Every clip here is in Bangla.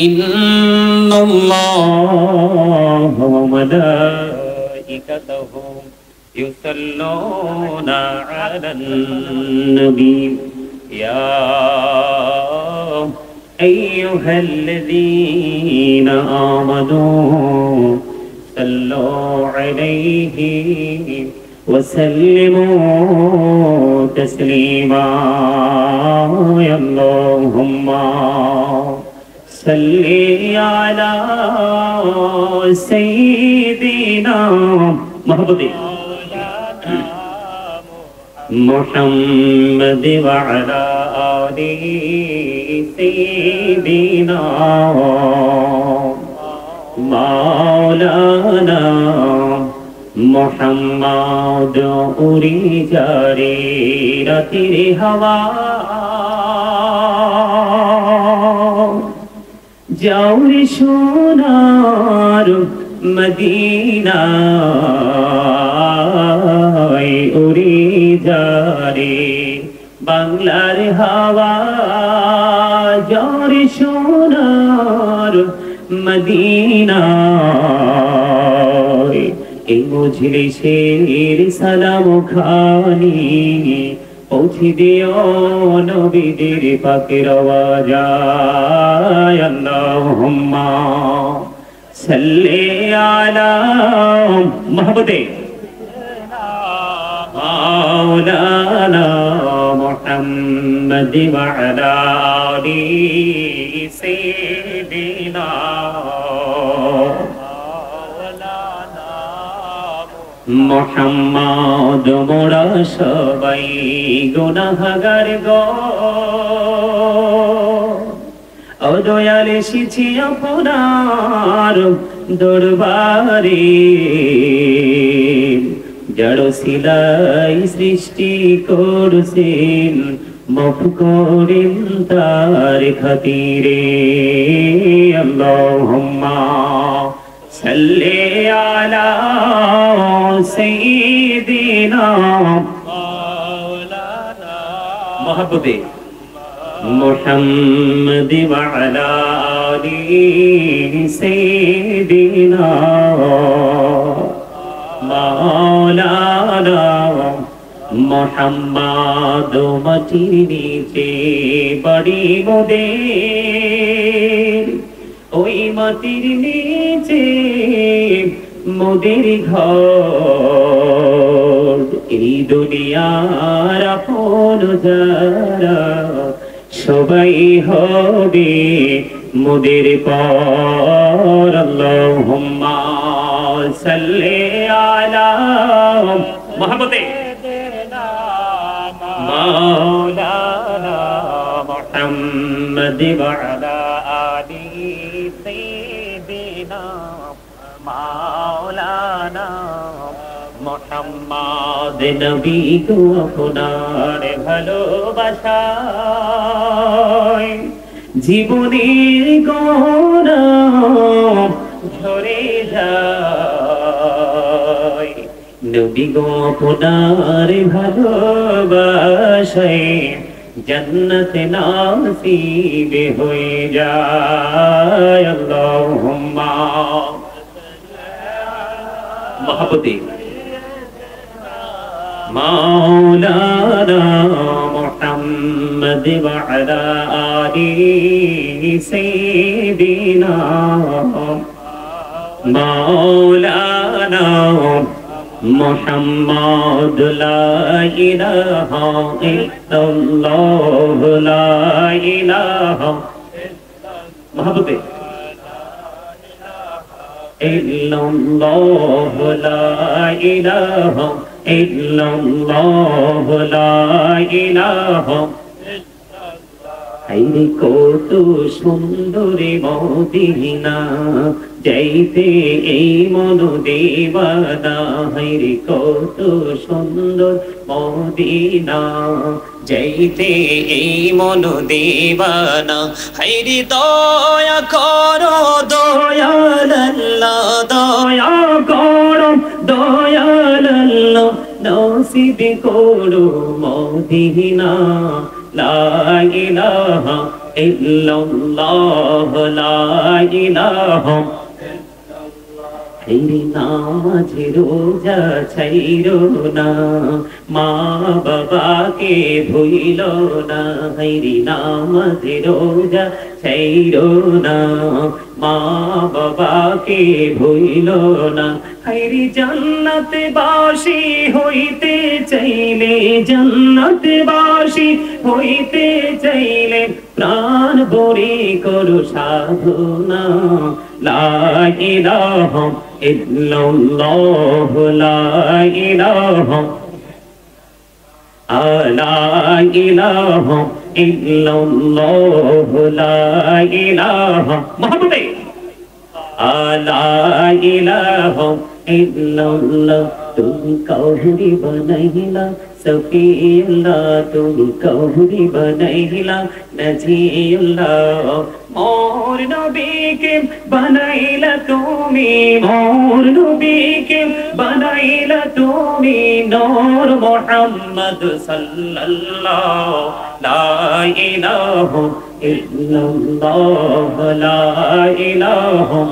ইন্নাল্লাহা ওয়া মালাইকাতাহু ইউসাল্লুনা আলান নবী ইয়া আইয়ুহাল্লাযীনা আমানু সাল্লু আলাইহি ওয়া সাল্লিমু তাসলিমা আল্লাহুম্মা সাল্লি আলা সাইয়্যিদিনা মুহাম্মদ ওয়া আলা আলি সাইয়্যিদিনা মাওলানা মুহাম্মদ উড়ি যারে রাতের হাওয়া যাও রে সোনার মদিনায় উড়ি যারে বাংলার হাওয়া যাও রে সোনার মদিনায় এই মজলিসের সালাম খানি পৌঁছে দিও নবীদের পাকের আওয়াজ আল্লাহুম্মা সাল্লি আলা মুহাম্মাদে মাওলানা মুহাম্মদ ওয়া আলা আলি সাইয়্যিদিনা মুহাম্মদ মোরা সবাই গুনাহগার গো ও দয়াল এসেছি আপনার দরবারে জড় সিলাই সৃষ্টি করছেন মাফ করেন তার খাতিরে আল্লাহুম্মা সাল্লি আলা সাইয়্যিদিনা মাওলানা মুহাম্মদে মুহাম্মদ ওয়া আলা আলি সাইয়্যিদিনা মাওলানা মুহাম্মদ মাটির নিচে বাড়ি মোদের ওই মাটির নিচে মোদের ঘর এই দুনিয়ার আপন যারা সবাই হবে মোদের পর আল্লাহুম্মা সাল্লি আলা মুহাম্মাদে মাওলানা মুহাম্মদ ওয়া আলা আলি সাইয়্যিদিনা মাওলানা মুহাম্মদ নবী গো আপনার ভালোবাসায় জীবনের গৌরব ঝরে যায় নবী গো আপনার ভালোবাসায় জান্নাত নসিব হয়ে যায় আল্লাহুম্মা মুহাম্মদে মাওলানা মুহাম্মদ ওয়া আলা আলি সাইয়্যিদিনা মাওলানা মুহাম্মদ লা ইলাহা ইল্লাল্লাহ লা ইলাহা মুহাম্মদে ইল্লাল্লাহ লা ইলাহা ইল্লাল্লাহ লা ইলাহা হায়রে কত সুন্দর মদিনা যাইতে এই মন দেওয়ানা হায়রে কত সুন্দর মদিনা যাইতে এই মন দেওয়ানা হায়রে দয়া করো দয়াল আল্লাহ দয়া করো দয়াল আল্লাহ নসিব করো মদিনা লা ইলাহা ইল্লাল্লাহ লা ইলাহা এই নামাজ রোজা ছাইরো না মা বাবাকে ভুইল না হাইরি নামাজ রোজা ছাইরো না মা বাবাকে ভুইল না হাইরি জান্নাত বাসী হইতে চাইলে জান্নাত বাসী হইতে চাইলে প্রাণ ভরে করো সাধনা লা ইলাহা ইল্লাল্লাহ লা ইলাহা লা ইলাহা ইল্লাল্লাহ লা ইলাহা মুহাম্মাদে লা ইলাহা ইল্লাল্লাহ তুম কাউরি বনাইলা সফিউল্লাহ তুম কাউরি বনাইলা নজিউল্লাহ মোর নবীকে বানাইলা তুমি মোর নবীকে বানাইলা তুমি নূর মুহাম্মদ সাল্লাল্লাহু লা ইলাহা ইল্লাল্লাহ লা ইলাহা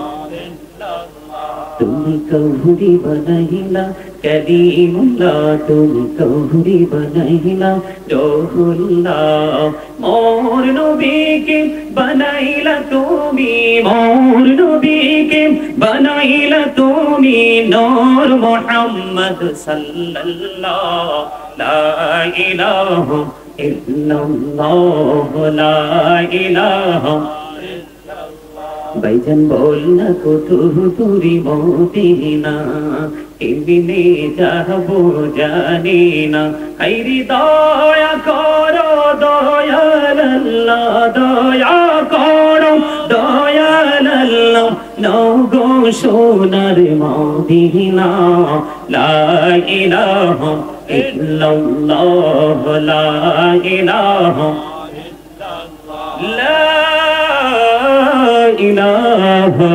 तुम कहुरी बनहिला कलीमुल्लाह तुम कहुरी बनहिला रोहुल्लाह मोर नबी के बनाइला तुमी मोर नबी के बनाइला तुमी नूर मुहम्मद सल्लल्लाहु ला इलाहा इल्लल्लाह ला इलाहा भाईजान बोलना को तुरी मोतीना इबिने जाबो जानी ना हायरी दया करो दयाल अल्लाह दया करो दयाल अल्लाह नगो सोनार मदीना ला इलाहा इल्लल्लाह ला इलाहा ला इलाहा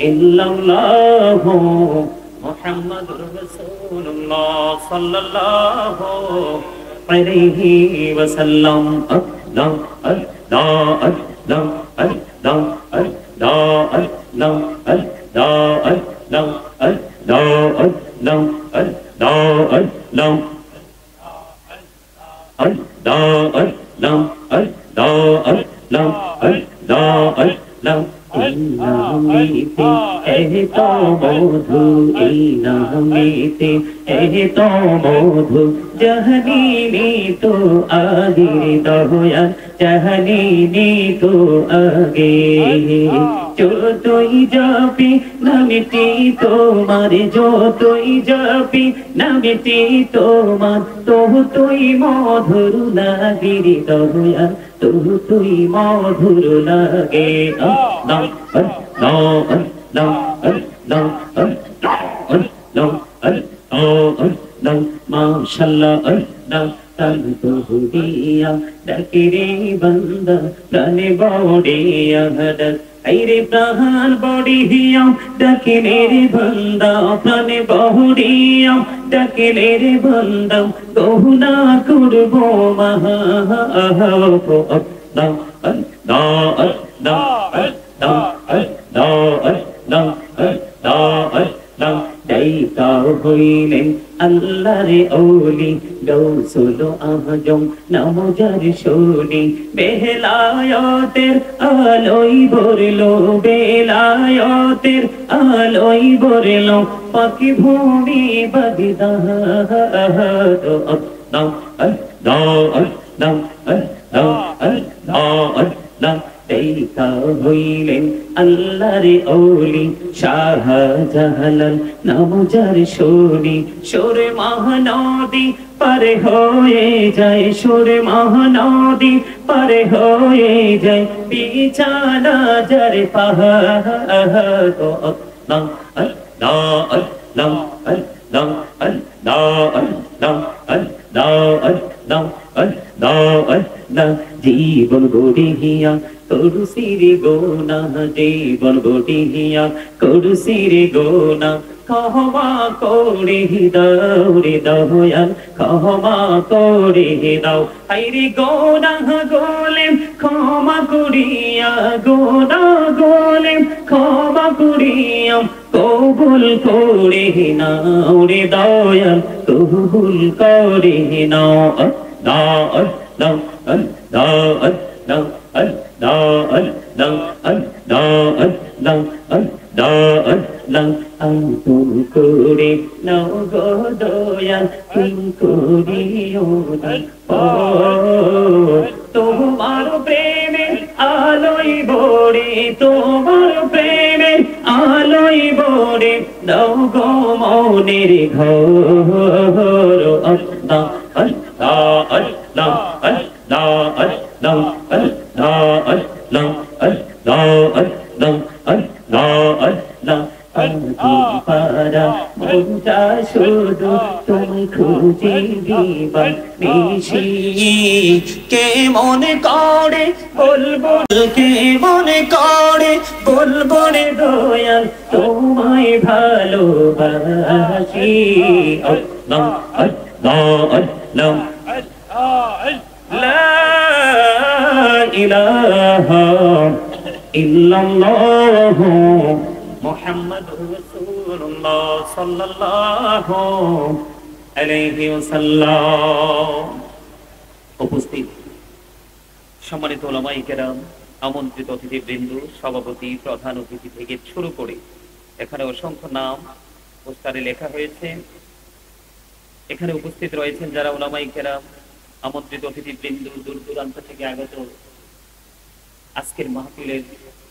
इल्लल्लाह मुहम्मदुर रसूलुल्लाह सल्लल्लाहु अलैहि वसल्लम अल्लाह अल्लाह अल्लाह अल्लाह अल्लाह अल्लाह अल्लाह अल्लाह अल्लाह अल्लाह अल्लाह अल्लाह अल्लाह अल्लाह अल्लाह अल्लाह अल्लाह अल्लाह इनामीते एतो मधु इनामीते एतो मधु जहनीनी तो आगे दया जहनीनी तो आगे जो तुई जापी नमिती तोमार जो तुई जापी नमिती तोमार तो तुई मधुर लागिरी दया तो तुई मधुर लागे अल्लाह अल्लाह अल्लाह अल्लाह अल्लाह अल्लाह अल्लाह अल्लाह माशाअल्लाह अल्लाह तन तो दिया डकरे बंदा प्राणे बॉडिया हदत ऐरे प्राण बॉडिया डकले रे बंदा प्राणे बॉडिया डकले रे बंदा गहुना करबो महा अल्लाह अल्लाह अल्लाह अल्लाह अल्लाह अल्लाह अल्लाह अल्लाह दाइता হইলেন আল্লাহর ওলি গৌসুল আজম নামজার শুনি বেলায়েতের আলোয় ভরলো বেলায়েতের আলোয় ভরলো পাকি ভূমি বাগদাদ আল্লাহ আল্লাহ আল্লাহ আল্লাহ আল্লাহ আল্লাহ दाइता হইলেন আল্লাহর ওলি শাহজালাল নামজার শুনি সুর মহানদী পারে হয়ে যায় সুর মহানদী পারে হয়ে যায় বিছানা যার পাহাড় আল্লাহ আল্লাহ আল্লাহ আল্লাহ আল্লাহ আল্লাহ আল্লাহ আল্লাহ আল্লাহ জীবন গড়িয়া করুসির গোনা, জীবন গড়িয়া করুসির গোনা, ক্ষমা করে দাও রে দয়াল, ক্ষমা করে দাও। হায়রে গোনা গোলে ক্ষমা করিয়া, গোনা গোলে ক্ষমা করিয়া কবুল করে নাও রে দয়াল, কবুল করে নাও। আল্লাহ আল্লাহ আল্লাহ আল্লাহ আল্লাহ আল্লাহ আল্লাহ আল্লাহ আল্লাহ আল্লাহ আপন করে নাও গো দয়াল, প্রেম করিও না তোমার প্রেমে আলোই ভরে, তোমার প্রেমে আলোই ভরে দাও গো মনের ঘর। আল্লাহ আল্লাহ আল্লাহ আল্লাহ আল্লাহ আল্লাহ আল্লাহ আল্লাহ আল্লাহ আল্লাহ আল্লাহ পারা মনটা শুধু তুমি খুঁজে দিবা বেশি, কে মনে করে বলবো, কে মনে করে বলবো রে দয়াল তোমায় ভালোবাসি। আল্লাহ আল্লাহ আল্লাহ লা ইলাহা ইল্লাল্লাহ মুহাম্মাদুর রাসূলুল্লাহ সাল্লাল্লাহু আলাইহি ওয়াসাল্লাম। উপস্থিত সম্মানিত উলামায়ে কেরাম, আমন্ত্রিত অতিথিবৃন্দ, সভাপতি, প্রধান অতিথি থেকে শুরু করে এখানে অসংখ্য নাম পোস্টারে লেখা হয়েছে। এখানে উপস্থিত রয়েছেন যারা উলামায়ে কেরাম, আমন্ত্রিত অতিথিবৃন্দ, দূর দূরান্ত থেকে আগত আজকের মাহফিলের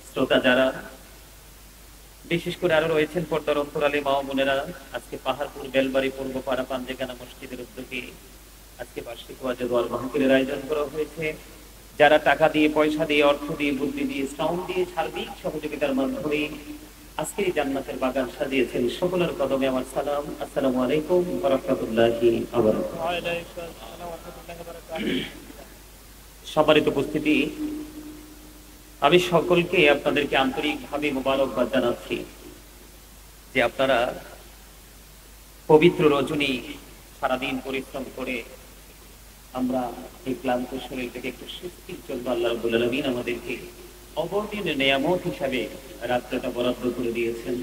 শ্রোতা যারা, বিশেষ করে আরো রয়েছেন পর্দার অন্তরালে মা ও বোনেরা। আজকে পাহাড়পুর বেলবাড়ি পূর্বপাড়া পাঞ্জেখানা মসজিদের উদ্যোগে আজকে বার্ষিক ওয়াজে দোয়ার মাহফিলের আয়োজন করা হয়েছে। যারা টাকা দিয়ে, পয়সা দিয়ে, অর্থ দিয়ে, বুদ্ধি দিয়ে, শ্রম দিয়ে, সার্বিক সহযোগিতার মাধ্যমে আজকের এই জান্নাতের বাগান সাজিয়েছেন, সকলের কদমে আমার সালাম। আসসালামু আলাইকুম ওয়া রাহমাতুল্লাহি ওয়া বারাকাতুহু। সম্মানিত উপস্থিতি, আমি সকলকে আপনাদেরকে আন্তরিকভাবে মোবারকবাদ জানাচ্ছি যে আপনারা পবিত্র রজনী সারাদিন পরিশ্রম করে আমরা এই ক্লান্ত শরীর থেকে একটু স্বস্তির জন্য আল্লাহ রাব্বুল আলামিন আমাদেরকে অবর্ণনীয় নিয়ামত হিসাবে রাত্রিটা বরাদ্দ করে দিয়েছেন।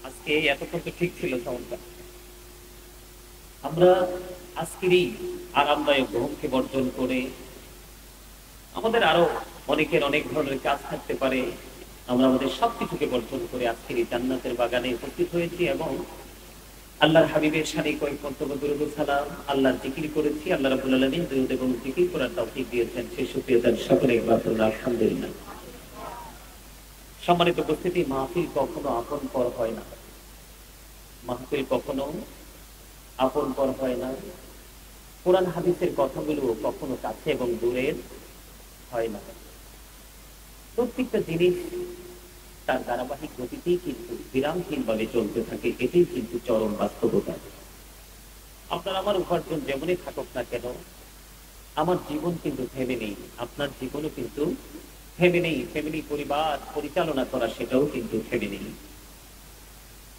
আজকে এতক্ষণ তো ঠিক ছিল সাউন্ডটা। আমরা আজকের এই আরামদায়ক ঘুমকে বর্জন করে, আমাদের আরো অনেকের অনেক ধরনের কাজ থাকতে পারে, আমরা আমাদের সবকিছুকে বর্জন করে আজকের এই জান্নাতের বাগানে উপস্থিত হয়েছি এবং আল্লাহর হাবিবের শানে কয়েক মন্তব্য দরুদ ও সালাম, আল্লাহর জিকির করেছি। আল্লাহ রাব্বুল আলামিন দরুদ এবং জিকির করার তৌফিক দিয়েছেন, সেই শুকরিয়া সকলে একবার বলুন আলহামদুলিল্লাহ। সম্মানিত উপস্থিতি, মাহফিল কখনো আপন পর হয় না, মাহফিল কখনো আপন পর হয় না। কোরআন হাদিসের কথাগুলো কখনো কাছে এবং দূরের হয় না। প্রত্যেকটা জিনিস তার ধারাবাহিক গতিতেই কিন্তু বিরামহীনভাবে চলতে থাকে, এটাই কিন্তু চরম বাস্তবতা। আপনার আমার উপার্জন যেমনই থাকুক না কেন, আমার জীবন কিন্তু থেমে নেই, আপনার জীবনও কিন্তু থেমে নেই। ফ্যামিলি, পরিবার পরিচালনা করা সেটাও কিন্তু থেমে নেই।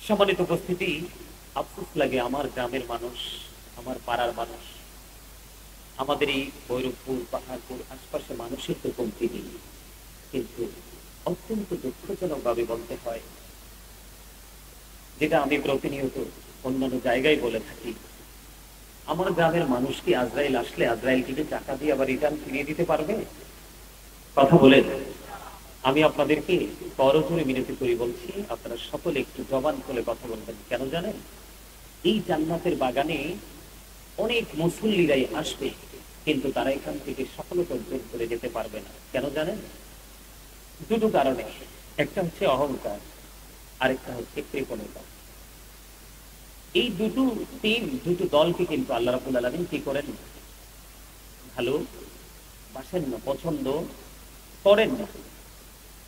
সম্মানিত উপস্থিতি, আফসোস লাগে আমার গ্রামের মানুষ, আমার পাড়ার মানুষ, আমাদের এই ভৈরবপুর, পাহাড়পুর আশপাশে মানুষের তো কমতি নেই, কিন্তু অত্যন্ত দুঃখজনক ভাবে বলতে হয়, যেটা আমি প্রতিনিয়ত অন্যান্য জায়গায় বলে থাকি, আমার গ্রামের মানুষ কি আজরাইল আসলে আজরাইলকে টাকা দিয়ে আবার রিটার্ন ফিরিয়ে দিতে পারবে? কথা বলেন। আমি আপনাদেরকে করজোরে মিনতি করে বলছি, আপনারা সকলে একটু জবান খুলে কথা বলবেন। কেন জানেন? এই জান্নাতের বাগানে অনেক মুসল্লিরাই আসবে, কিন্তু তারা এখান থেকে সফলতা অর্জন করে যেতে পারবে না। কেন জানেন? দুটো কারণে। একটা হচ্ছে অহংকার, আরেকটা হচ্ছে কৃপণতা। এই দুটো টিম, দুটো দলকে কিন্তু আল্লাহ রাব্বুল আলামিন কি করেন? ভালো বাসেন না, পছন্দ করেন না।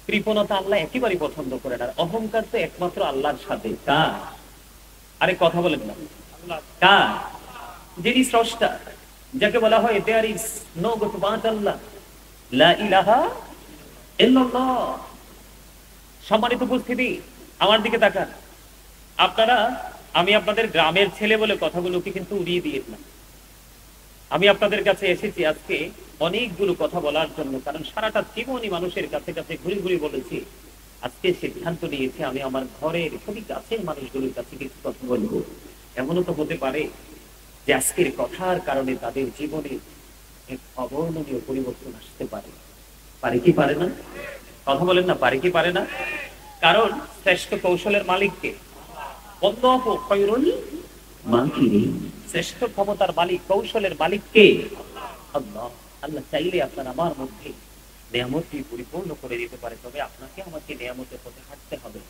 কৃপণতা আল্লাহ একেবারে পছন্দ করেন, আর অহংকার তো একমাত্র আল্লাহর সাথে। কার? আরে কথা বলেন না, কার? যিনি স্রষ্টা, যাকে বলা হয় there is no God but Allah, লা ইলাহা ইল্লাল্লাহ। সম্মানিত উপস্থিতি, আমার দিকে তাকান। আপনারা, আমি আপনাদের গ্রামের ছেলে বলে কথাগুলোকে কিন্তু উড়িয়ে দিয়ে না। আমি আপনাদের কাছে এসেছি আজকে অনেকগুলো কথা বলার জন্য, কারণ সারাটা জীবনই মানুষের কাছে কাছে ঘুরে ঘুরে বলেছি। আজকে সিদ্ধান্ত নিয়েছি আমি আমার ঘরের খুবই কাছের মানুষগুলোর কাছে কিছু কথা বলবো। এমনও তো হতে পারে যে আজকের কথার কারণে তাদের জীবনে এক অবর্ণনীয় পরিবর্তন আসতে পারে। পারে কি পারে না? কথা বলেন না, পারে কি পারে না? কারণ শ্রেষ্ঠ কৌশলের মালিককে, আল্লাহু খায়রুল মাকিরিন, শ্রেষ্ঠ ক্ষমতার মালিক, কৌশলের মালিক কে? আল্লাহ। আল্লাহ চাইলে আপনার আমার মধ্যে নিয়ামতটি পরিপূর্ণ করে দিতে পারে, তবে আপনাকে আমাকে নিয়ামতের পথে হাঁটতে হবে।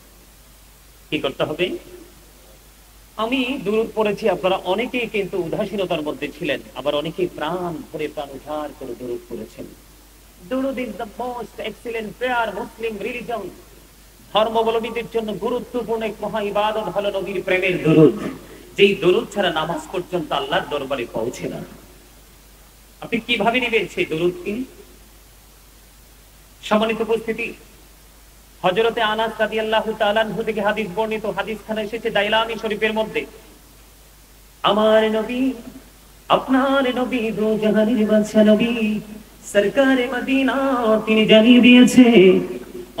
কি করতে হবে? আমি দুরূদ পড়েছি, আপনারা অনেকেই কিন্তু উদাসীনতার মধ্যে ছিলেন, আবার অনেকেই প্রাণ ভরে প্রাণ উজাড় করে দুরূদ পড়েছেন। দুরূদ is the most excellent prayer Muslim religion. ধর্মাবলম্বীদের জন্য গুরুত্বপূর্ণ এক মহা ইবাদত হলো নবীর প্রেমের দুরূদ। যেই দুরূদ ছাড়া নামাজ পর্যন্ত আল্লাহর দরবারে পৌঁছে না। আপনি কিভাবে নেবেন সেই দুরূদকে? সম্মানিত উপস্থিতি, হযরতে আনাস রাদিয়াল্লাহু তাআলা আনহু থেকে হাদিস বর্ণিত, হাদিসখানা এসেছে দাইলামি শরীফের মধ্যে। আমার নবী, আপনার নবী, দু জাহানের বাদশা নবী সরকারে মদিনা, তিনি জানিয়ে দিয়েছে,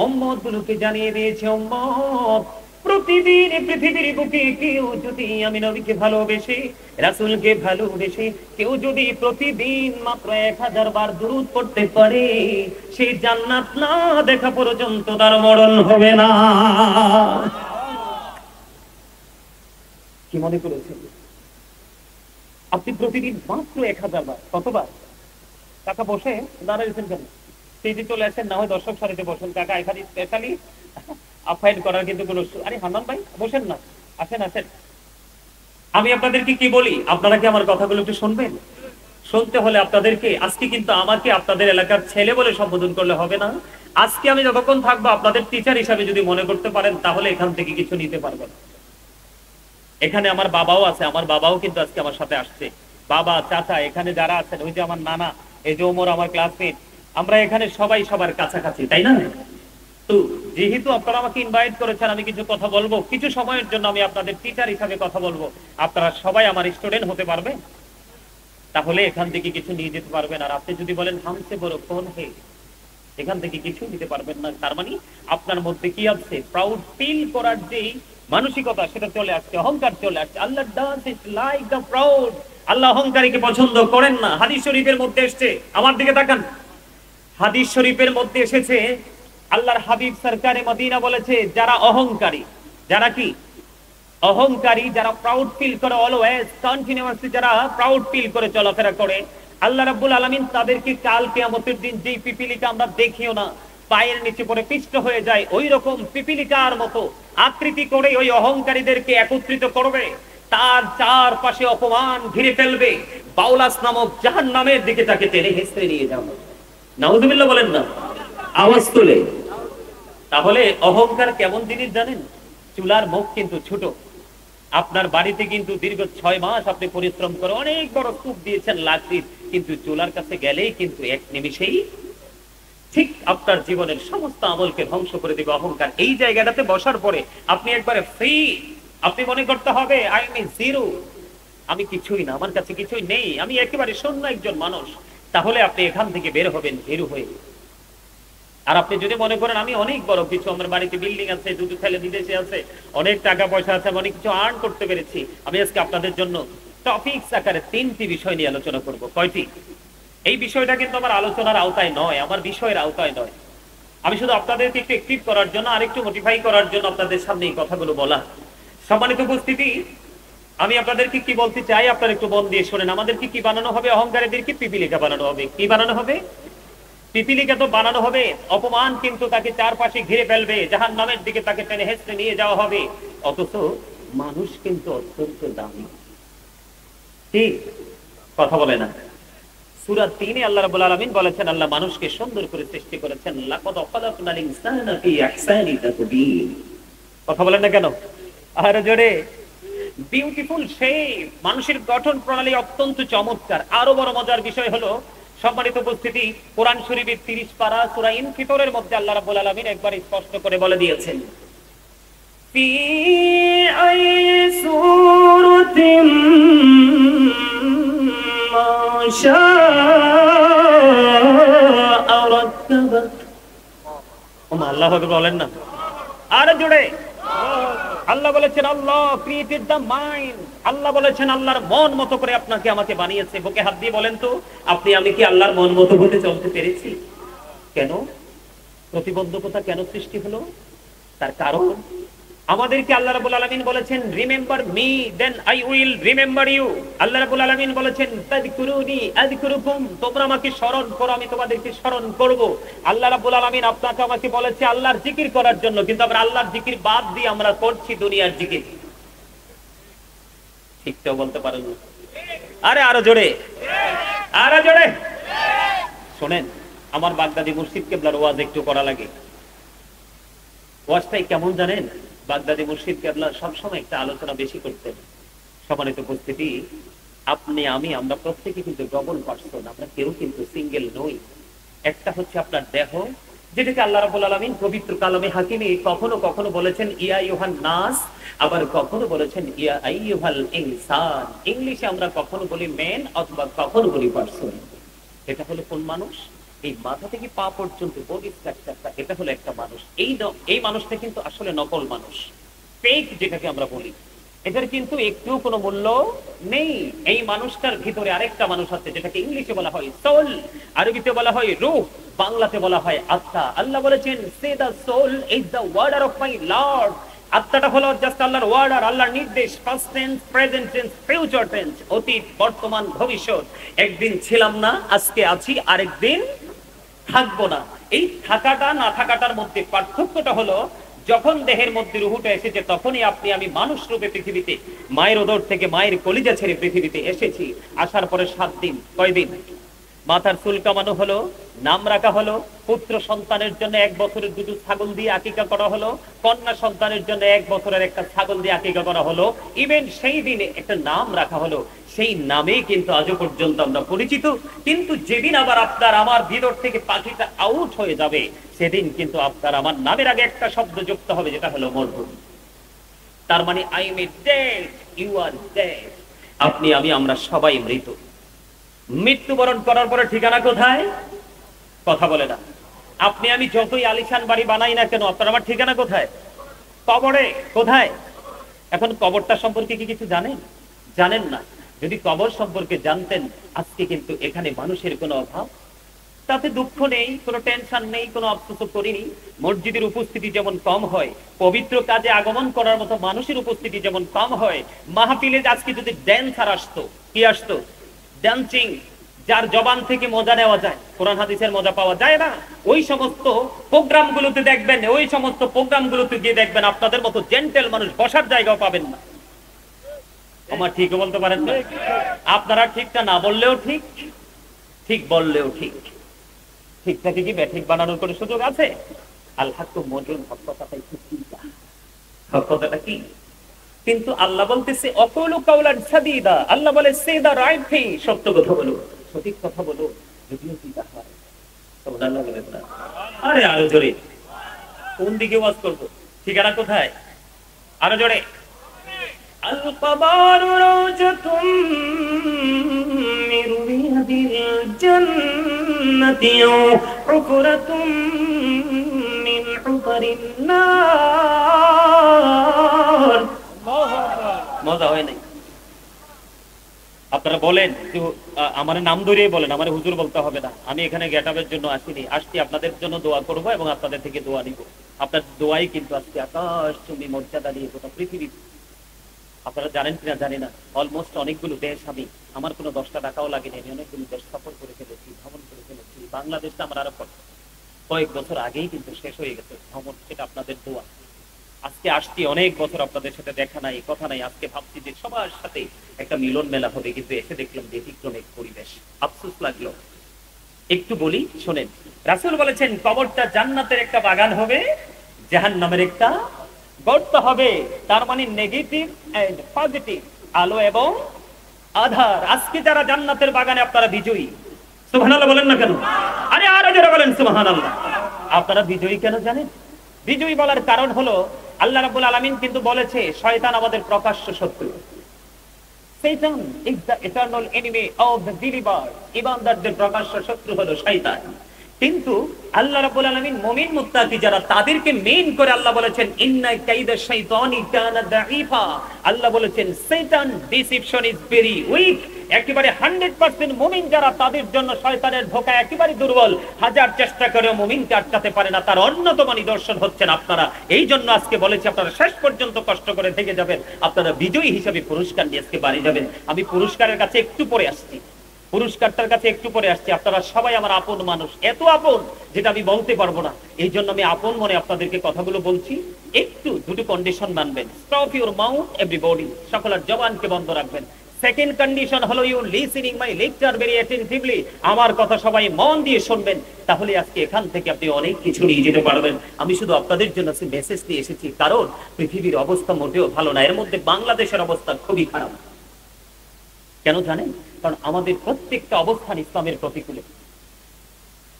উম্মত গুলোকে জানিয়ে দিয়েছে, উম্মত প্রতিদিন পৃথিবীর বুকে কেউ যদি আমি নবীকে ভালোবেসে, রাসূলকে ভালোবেসে কেউ যদি প্রতিদিন মাত্র 1000 বার দুরূদ পড়তে পারে, সে জান্নাত না দেখা পর্যন্ত তার মরণ হবে না। কি মনে করেছেন আপনি? প্রতিদিন মাত্র 1000 বার। কতবার? কাকা বসে দাঁড়াইছেন কেন? স্টেজে চলে আসেন, না হয় দর্শক সারিতে বসেন। কাকা এখানে স্পেশালি আপ্যায়ন করার কিন্তু কোনো, আরে হান্নান ভাই বসেন না, আসেন আসেন। আমি আপনাদেরকে কি বলি, আপনারা কি আমার কথাগুলো একটু শুনবেন? শুনতে হলে আপনাদেরকে, আজকে কিন্তু আমাকে আপনাদের এলাকার ছেলে বলে সম্বোধন করলে হবে না। আজকে আমি যতক্ষণ থাকবো আপনাদের টিচার হিসাবে যদি মনে করতে পারেন, তাহলে এখান থেকে কিছু নিতে পারবেন। এখানে আমার বাবাও আছে, আমার বাবাও কিন্তু আজকে আমার সাথে আসছে। বাবা, চাচা, এখানে যারা আছেন, ওই যে আমার নানা, এই যে ওমর আমার ক্লাসমেট, আমরা এখানে সবাই সবার কাছাকাছি, তাই না? তো যেহেতু আপনারা আমাকে ইনভাইট করেছেন, আমি কিছু কথা বলবো, কিছু সময়ের জন্য আমি আপনাদের টিচার হিসাবে কথা বলবো। আপনারা সবাই আমার স্টুডেন্ট হতে পারবেন, তাহলে এখান থেকে কিছু নিয়ে যেতে পারবেন। আর আপনি যদি বলেন হামসে বড় কোন হে, এখান থেকে কিছু নিতে পারবেন না, তার মানে আপনার মধ্যে কি আছে? প্রাউড ফিল করার যে মানসিকতা, সেটা চলে আসছে, অহংকার চলে আসছে। Allah does it like the proud. Allah অহংকারীকে পছন্দ করেন না। হাদিস শরীফের মধ্যে এসেছে, আমার দিকে তাকান, হাদিস শরীফের মধ্যে এসেছে, আল্লাহর হাবিব সরকারে মদিনা বলেছে, যারা অহংকারী, যারা কি অহংকারী, যারা প্রাউড ফিল করে, অলওয়েজ কন্টিনিউয়াসলি যারা প্রাউড ফিল করে চলাফেরা করে, আল্লাহ রাব্বুল আলামিন তাদেরকে কাল কিয়ামতের দিন যেই পিপিলিকা আমরা দেখিও না, পায়ের নিচে পড়ে পিষ্ট হয়ে যায়, ওই রকম পিপিলিকার মতো আকৃতি করে ওই অহংকারীদেরকে একত্রিত করবে, তার চারপাশে অপমান ঘিরে ফেলবে, বাউলাস নামক জাহান্নামের দিকে তাকে টেনে হেঁচড়ে নিয়ে যাবে। নাউযুবিল্লাহ বলেন না, আওয়াজ তুলে। তাহলে অহংকার কেমন জিনিস জানেন? চুলার মুখ কিন্তু ছোট। আপনার বাড়িতে কিন্তু দীর্ঘ 6 মাস আপনি পরিশ্রম করে অনেক বড় স্তূপ দিয়েছেন লাকড়ি, কিন্তু চুলার কাছে গেলেই কিন্তু এক নিমিষেই ঠিক আপনার জীবনের সমস্ত আমলকে ধ্বংস করে দিবে অহংকার। এই জায়গাটাতে বসার পরে আপনি একবারে ফ্রি, আপনি মনে করতে হবে আই এম জিরো, আমি কিছুই না, আমার কাছে কিছুই নেই, আমি একেবারে শূন্য একজন মানুষ। তাহলে আপনি এখান থেকে বের হবেন ভীরু হয়ে। আর আপনি যদি মনে করেন আমি অনেক বড় কিছু, আমার বাড়িতে বিল্ডিং আছে, দুটো ছেলে বিদেশে আছে, অনেক টাকা পয়সা আছে, আমি অনেক কিছু আর্ন করতে পেরেছি, আমি আজকে আপনাদের জন্য টপিকস আকারে 3টি বিষয় নিয়ে আলোচনা করব। কয়টি? এই বিষয়টা কিন্তু আমার আলোচনার আওতায় নয়, আমার বিষয়ের আওতায় নয়। আমি শুধু আপনাদেরকে একটু অ্যাক্টিভ করার জন্য, আরেকটু মোটিফাই করার জন্য আপনাদের সামনে এই কথাগুলো বলা। সম্মানিত উপস্থিতি, আমি আপনাদেরকে কি বলতে চাই, আপনারা একটু মন দিয়ে শোনেন। আমাদেরকে কি বানানো হবে? অহংকারীদেরকে পিপিলিকা বানানো হবে। কি বানানো হবে? পিপিলিকা তো বানানো হবে। অপমান কিন্তু তাকে চারপাশে ঘিরে ফেলবে, জাহান্নামের দিকে তাকে টেনে হেঁচড়ে নিয়ে যাওয়া হবে। অথচ মানুষ কিন্তু অত্যন্ত দামি। ঠিক কথা বলে না? সূরা 3-এ আল্লাহ রাব্বুল আলামিন বলেছেন, আল্লাহ মানুষকে সুন্দর করে সৃষ্টি করেছেন। লাকাদ খালাকনাল ইনসানা ফি আহসানি তাকবীর। কথা বলেন না কেন? আর জোরে বিউটিফুল শেপ, মানুষের গঠন প্রণালী অত্যন্ত চমৎকার। আরো বড় মজার বিষয় হলো সম্মানিত উপস্থিতি, কোরআন শরীফের 30 পারা সূরা ইনফিতরের মধ্যে আল্লাহ রাব্বুল আলামিন একবার স্পষ্ট করে বলে দিয়েছেন, ফি আই সূরাতিন মা শাআ রাক্কাবাক। ওমা আল্লাহ বলেন না, আর জোরে আল্লাহ বলেছেন আল্লাহ ক্রিয়েটেড দ্য মাইন্ড। আল্লাহ বলেছেন আল্লাহর মন মতো করে আপনাকে আমাকে বানিয়েছে। বুকে হাত দিয়ে বলেন তো, আপনি আমি কি আল্লাহর মন মতো হতে চলতে পেরেছি? কেন প্রতিবন্ধকতা কেন সৃষ্টি হলো? তার কারণ আমাদেরকে আল্লাহ রাব্বুল আলামিন বলেছেন remember me then I will remember you. Allah রাব্বুল আলামিন বলেছেন তাযকুরুনি আযকুরুকুম, তোমরা আমাকে স্মরণ করো আমি তোমাদেরকে স্মরণ করব। আল্লাহ রাব্বুল আলামিন আপনাকে আমাকে বলেছে আল্লাহর জিকির করার জন্য, কিন্তু আমরা আল্লাহর জিকির বাদ দিয়ে আমরা করছি দুনিয়ার জিকির। ঠিক তো বলতে পারেন না? আরে আরো জোরে, আরো জোরে শুনেন। আমার বাগদাদি মুর্শিদ কেবলার ওয়াজ একটু করা লাগে। ওয়াজটাই কেমন জানেন? বাগদাদি মুর্শিদ কেবলা সবসময় একটা আলোচনা বেশি করতেন। সম্মানিত উপস্থিতি, আপনি আমি আমরা প্রত্যেকে কিন্তু ডবল পার্সন, আমরা কেউ কিন্তু সিঙ্গেল নই। একটা হচ্ছে আপনার দেহ, যেটাকে আল্লাহ রাব্বুল আলামিন পবিত্র কালামে হাকিমে কখনো কখনো বলেছেন ইয়া আইয়ুহান নাস, আবার কখনো বলেছেন ইয়া আইয়ুহাল ইনসান। ইংলিশে আমরা কখনো বলি ম্যান অথবা কখনো বলি পার্সন। এটা হলো কোন মানুষ? এই মাথা থেকে পা পর্যন্ত বডি স্ট্রাকচারটা, এটা হলো একটা মানুষ। এই মানুষটা কিন্তু আসলে নকল মানুষ, ফেক যেটাকে আমরা বলি। এটার কিন্তু একটু কোনো মূল্য নেই। এই মানুষটার ভিতরে আরেকটা মানুষ আছে, যেটাকে ইংলিশে বলা হয় সোল, আরবিতে বলা হয় রূহ, বাংলাতে বলা হয় আত্মা। আল্লাহ বলেছেন say the soul is the order of my lord. আত্মাটা হলো জাস্ট আল্লাহর ওয়ার্ডার, আল্লাহর নির্দেশ। Past tense, present tense, future tense, অতীত, বর্তমান, ভবিষ্যৎ। একদিন ছিলাম না, আজকে আছি, আরেকদিন থাকবো না। এই থাকাটা না থাকাটার মধ্যে পার্থক্যটা হলো যখন দেহের মধ্যে রুহুটা এসেছে তখনই আপনি আমি মানুষ রূপে পৃথিবীতে, মায়ের উদর থেকে মায়ের কলিজা ছেড়ে পৃথিবীতে এসেছি। আসার পরে 7 দিন, কয়দিন? মাথার চুল কামানো হলো, নাম রাখা হলো, পুত্র সন্তানের জন্য 1 বছরের দুটো ছাগল দিয়ে আকিকা করা হলো, কন্যা সন্তানের জন্য 1 বছরের একটা ছাগল দিয়ে আকিকা করা হলো। ইভেন সেই দিনে একটা নাম রাখা হলো, সেই নামেই কিন্তু আজও পর্যন্ত আমরা পরিচিত। কিন্তু যেদিন আবার আপনার আমার ভিতর থেকে পাখিটা আউট হয়ে যাবে, সেদিন কিন্তু আপনার আমার নামের আগে একটা শব্দ যুক্ত হবে, যেটা হলো মরহুম। তার মানে I am dead, you are dead. আপনি আমি আমরা সবাই মৃত। মৃত্যুবরণ করার পরে ঠিকানা কোথায়? কথা বলে না। আপনি আমি যতই আলিশান বাড়ি বানাই না কেন, আপনার আমার ঠিকানা কোথায়? কবরে। কোথায়? এখন কবরটা সম্পর্কে কি কিছু জানেন? জানেন না। যদি কবর সম্পর্কে জানতেন, আজকে কিন্তু এখানে মানুষের কোনো অভাব, তাতে দুঃখ নেই, কোনো টেনশন নেই, কোনো আফসোস করিনি। মসজিদের উপস্থিতি যেমন কম হয়, পবিত্র কাজে আগমন করার মতো মানুষের উপস্থিতি যেমন কম হয়, মাহফিলে আজকে যদি ড্যান্সার আসতো, কি আসতো? ডান্সিং, যার জবান থেকে মজা নেওয়া যায়, কোরআন হাদিসের মজা পাওয়া যায় না, ওই সমস্ত প্রোগ্রামগুলোতে দেখবেন, ওই সমস্ত প্রোগ্রামগুলোতে গিয়ে দেখবেন আপনাদের মতো জেন্টেল মানুষ বসার জায়গাও পাবেন না। আমার ঠিক বলতে পারেন না? আপনারা ঠিকটা না বললেও ঠিক, ঠিক বললেও ঠিক। ঠিক থাকে কি ব্যাঠিক বানানোর কোনো সুযোগ আছে? আল্লাহ তো মজুর হকতাটাই চিন্তা, হকতাটা কি? কিন্তু আল্লাহ বলতেছে অকৌলু কাউলান সাদীদা। আল্লাহ বলে সে দা রাইট থিং, সত্য কথা বলো, সঠিক কথা বলো, যদিও চিন্তা হয়। সুবহানাল্লাহ বলেন না? আরে আরো জোরে। কোন দিকে ওয়াজ করব? ঠিকানা কোথায়? আরো জোরে। আল কবরু রাওজাতুম মিন রিয়াদিল জান্নাতি উফরাতুম মিন উফারিন নার। মজা হয় নাই? আপনারা বলেন, আমার নাম ধরে বলেন, আমার হুজুর বলতে হবে না। আমি এখানে গেটআপের জন্য আসিনি, আসছি আপনাদের জন্য দোয়া করব এবং আপনাদের থেকে দোয়া নিব। আপনার দোয়াই কিন্তু আজকে আকাশ চুম্বি মর্যাদা নিয়ে গোটা পৃথিবী। আপনারা জানেন কিনা জানি না, অলমোস্ট অনেকগুলো দেশ আমি, আমার কোনো 10টা টাকাও লাগেনি, আমি অনেকগুলো দেশ সফর করে ফেলেছি, ভ্রমণ করে ফেলেছি। বাংলাদেশটা আমার আরো কয়েক বছর আগেই কিন্তু শেষ হয়ে গেছে ভ্রমণ, সেটা আপনাদের দোয়া। আজকে আসছি, অনেক বছর আপনাদের সাথে দেখা নাই, কথা নাই। আজকে ভাবছি যে সবার সাথে একটা মিলন মেলা হবে, কিন্তু এসে দেখলাম ব্যতিক্রম এক পরিবেশ, আফসোস লাগলো। একটু বলি শোনেন। রাসূল বলেছেন কবরটা জান্নাতের একটা বাগান হবে, জাহান্নামের একটা গড়তে হবে। তার মানে নেগেটিভ এন্ড পজিটিভ, আলো এবং আধার। আজকে যারা জান্নাতের বাগানে আপনারা বিজয়ী, সুবহানাল্লাহ বলেন না কেন? আরে আরো জোরে বলেন সুবহানাল্লাহ। আপনারা বিজয়ী কেন জানেন? বিজয়ী বলার কারণ হলো আল্লাহ রাব্বুল আলামিন কিন্তু বলেছে শয়তান আমাদের প্রকাশ্য শত্রু। Satan is the eternal enemy of the believer. ইমানদারদের প্রকাশ্য শত্রু হলো শয়তান। কিন্তু আল্লাহ রাব্বুল আলামিন মুমিন মুত্তাকি যারা, তাদেরকে মেইন করে আল্লাহ বলেছেন ইন্না কাইদা শাইতানি কানা দাঈফা। আল্লাহ বলেছেন শয়তান ডিসিপশন ইজ ভেরি উইক। একেবারে 100% মুমিন যারা, তাদের জন্য শয়তানের ধোঁকা একেবারে দুর্বল। হাজার চেষ্টা করেও মুমিনকে আটকাতে পারে না। তার অন্যতম নিদর্শন হচ্ছেন আপনারা। এই জন্য আজকে বলেছি আপনারা শেষ পর্যন্ত কষ্ট করে থেকে যাবেন, আপনারা বিজয়ী হিসেবে পুরস্কার নিয়ে আজকে বাড়ি যাবেন। আমি পুরস্কারের কাছে একটু পরে আসছি, পুরস্কারটার কাছে একটু পরে আসছি। আপনারা সবাই আমার আপন মানুষ, এত আপন যেটা আমি বলতে পারবো না। এই জন্য আমি আপন মনে আপনাদেরকে কথাগুলো বলছি। একটু দুটো কন্ডিশন মানবেন। স্টপ ইউর মাউথ এভরিবডি, সকলের জবানকে বন্ধ রাখবেন। সেকেন্ড কন্ডিশন হলো you listening my lecture very attentively, আমার কথা সবাই মন দিয়ে শুনবেন। তাহলে আজকে এখান থেকে আপনি অনেক কিছু নিয়ে যেতে পারবেন। আমি শুধু আপনাদের জন্য মেসেজ নিয়ে এসেছি, কারণ পৃথিবীর অবস্থা মোটেও ভালো না। এর মধ্যে বাংলাদেশের অবস্থা খুবই খারাপ। কেন জানেন? কারণ আমাদের প্রত্যেকটা অবস্থান ইসলামের প্রতিকূলে,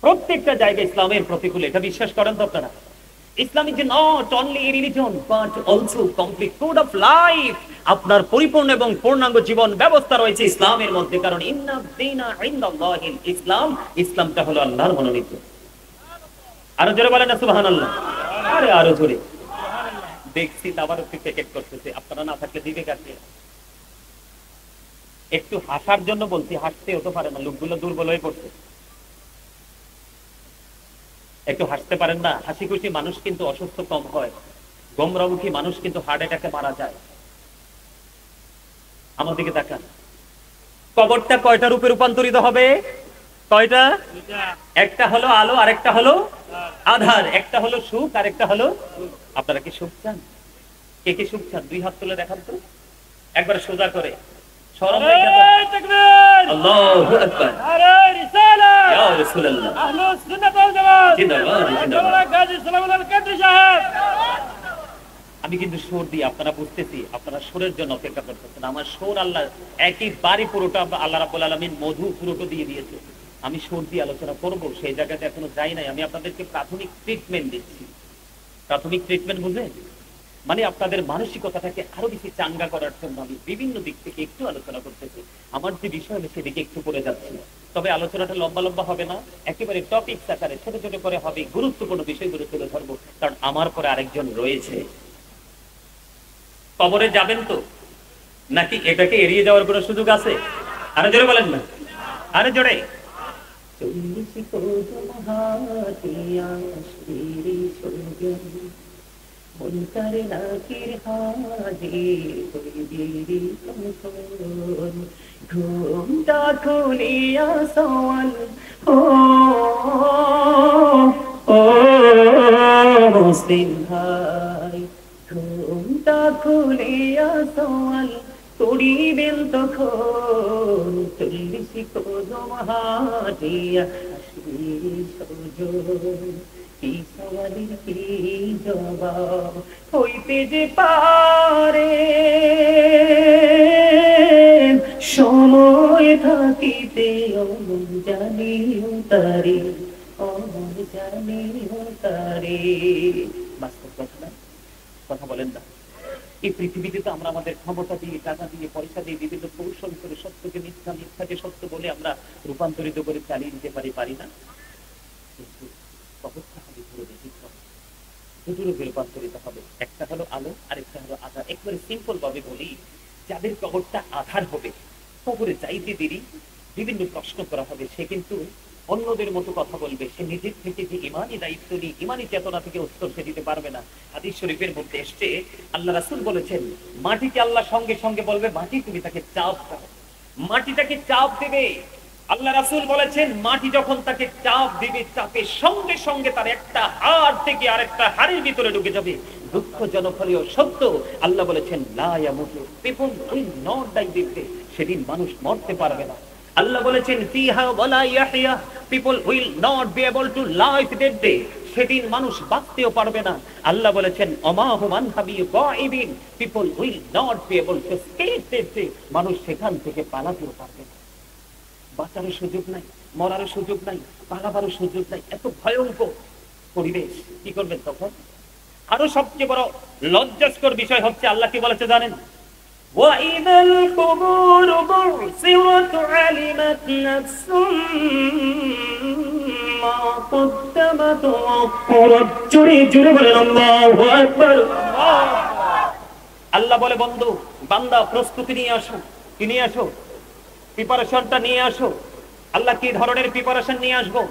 প্রত্যেকটা জায়গায় ইসলামের প্রতিকূলে। এটা বিশ্বাস করেন তো আপনারা? Islam is not only a religion but also complete code of life. আপনার পরিপূর্ণ এবং পূর্ণাঙ্গ জীবন ব্যবস্থা রয়েছে ইসলামের মধ্যে। কারণ ইন্না দীনা ইনদাল্লাহিল ইসলাম, ইসলামটা হলো আল্লাহর মনোনীত। আরো জোরে বলেন না সুবহানাল্লাহ। আরে আরো জোরে। দেখছি আবার একটু প্যাকেট করতেছে, আপনারা না থাকলে দিবে কাকে? একটু হাসার জন্য বলছি, হাসতে হতে পারে না, লোকগুলো দুর্বল হয়ে পড়ছে। একটু হাসতে পারেন না? হাসি খুশি মানুষ কিন্তু অসুস্থ কম হয়, গোমরামুখী মানুষ কিন্তু হার্ট অ্যাটাকে মারা যায়। আমার দিকে তাকান। কবরটা কয়টা রূপে রূপান্তরিত হবে? কয়টা? একটা হলো আলো, আরেকটা হলো আধার। একটা হলো সুখ, আরেকটা হলো। আপনারা কি সুখ চান? কে কে সুখ চান? দুই হাত তুলে দেখান তো, একবার সোজা করে। আল্লাহু আকবার। নারে রিসালাত, ইয়া রাসূলুল্লাহ। আহলুস সুন্নাত ওয়াল জামাত জিন্দাবাদ, জিন্দাবাদ। গাজী সালামুল কাদরি সাহেব। আমি কিন্তু সুর দিই, আপনারা বুঝতেছি, আপনারা সুরের জন্য অপেক্ষা করতেছেন। আমার সুর আল্লাহ একেবারে পুরোটা আল্লাহ রাব্বুল আলামিন মধু পুরোটা দিয়ে দিয়েছে। আমি সুর দিয়ে আলোচনা করব, সেই জায়গাতে এখনো যাই নাই। আমি আপনাদেরকে প্রাথমিক ট্রিটমেন্ট দিচ্ছি। প্রাথমিক ট্রিটমেন্ট বুঝলেন? মানে আপনাদের মানসিকতাটাকে আরো বেশি চাঙ্গা করার জন্য আমি বিভিন্ন দিক থেকে একটু আলোচনা করতেছি। আমার যে বিষয় হলো সেদিকে একটু করে যাচ্ছি। তবে আলোচনাটা লম্বা লম্বা হবে না, একেবারে টপিক আকারে ছোট ছোট করে হবে। গুরুত্বপূর্ণ বিষয়গুলো তুলে ধরবো, কারণ আমার পরে আরেকজন রয়েছে। কবরে যাবেন তো, নাকি এটাকে এড়িয়ে যাওয়ার কোনো সুযোগ আছে? আরে জোরে বলেন না, আরে জোরে। ঘুমটা খুলিয়া সওয়াল ও ও মুসলিম ভাই, ঘুমটা খুলিয়া সওয়াল করিবেন তখন, 40 কদম হাঁটিয়া আসবে সজন। কি সওয়ালের কি জবাব হইতে যে পারে, সময় থাকিতে অমর জানিও তারে, অমর জানিও তারে। বাস্তব কথা না? কথা বলেন না? এই পৃথিবীতে তো আমরা আমাদের ক্ষমতা দিয়ে, টাকা দিয়ে, পয়সা দিয়ে, বিভিন্ন কৌশল করে সত্যকে মিথ্যা, মিথ্যাকে সত্য বলে আমরা রূপান্তরিত করে চালিয়ে দিতে পারি না? কিন্তু কবরটা হবে পুরো ব্যতিক্রম। দুটো রূপে রূপান্তরিত হবে, একটা হলো আলো, আরেকটা হলো আধার। একবারে সিম্পল ভাবে বলি, যাদের কবরটা আধার হবে, কবরে যাইতে দেরি বিভিন্ন প্রশ্ন করা হবে, সে কিন্তু অন্যদের মতো কথা বলবে। সে নিজের থেকে যে ইমানি দায়িত্ব নিয়ে, ইমানি চেতনা থেকে উত্তর সে দিতে পারবে না। হাদিস শরীফের মধ্যে এসছে, আল্লাহ রাসূল বলেছেন, মাটিকে আল্লাহ সঙ্গে সঙ্গে বলবে, মাটি তুমি তাকে চাপ দাও। মাটিটাকে চাপ দেবে। আল্লাহ রাসূল বলেছেন, মাটি যখন তাকে চাপ দিবে, চাপের সঙ্গে সঙ্গে তার একটা হাড় থেকে আরেকটা হাড়ের ভিতরে ঢুকে যাবে। দুঃখজনক হলেও সত্য, আল্লাহ বলেছেন, লা ইয়ামুতু, people will not die this day. সেদিন মানুষ মরতে পারবে না। আল্লাহ বলেছেন, ফিহা ওয়ালা ইয়াহইয়া, people will not be able to live that day. সেদিন মানুষ বাঁচতেও পারবে না। আল্লাহ বলেছেন অমাহুমান হাবি গায়বিন, people will not be able to escape that day. মানুষ সেখান থেকে পালাতেও পারবে না, বাঁচার সুযোগ নাই, মরার সুযোগ নাই, পালাবার সুযোগ নাই। এত ভয়ঙ্কর পরিবেশ, কি করবেন তখন? আরো সবচেয়ে বড় লজ্জাস্কর বিষয় হচ্ছে আল্লাহ কি বলেছে জানেন? وَإِذَا الْقُبُورُ بُعْثِرَتْ عَلِمَتْ نَفْسٌ مَا قَدَّمَتْ وَأَخَّرَتْ। জোরে জোরে বলেন আল্লাহু আকবার। আল্লাহ বলে বন্ধু বান্দা প্রস্তুতি নিয়ে আসো, কি নিয়ে আসো? প্রিপারেশনটা নিয়ে আসো। আল্লাহ কি ধরনের প্রিপারেশন নিয়ে আসবো?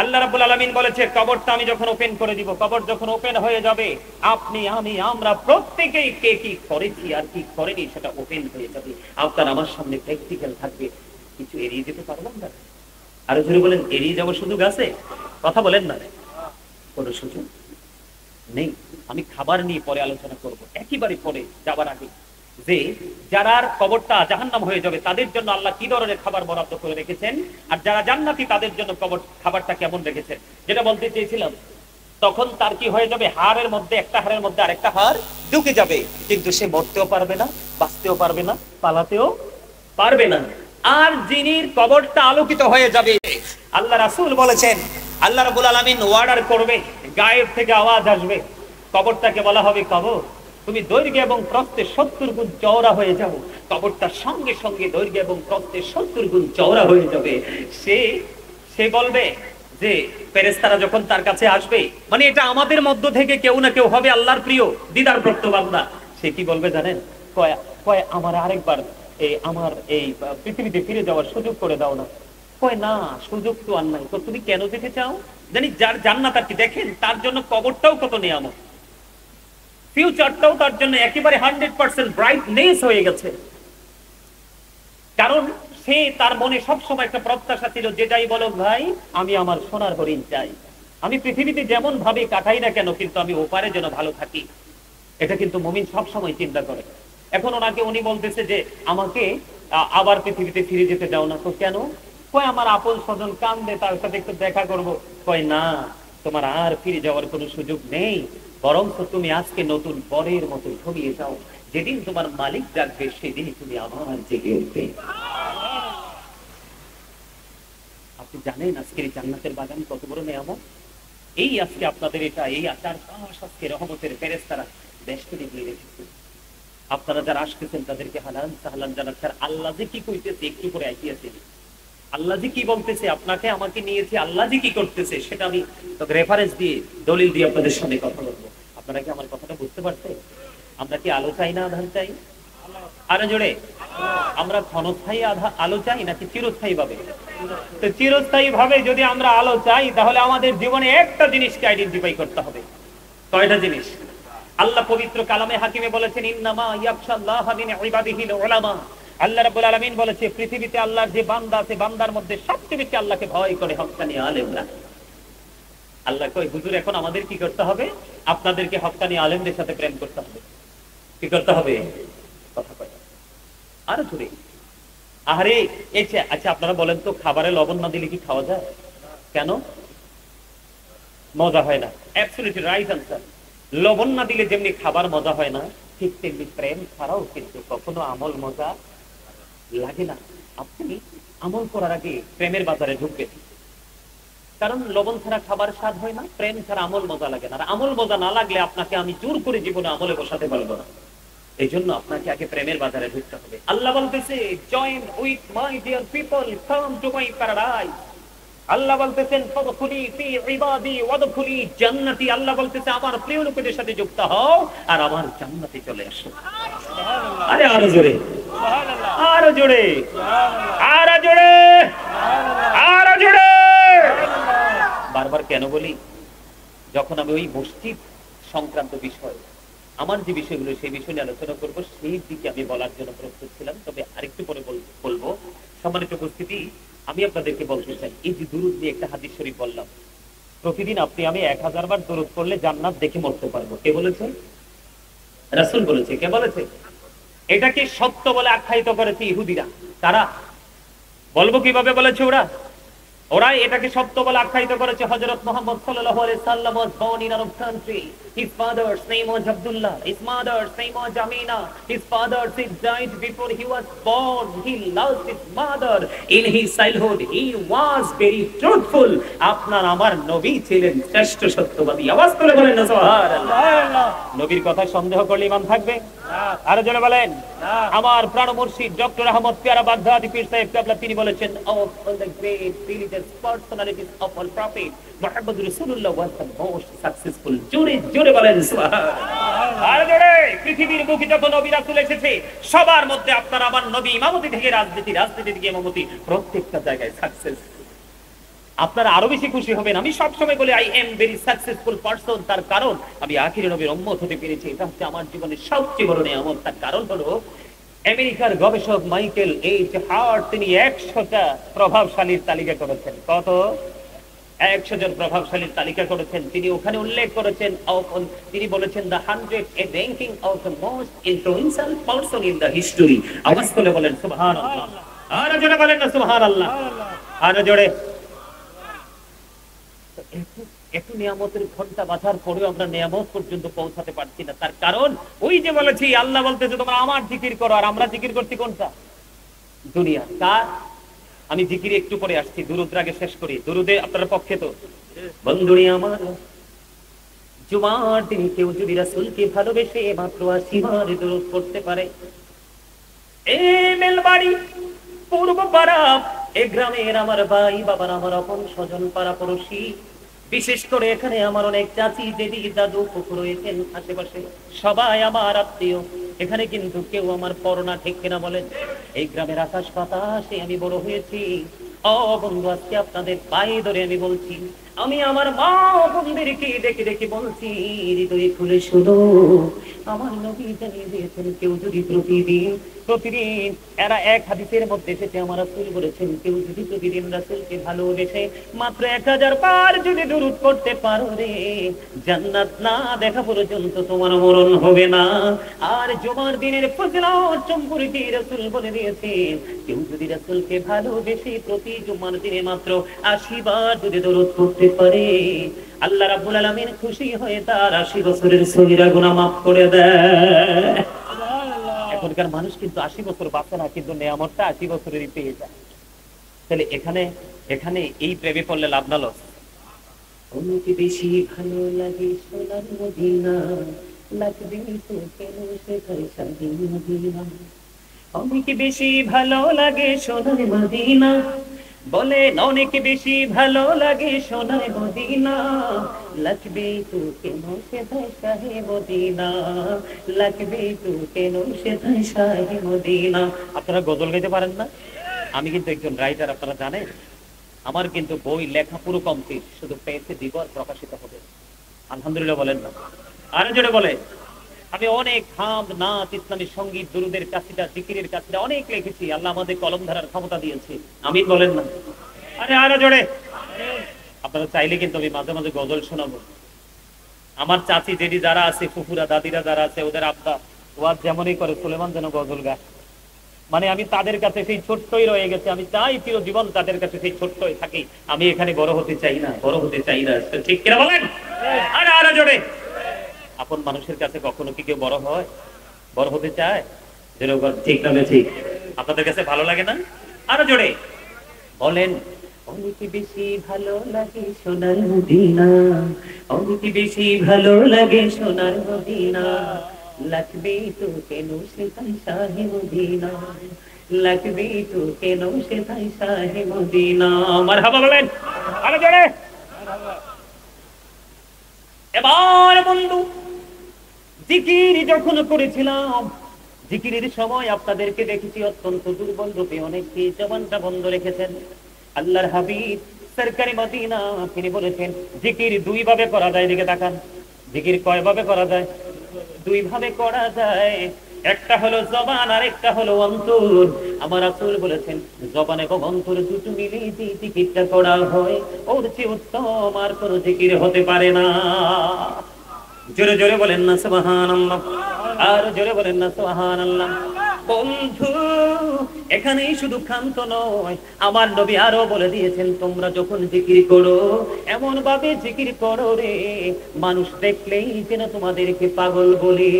আল্লাহ রাব্বুল আলামিন বলেছে কবরটা আমি যখন ওপেন করে দিব, কবর যখন ওপেন হয়ে যাবে, আপনি আমি আমরা প্রত্যেকেই কে কি করেছি আর কি করেনি সেটা ওপেন হয়ে যাবে। আপনার আমার সামনে প্র্যাকটিক্যাল থাকবে, কিছু এড়িয়ে যেতে পারলাম না। আরো জোরে বলেন, এড়িয়ে যাওয়ার সুযোগ আছে? কথা বলেন না, কোনো সুযোগ নেই। আমি খাবার নিয়ে পরে আলোচনা করব, একেবারে পরে যাবার আগে, যে যারা কবরটা জাহান্নাম হয়ে যাবে তাদের জন্য আল্লাহ কি ধরনের খাবার বরাদ্দ করে রেখেছেন, আর যারা জান্নাতি তাদের জন্য কবর খাবারটা কেমন রেখেছেন। যেটা বলতে চেয়েছিলাম, তখন তার কি হয়ে যাবে, হাড়ের মধ্যে একটা হাড়ের মধ্যে আরেকটা হাড় ঢুকে যাবে, কিন্তু সে মরতেও পারবে না, বাঁচতেও পারবে না, পালাতেও পারবে না। আর যিনির কবরটা আলোকিত হয়ে যাবে, আল্লাহ রাসূল বলেছেন আল্লাহ রাব্বুল আলামিন অর্ডার করবে, গায়েব থেকে আওয়াজ আসবে, কবরটাকে বলা হবে কবর তুমি দৈর্ঘ্য এবং প্রস্থে 70 গুণ চওড়া হয়ে যাও। কবরটার সঙ্গে সঙ্গে দৈর্ঘ্য এবং প্রস্থে 70 গুণ চওড়া হয়ে যাবে। সে বলবে যে ফেরেশতারা যখন তার কাছে আসবে, মানে এটা আমাদের মধ্য থেকে কেউ না কেউ হবে আল্লাহর প্রিয় দিদার প্রাপ্ত বান্দা, সে কি বলবে জানেন? কয় আমার আরেকবার আমার এই পৃথিবীতে ফিরে যাওয়ার সুযোগ করে দাও না। কয় না, সুযোগ তো আর নাই। তো তুমি কেন যেতে চাও? জানি যার জান্নাত আর কি, দেখেন তার জন্য কবরটাও কত নিয়ামত, ফিউচারটাও তার জন্য একেবারে 100% ব্রাইটনেস হয়ে গেছে। কারণ সে তার মনে সবসময় একটা প্রত্যাশা ছিল, যে যাই বলো ভাই আমি আমার সোনার হরিণ চাই, আমি পৃথিবীতে যেমন ভাবে কাটাই না কেন কিন্তু আমি ওপারে যেন ভালো থাকি। এটা কিন্তু মুমিন সবসময় চিন্তা করে। এখন ওনাকে উনি বলতেছে যে আমাকে আবার পৃথিবীতে ফিরে যেতে দাও না। তো কেন? কয় আমার আপন স্বজন কান্দে, তার সাথে একটু দেখা করব। কয় না, তোমার আর ফিরে যাওয়ার কোনো সুযোগ নেই, বরং তো তুমি আজকে নতুন পরের মতো ঘুমিয়ে যাও, যেদিন তোমার মালিক ডাকবে সেদিনই তুমি আবার জেগে উঠবে। আপনি জানেন আজকের এই জান্নাতের বাগান কত বড় নিয়ামত? এই আজকে আপনাদের এটা এই আচার পাশ আজকে রহমতের ফেরেশতারা বেষ্টনী দিয়ে রেখেছে। আপনারা যারা আসতেছেন তাদেরকে হালাল সাহালান জানাচ্ছেন। আল্লাহ যে কি কইতেছে একটু করে আইতেছে, আল্লাহ জি কি বলতেছে, আপনাকে আমাকে নিয়েছে আল্লাহ জি কি করতেছে, সেটা আমি রেফারেন্স দিয়ে দলিল দিয়ে আপনাদের সামনে কথা বলবো। আপনারা কি আমার কথাটা বুঝতে পারছেন? আমরা কি আলো চাই না আধার চাই? আরো জোরে, আমরা ক্ষণস্থায়ী আলো চাই নাকি চিরস্থায়ী ভাবে? তো চিরস্থায়ী ভাবে যদি আমরা আলো চাই, তাহলে আমাদের জীবনে একটা জিনিসকে আইডেন্টিফাই করতে হবে। কয়টা জিনিস? আল্লাহ পবিত্র কালামে হাকিমে বলেছেন ইন্নামা ইয়াখশাল্লাহা মিন ইবাদিহিল উলামা। আল্লাহ রাব্বুল আলামিন বলেছে পৃথিবীতে আল্লাহর যে বান্দা আছে, বান্দার মধ্যে সবচেয়ে বেশি আল্লাহকে ভয় করে হক্কানি আলেমরা। আল্লাহ কয় হুজুর এখন আমাদের কি করতে হবে? আপনাদেরকে হক্কানি আলেমদের সাথে প্রেম করতে হবে। কি করতে হবে? কথা কয় আরো জোরে। আরে আচ্ছা আপনারা বলেন তো, খাবারে লবণ না দিলে কি খাওয়া যায়? কেন? মজা হয় না। Absolutely right answer. লবণ না দিলে যেমনি খাবার মজা হয় না, ঠিক তেমনি প্রেম ছাড়াও কিন্তু কখনো আমল মজা লাগে না। আপনি আমল করার আগে প্রেমের বাজারে ঢুকবেন, কারণ লবণ ছাড়া খাবার স্বাদ হয় না, প্রেম ছাড়া আমল মজা লাগে না। আর আমল মজা না লাগলে আপনাকে আমি জোর করে জীবনে আমলে বসাতে পারবো না। এই জন্য আপনাকে আগে প্রেমের বাজারে ঢুকতে হবে। আল্লাহ বলতেছে join with my dear people, come to my paradise. Allah বলতেছেন ফাদখুলি ফি ইবাদি ওয়াদখুলি জান্নাতি। আল্লাহ বলতেছে আমার প্রিয় লোকদের সাথে যুক্ত হও আর আমার জান্নাতে চলে আসো। সুবহানাল্লাহ। আরে আরো জোরে, সুবহানাল্লাহ, আরো জোরে, আরো জোরে, আরো জোরে। বারবার কেন বলি? যখন আমি ওই মসজিদ সংক্রান্ত বিষয়, আমার যে বিষয়গুলো সেই বিষয় নিয়ে আলোচনা করবো, সেই দিকে আমি বলার জন্য প্রস্তুত ছিলাম। তবে আরেকটু পরে বলবো। সম্মানিত উপস্থিতি, আমি আপনাদেরকে বলতে চাই, এই যে দুরূদ নিয়ে একটা হাদিস শরীফ বললাম, প্রতিদিন আপনি আমি 1000 বার দুরূদ পড়লে জান্নাত দেখে মরতে পারবো। কে বলেছে? রাসূল বলেছে। কে বলেছে? এটাকে সত্য বলে আখ্যায়িত করেছে ইহুদিরা। তারা বলবো কিভাবে বলেছে ওরা? ওরা এটাকে সত্য বলে আখ্যায়িত করেছে। হযরত মুহাম্মদ সাল্লাল্লাহু আলাইহি সাল্লাম was born in Arab country. His father's name was Abdullah. His mother's name was Amina. His father died before he was born. He lost his mother in his childhood. He was very truthful. আপনার আমার নবী ছিলেন শ্রেষ্ঠ সত্যবাদী। আওয়াজ করে বলেন না সুবহানাল্লাহ। নবীর কথা সন্দেহ করলে ঈমান থাকবে? আরো জোরে বলেন। আমার প্রাণ মুর্শিদ ডক্টর আহমদ পিয়ারা বাগদাদি পীর সাহেব কেবলা তিনি বলেছেন, of all the great religious personalities of all prophet, Muhammad Rasulullah was the most successful. জোরে জোরে বলেন সুবহানাল্লাহ। আরো জোরে। পৃথিবীর বুকে যত নবী রাসূল এসেছে সবার মধ্যে আপনার আমার নবী ইমামতি থেকে রাজনীতি, রাজনীতি থেকে ইমামতি, প্রত্যেকটা জায়গায় সাকসেস। আপনারা আরো বেশি খুশি হবেন। আমি সবসময় বলি I am very successful person, তার কারণ আমি আখিরি নবীর উম্মত হতে পেরেছি। এটা হচ্ছে আমার জীবনের সবচেয়ে বড় নিয়ামত। তার কারণ হলো আমেরিকার গবেষক মাইকেল এইচ হার্ট তিনি 100টা প্রভাবশালীর তালিকা করেছেন। কত? 100 জন প্রভাবশালীর তালিকা করেছেন। তিনি ওখানে উল্লেখ করেছেন, তিনি বলেছেন the 100 a ranking of the most influential person in the history। আওয়াজ করে বলেন সুবহানাল্লাহ। আরো জোরে বলেন না সুবহানাল্লাহ। আরো জোরে। একটু নিয়ামতের ঘন্টা বাজার পরেও আমরা নিয়ামত পর্যন্ত পৌঁছাতে পারছি না। তার কারণ ওই যে বলেছি, আল্লাহ বলতেছে তোমরা আমার জিকির করো, আর আমরা জিকির করছি কোনটা? দুনিয়া। কার? আমি জিকির একটু পরে আসছি, দুরুদ আগে শেষ করি। দুরুদে আপনার পক্ষে তো বন্ধুরি আমার জুমার দিন কেউ যদি রাসূলকে ভালোবেসে মাত্র 80 বার দুরুদ পড়তে পারে, এই মেলবাড়ি পূর্ব পাড়া এই গ্রামের আমার ভাই বাবার, আমার আপন স্বজন, পাড়া পড়শি, বিশেষ করে এখানে আমার অনেক চাচি, দিদি, দাদু, ফুফু রয়েছেন আশেপাশে, সবাই আমার আত্মীয়। এখানে কিন্তু কেউ আমার পরনা, ঠিক কিনা বলেন? এই গ্রামের আকাশ বাতাসে আমি বড় হয়েছি। ও বন্ধু, আজকে আপনাদের পায়ে ধরে আমি বলছি, আমি আমার মা বোনদেরকে ডেকে ডেকে বলছি, হৃদয়ে খুলে শুনো, আমার নবী জানিয়ে দিয়েছেন কেউ যদি প্রতিদিন এরা এক হাদিসের মধ্যে এসেছে, আমার রাসূল বলেছেন কেউ যদি প্রতিদিন রাসূলকে ভালোবেসে মাত্র 1000 বার যদি দুরূদ পড়তে পারো রে, জান্নাত না দেখা পর্যন্ত তোমার মরণ হবে না। আর জুমার দিনের ফজিলত সম্পর্কে রাসূল বলে দিয়েছেন, কেউ যদি রাসূলকে ভালোবেসে প্রতি জুমার দিনে মাত্র 80 বার যদি দুরূদ পড়তে পারে, আল্লাহ রাব্বুল আলামিন খুশি হয়ে তার 80 বছরের সগীরা গুনাহ মাফ করে দেয়। এখনকার মানুষ কিন্তু 80 বছর বাঁচে না, কিন্তু নিয়ামতটা 80 বছরেরই পেয়ে যায়। তাহলে এখানে এই প্রেমে পড়লে লাভ না লস? অনেক বেশি ভালো লাগে সোনার মদিনা, লাগবে তো কেন সেখানে শাহী মদিনা। অনেক বেশি ভালো লাগে সোনার মদিনা, বলেন অনেক বেশি ভালো লাগে সোনার মদিনা, লাগবে তো কেন সেখানে শাহী মদিনা, লাগবে তো কেন সেখানে শাহী মদিনা। আপনারা গজল গাইতে পারেন না? আমি কিন্তু একজন রাইটার, আপনারা জানেন। আমার কিন্তু বই লেখা পুরো কমপ্লিট, শুধু পেয়েছে দিবস প্রকাশিত হবে। আলহামদুলিল্লাহ বলেন না? আরো জোরে বলে। আমি অনেক হামদ, নাত, ইসলামী সঙ্গীত, দুরুদের কাসিদা, জিকিরের কাসিদা অনেক লিখেছি। আল্লাহ আমাদের কলম ধরার ক্ষমতা দিয়েছে। আমিন বলেন না? আরে আরো জোরে। আপনারা চাইলে কিন্তু আমি মাঝে মাঝে গজল শোনাবো। আমার চাচি জেডি যারা আছে, ফুফুরা, দাদিরা যারা আছে, ওদের আব্বা ওয়াজ যেমনই করে, সুলেমান যেন গজল গায়। মানে আমি তাদের কাছে সেই ছোট্টই রয়ে গেছে। আমি চাই চির জীবন তাদের কাছে সেই ছোট্টই থাকি। আমি এখানে বড় হতে চাই না, বড় হতে চাই না। ঠিক কিনা বলেন? আরে আরো জোরে। আপন মানুষের কাছে কখনো কি কেউ বড় হয়? বড় হতে চায়? যেরকম ঠিক না? ঠিক। আপনাদের কাছে ভালো লাগে না? আরো জোরে বলেন। অনেক বেশি ভালো লাগে সোনার মদিনা, অনেক বেশি ভালো লাগে সোনার মদিনা, লাগবে তো কেন সেখানে শাহী মদিনা, লাগবে তো কেন সেখানে শাহী মদিনা। মারহাবা বলেন। আরো জোরে। এবার বন্ধু, জিকির যখন করেছিলাম, জিকিরের সময় আপনাদেরকে দেখেছি অত্যন্ত দুর্বল রূপে অনেকে জবানটা বন্ধ রেখেছেন। আল্লাহর হাবিব সরকারি মদিনা তিনি বলেছেন জিকির 2 ভাবে করা যায়। দিকে তাকান। জিকির কয় ভাবে করা যায়? 2 ভাবে করা যায়। একটা হলো জবান, আর একটা হলো অন্তর। আমার রাসূল বলেছেন জবান এবং অন্তর দুটো মিলে যে জিকিরটা করা হয়, ওর চেয়ে উত্তম আর কোনো জিকির হতে পারে না। জোরে জোরে বলেন না সুবহানাল্লাহ। আর জোরে বলেন না সুবহানাল্লাহ। বন্ধু এখানেই শুধু ক্ষান্ত নয়, আমার নবী আরো বলে দিয়েছেন, তোমরা যখন জিকির করো এমন ভাবে জিকির করো রে মানুষ দেখলেই যেন তোমাদেরকে পাগল বলে।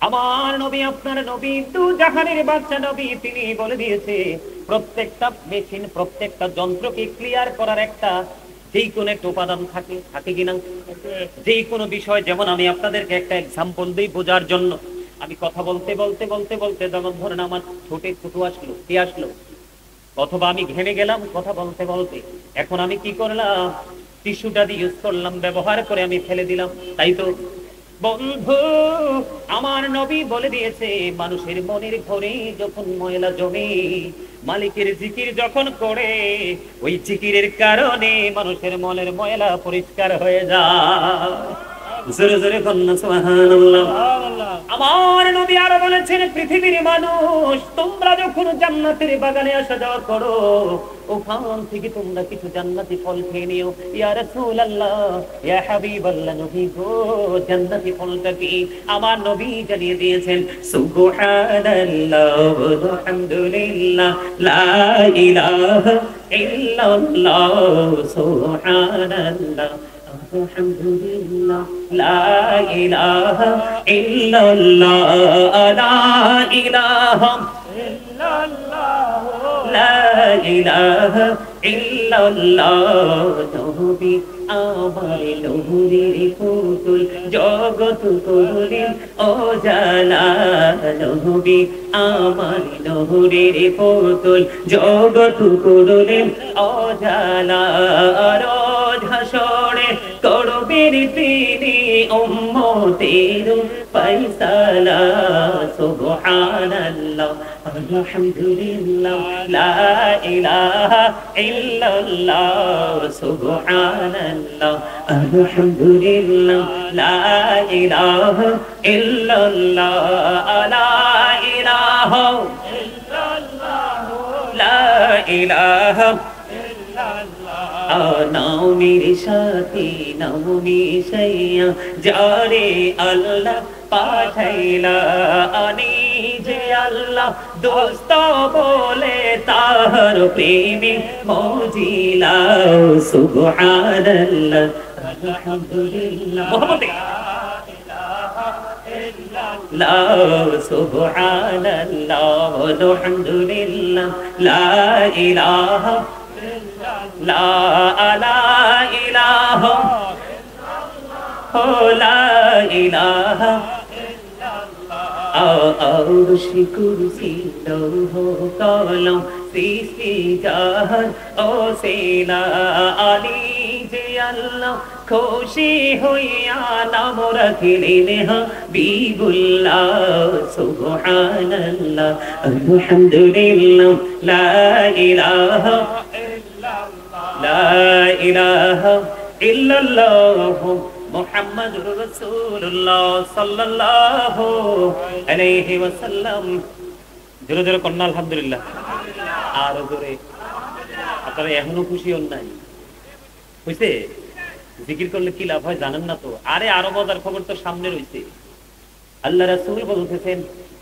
আমার নবী, আপনার নবী, দু জাহানের বাদশা নবী, তিনি বলে দিয়েছে প্রত্যেকটা মেশিন, প্রত্যেকটা যন্ত্রকে ক্লিয়ার করার একটা যেই কোনো একটা উপাদান থাকে, থাকে কিনা? যেই কোনো বিষয়, যেমন আমি আপনাদেরকে একটা এক্সাম্পল দিই বোঝার জন্য। আমি কথা বলতে বলতে বলতে বলতে যেমন ধরেন আমার ঠোঁটে থুতু আসলো, কি আসলো, অথবা আমি ঘেমে গেলাম কথা বলতে বলতে, এখন আমি কি করলাম, টিস্যুটা দিয়ে ইউজ করলাম, ব্যবহার করে আমি ফেলে দিলাম, তাই তো? বন্ধু, আমার নবী বলে দিয়েছে মানুষের মনের ঘরে যখন ময়লা জমে, মালিকের জিকির যখন করে ওই জিকিরের কারণে মানুষের মনের ময়লা পরিষ্কার হয়ে যায়। জোরে জোরে কন্যা সুবহানাল্লাহ। আমার নবী আরো বলেছেন, পৃথিবীর মানুষ তোমরা যখন জান্নাতের বাগানে আসা যাওয়া করো ওখান থেকে তোমরা কিছু জান্নাতি ফল খেয়ে নিও। ইয়া রাসূলুল্লাহ, ইয়া হাবিবাল্লাহ, নবী গো জান্নাতি ফলটা কি? আমার নবী জানিয়ে দিয়েছেন, সুবহানাল্লাহ ওয়া হামদুলিল্লাহ লা ইলাহা ইল্লাল্লাহ, সুবহানাল্লাহ আলহামদুলিল্লাহ লা ইলাহা ইল্লাল্লাহ, লা ইলাহা ইল্লাল্লাহ, লা ইলাহা ইল্লাল্লাহ। নবী আমার নূরের পুতুল, জগৎ করলেন উজালা। নবী আমার নূরের পুতুল, জগৎ করলেন উজালা। রোজ হাসরে করবেন তিনি উম্মতের ফয়সালা। সুবহানাল্লাহ আলহামদুলিল্লাহ লা ইলাহা ইল্লাল্লাহ, সুবহানাল্লাহ আলহামদুলিল্লাহ লা ইলাহা ইল্লাল্লাহ, লা ইলাহা ইল্লাল্লাহ, লা ইলাহা নামের সাথে নামে সাইয়া যারে আল্লাহ পাঠাইলা, আনি যে আল্লাহ দোস্ত বলে তার প্রেমে মজিলা। সুবহানাল্লাহ আলহামদুলিল্লাহ লা সুবহানাল্লাহ আলহামদুলিল্লাহ লা ইলাহা লা ইলাহা লা ইলাহা আরশ কুরসি লৌহ কলম সৃষ্টি জাহান ও সেনা, আলী যে আল্লাহ খুশি হইয়া নাম রাখিলেন হাবিবুল্লাহ। সুবহানাল্লাহ আলহামদুলিল্লাহ লা ইলাহা লা ইলাহা ইল্লাল্লাহ মুহাম্মাদুর রাসূলুল্লাহ সাল্লাল্লাহু আলাইহি ওয়াসাল্লাম। জোরে জোরে কন্যা আলহামদুলিল্লাহ, আরো জোরে। আপনারা এখনো খুশি হন নাই? হইছে? জিকির করলে কি লাভ হয় জানেন না তো? আরে আরো মজার খবর তো সামনে রয়েছে। আল্লাহ রাসূল বলতেছেন,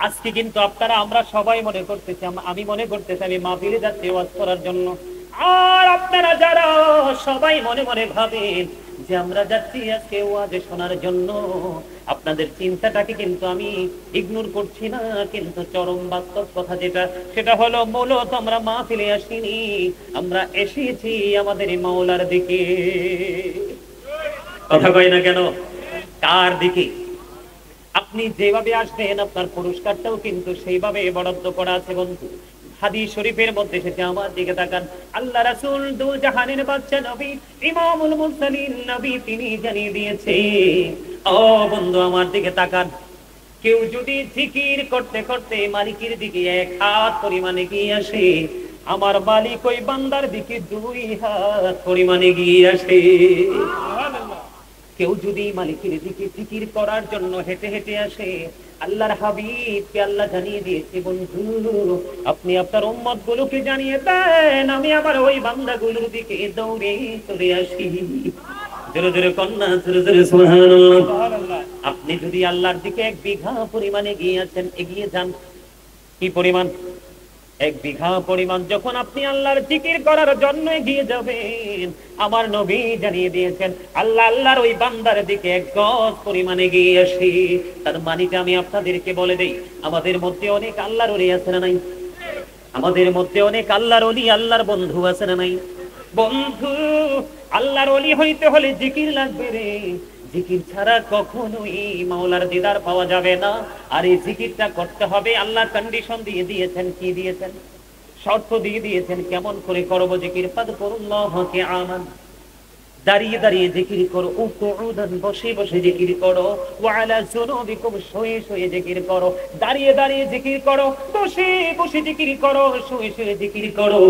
আজকে কিন্তু আপনারা, আমরা সবাই মনে করতেছি, আমি মনে করতেছি আমি মাহফিলে যাচ্ছি ওয়াজ করার জন্য, আর আপনারা যারা সবাই মনে মনে ভাবেন যে আমরা যাচ্ছি আজকে ওয়াজে শোনার জন্য। আপনাদের চিন্তাটাকে কিন্তু আমি ইগনোর করছি না, কিন্তু চরম বাস্তব কথা যেটা, সেটা হলো মূলত আমরা মাহফিলে আসিনি, আমরা এসেছি আমাদের মাওলার দিকে। কথা কয় না কেন? কার দিকে? আপনি যেভাবে আসবেন আপনার পুরস্কারটাও কিন্তু সেইভাবে বরাদ্দ করা আছে বন্ধু। হাদিস শরীফের মধ্যে এসেছে, আমার দিকে তাকান, আল্লাহ রাসূল দু জাহানের বাদশা নবী ইমামুল মুরসালিন নবী তিনি জানিয়ে দিয়েছে, ও বন্ধু আমার দিকে তাকান, কেউ যদি জিকির করতে করতে মালিকের দিকে এক হাত পরিমাণে গিয়ে আসে, আমার মালিক ওই বান্দার দিকে দুই হাত পরিমাণে গিয়ে আসে। কেউ যদি মালিকের দিকে জিকির করার জন্য হেঁটে হেঁটে আসে, আল্লাহর হাবিবকে আল্লাহ জানিয়ে দিয়েছে, বন্ধু আপনি আপনার উম্মত গুলোকে জানিয়ে দেন আমি আমার ওই বান্দাগুলোর দিকে দৌড়ে চলে আসি। জোরে জোরে কন্যা, জোরে জোরে সুবহানাল্লাহ। আপনি যদি আল্লাহর দিকে এক বিঘা পরিমাণে এগিয়ে যান, কি পরিমাণ? 1 বিঘা পরিমাণ যখন আপনি আল্লাহর জিকির করার জন্য এগিয়ে যাবেন, আমার নবী জানিয়ে দিয়েছেন আল্লাহ আল্লাহর ওই বান্দার দিকে 1 গজ পরিমাণ এগিয়ে আসি। তার মানিটা আমি আপনাদেরকে বলে দেই, আমাদের মধ্যে অনেক আল্লাহর ওলি আছে না নাই? আমাদের মধ্যে অনেক আল্লাহর ওলি, আল্লাহর বন্ধু আছে না নাই? বন্ধু, আল্লাহর ওলি হইতে হলে জিকির লাগবে রে। জিকির ছাড়া কখনোই মাওলার দিদার পাওয়া যাবে না। আর এই জিকিরটা করতে হবে, আল্লাহ কন্ডিশন দিয়ে দিয়েছেন। কি দিয়েছেন? শর্ত দিয়ে দিয়েছেন। কেমন করে করব জিকির? ফাদকুরুল্লাহ কিয়ামান, দাঁড়িয়ে দাঁড়িয়ে জিকির করো, উকুউদান, বসে বসে জিকির করো, ওয়া আলা জুনুবিকুম, শুয়ে শুয়ে জিকির করো। দাঁড়িয়ে দাঁড়িয়ে জিকির করো, বসে বসে জিকির করো, শুয়ে শুয়ে জিকির করো।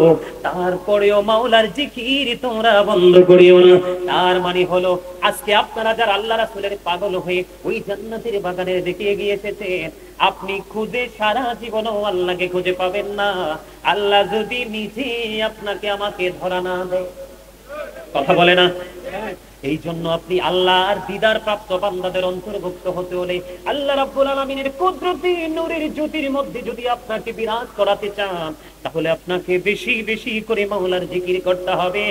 তারপরেও মাওলার জিকির তোমরা বন্ধ করিও না। তার মানে হলো আজকে আপনারা যারা আল্লাহ রাসূলের পাগল হয়ে ওই জান্নাতের বাগানের দিকে এগিয়ে এসেছেন, আপনি খুঁজে সারা জীবনও আল্লাহকে খুঁজে পাবেন না, আল্লাহ যদি নিজে আপনাকে আমাকে ধরা না দেয়। কথা বলে না? এই জন্য আপনি আল্লাহর দিদার প্রাপ্ত বান্দাদের অন্তর্ভুক্ত হতে হলে আল্লাহ রাব্বুল আলামিনের কুদরতি নূরের জ্যোতির মধ্যে যদি আপনাকে বিরাজ করাতে চান, তাহলে আপনাকে বেশি বেশি করে মাওলার জিকির করতে হবে।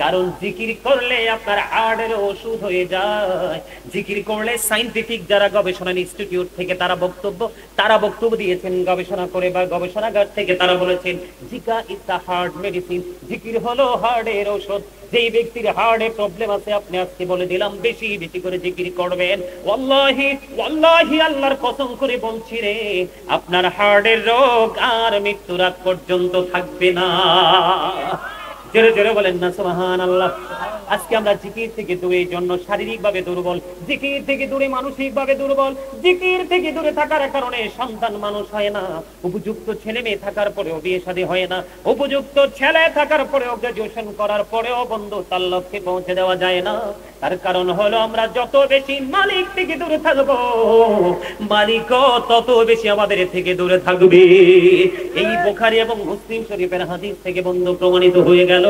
কারণ জিকির করলে আপনার হার্টের ওষুধ হয়ে যায়। জিকির করলে সায়েন্টিফিক যারা গবেষণা ইনস্টিটিউট থেকে তারা বক্তব্য দিয়েছেন, গবেষণা করে বা গবেষণাগার থেকে তারা বলেছেন জিকির ইজ দ্য হার্ট মেডিসিন। জিকির হলো হার্টের ঔষধ। যেই ব্যক্তির হার্টে প্রবলেম আছে, আপনি আজকে বলে দিলাম বেশি বেশি করে জিকির করবেন। ওয়াল্লাহি ওয়াল্লাহি আল্লাহর কসম করে বলছি রে, আপনার হার্টের রোগ আর মৃত্যুর আগ পর্যন্ত থাকবে না। জোরে জোরে বলেন না সুবহানাল্লাহ। আজকে আমরা জিকির থেকে দূরে, এই জন্য শারীরিকভাবে দুর্বল, জিকির থেকে দূরে মানসিকভাবে দুর্বল। জিকির থেকে দূরে থাকার কারণে সন্তান মানুষ হয় না, উপযুক্ত ছেলে মেয়ে থাকার পরেও বিয়ে শাদী হয় না, উপযুক্ত ছেলে থাকার পরেও গ্রাজুয়েশন করার পরেও বন্ধু তার লক্ষ্যে পৌঁছে দেওয়া যায় না। তার কারণ হলো আমরা যত বেশি মালিক থেকে দূরে থাকবো, মালিকও তত বেশি আমাদের থেকে দূরে থাকবে। এই বুখারী এবং মুসলিম শরীফের হাদিস থেকে বন্ধু প্রমাণিত হয়ে গেল।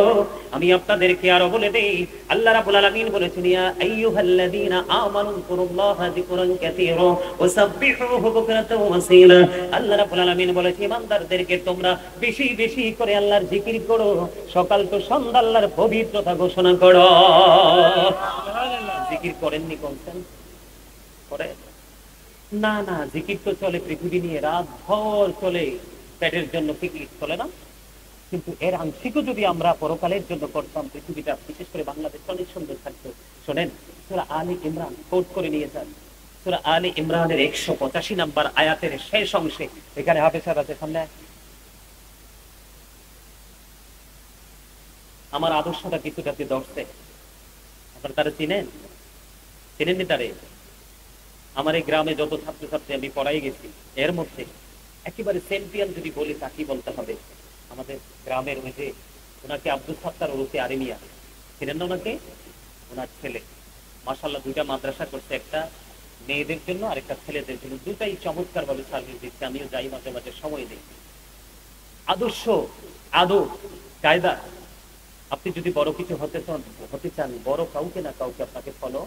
আমি আপনাদেরকে আরো বলে দেই, আল্লাহ রাব্বুল আলামিন বলেছেন ইয়া আইয়ুহাল্লাযীনা আমানু যিকুরুল্লাহা যিকরান কাসীরা ওয়াসাব্বিহুহু বুকরাতাও ওয়া আসীলা। আল্লাহ রাব্বুল আলামিন বলেছেন ইমানদারদেরকে তোমরা বেশি বেশি করে আল্লাহর জিকির করো, সকাল তো সন্ধ্যা আল্লাহর পবিত্রতা ঘোষণা করো। সুবহানাল্লাহ। জিকির করেননি কোনছেন? করে না না, জিকির তো চলে পৃথিবী নিয়ে, রাত ভর চলে, পেটের জন্য ফিকির চলে না? কিন্তু এর আংশিকও যদি আমরা পরকালের জন্য করতাম, পৃথিবীটা বিশেষ করে বাংলাদেশ অনেক সুন্দর থাকতো। শোনেন, সূরা আলী ইমরান কোট করে নিয়ে যান। সূরা আলী ইমরানের 185 নম্বর আয়াতের শেষ অংশে, এখানে হাফেজ সাহেব আছে সামনে, আমার আদর্শটা কিছুটাতে দর্শে। আপনারা তারা চিনেননি তারে? আমার এই গ্রামে যত ছাত্রছাত্রী আমি পড়াই গেছি, এর মধ্যে একেবারে চ্যাম্পিয়ন যদি বলি তাকে বলতে হবে আমাদের গ্রামের ওই যে, ওনাকে আব্দুল সাত্তার ওরফে আরেমিয়া, চিনেন না ওনাকে? ওনার ছেলে মাশাআল্লাহ 2টা মাদ্রাসা করছে, একটা মেয়েদের জন্য আর একটা ছেলেদের জন্য, দুটাই চমৎকার ভাবে সার্ভিস দিচ্ছে। আমিও যাই মাঝে মাঝে সময় দিই। আদর্শ, আদব, কায়দা। আপনি যদি বড় কিছু হতে চান, বড় কাউকে না কাউকে আপনাকে ফলো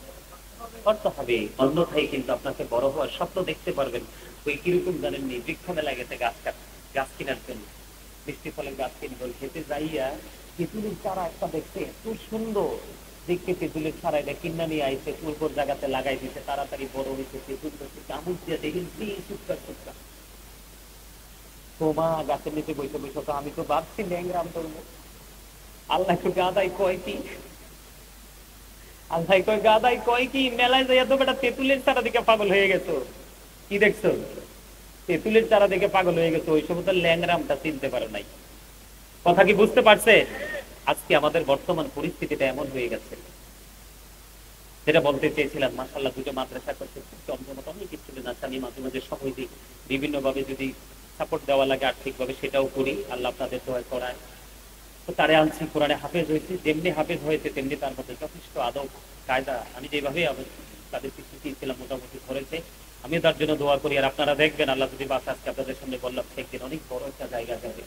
করতে হবে, অন্যথায় কিন্তু আপনাকে বড় হওয়ার স্বপ্ন দেখতে পারবেন। ওই কিরকম জানেননি, বৃক্ষ মেলা গেছে গাছ কেনার জন্য, মিষ্টি ফলের গাছ কিনবো, খেতে যাইয়া তেঁতুলের চারা একটা দেখছে এত সুন্দর দেখতে, তেঁতুলের চারা এটা কিনা নিয়ে আইছে, উর্বর জায়গাতে লাগাই দিতে, তাড়াতাড়ি বড় হয়েছে, তেঁতুল করছে, চামচ দিয়ে দেখেছি সুটকা সুটকা। তোমা গাছের নিচে বসে বসে তো আমি তো ভাবছি ল্যাংরাম করবো। আল্লাহ তো গাদাই কয় কি, আল্লাহ কয় গাদাই কয় কি, মেলায় যাইয়া তো বেটা তেঁতুলের চারা দিকে পাগল হয়ে গেছো। কি দেখছো? তেঁতুলের চারা দেখে পাগল হয়ে গেছে, ওই সময় তো ল্যাংরামটা চিনতে পারে নাই। কথা কি বুঝতে পারছে? আজকে আমাদের বর্তমান পরিস্থিতিটা এমন হয়ে গেছে। যেটা বলতে চেয়েছিলাম, মাশাআল্লাহ 2টা মাদ্রাসা করছে, চন্দ্রমত অনেক স্টুডেন্ট আছে। আমি মাঝে মাঝে সময় দিই, বিভিন্ন ভাবে যদি সাপোর্ট দেওয়া লাগে আর্থিক ভাবে সেটাও করি, আল্লাহ আপনাদের দোয়া করায়। তো তারে আনছি, কোরআনে হাফেজ হয়েছে, যেমনি হাফেজ হয়েছে তেমনি তার মধ্যে যথেষ্ট আদব কায়দা আমি যেভাবে তাদেরকে শিখিয়েছিলাম মোটামুটি ধরেছে। আমি তার জন্য দোয়া করি। আর আপনারা দেখবেন আল্লাহ যদি বাস আজকে আপনাদের সামনে বললাম, একদিন অনেক বড় একটা জায়গা যাবে।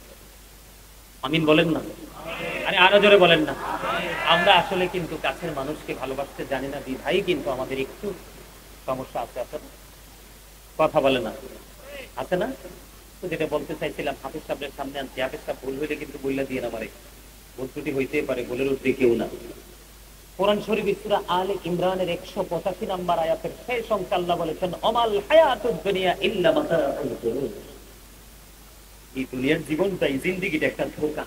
আমিন বলেন না? আরে আরো জোরে বলেন না? আমরা আসলে কিন্তু কাছের মানুষকে ভালোবাসতে জানি না, বিধাই কিন্তু আমাদের একটু সমস্যা আছে। কথা বলে না? আছে না? তো যেটা বলতে চাইছিলাম হাফিজ সাহেবের সামনে আনছি, হাফিজ সাহেব ভুল হইলে কিন্তু বইলা দিয়ে না পারে, ভুল ত্রুটি হইতে পারে, বলের উঠতে কেউ না। কোরআন শরীফ সূরা আলে ইমরানের 185 নম্বর আয়াতের শেষ অংশে আল্লাহ বলেছেন, অমাল হায়াতুদ দুনিয়া ইল্লা মাতাউল গুরুর। এই দুনিয়ার জীবনটা, এই জিন্দেগিটা একটা ধোঁকা,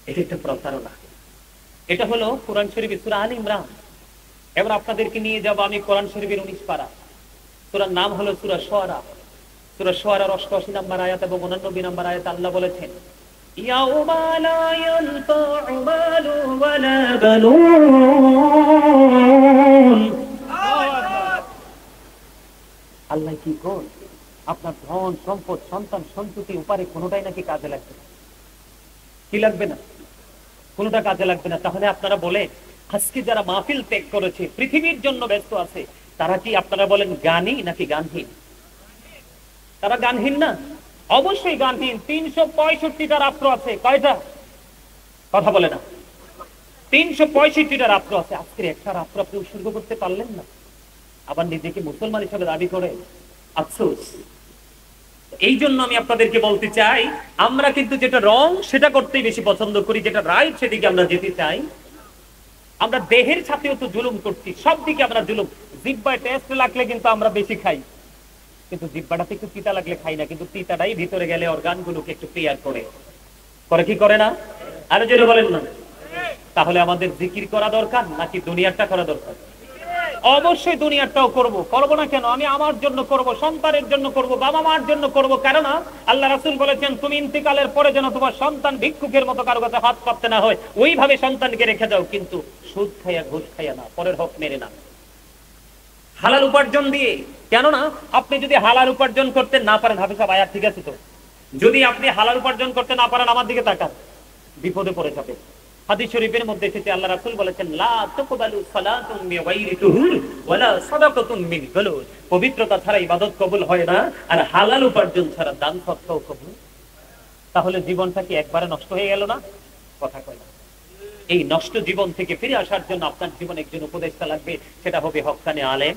এটা একটা প্রতারণা। এটা হলো কোরআন শরীফ সূরা আলে ইমরান। এবার আপনাদেরকে নিয়ে যাব আমি কোরআন শরীফের 19 পারা। সূরার নাম হলো সূরা শুআরা। সূরা শুআরার 88 নম্বর আয়াত এবং 89 নম্বর আয়াত আল্লাহ বলেছেন, ইয়াউমা লা ইয়ানফাউ মালু ওয়ালা বানুন। আল্লাহ কি কোন, আপনার ধন সম্পদ সন্তান সন্ততি উপারে কোনোটাই নাকি কাজে লাগবে না। কি লাগবে না? কোনোটা কাজে লাগবে না। তাহলে আপনারা বলে আজকে যারা মাহফিল ত্যাগ করেছে, পৃথিবীর জন্য ব্যস্ত আছে, তারা কি আপনারা বলেন জ্ঞানী নাকি গানহীন? তারা গানহীন না? অবশ্যই গানহীন। 365টা রাত্র আছে, কয়টা? কথা বলে না। 365টা রাত্র আছে, আজকের একটা রাত্র আপনি উৎসর্গ করতে পারলেন না, আবার নিজেকে মুসলমান হিসেবে দাবি করে, আফসোস। এই জন্য আমি আপনাদেরকে বলতে চাই, আমরা কিন্তু যেটা রং সেটা করতেই বেশি পছন্দ করি, যেটা রাইট সেদিকে আমরা যেতে চাই। আমরা দেহের সাথেও তো জুলুম করছি, সব দিকে আমরা জুলুম। জিহ্বায় টেস্ট লাগলে কিন্তু আমরা বেশি খাই, কিন্তু জিহ্বাটাতে একটু তিতা লাগলে খাই না, কিন্তু তিতাটাই ভিতরে গেলে অর্গানগুলোকে একটু ক্লিয়ার করে করে কি করে না? আরো জোরে বলেন না। তাহলে আমাদের জিকির করা দরকার নাকি দুনিয়াটা করা দরকার? অবশ্যই দুনিয়াটাও করব, করব না কেন? আমি আমার জন্য করব, সন্তানের জন্য করব, বাবা মার জন্য করব। কারণ আল্লাহ রাসূল বলেছেন, তুমি ইন্তিকালের পরে যেন তোমার সন্তান ভিক্ষুকের মতো কারো কাছে হাত পাততে না হয়, ওইভাবে সন্তানকে রেখে যাও, কিন্তু সুদ খাইয়া ঘুষ খাইয়া না, পরের হক মেরে না, হালাল উপার্জন দিয়ে। কেননা আপনি যদি হালাল উপার্জন করতে না পারেন, হাফিজ সাহেব আয়াত ঠিক আছে তো, যদি আপনি হালাল উপার্জন করতে না পারেন, আমার দিকে তাকান, বিপদে পড়ে যাবে। হাদিস শরীফের মধ্যে এসেছে, আল্লাহ রাসূল বলেছেন, লা তাকবালু সালাতুন বিগাইরি তুহুর ওয়ালা সাদাকাতুন মিন গুলুল। পবিত্রতা ছাড়া ইবাদত কবুল হয় না, আর হালাল উপার্জন ছাড়া দান সদকাও কবুল। তাহলে জীবনটা কি একবারে নষ্ট হয়ে গেল না? কথা কয় না। এই নষ্ট জীবন থেকে ফিরে আসার জন্য আপনার জীবনে একজন উপদেষ্টা লাগবে, সেটা হবে হক্কানি আলেম।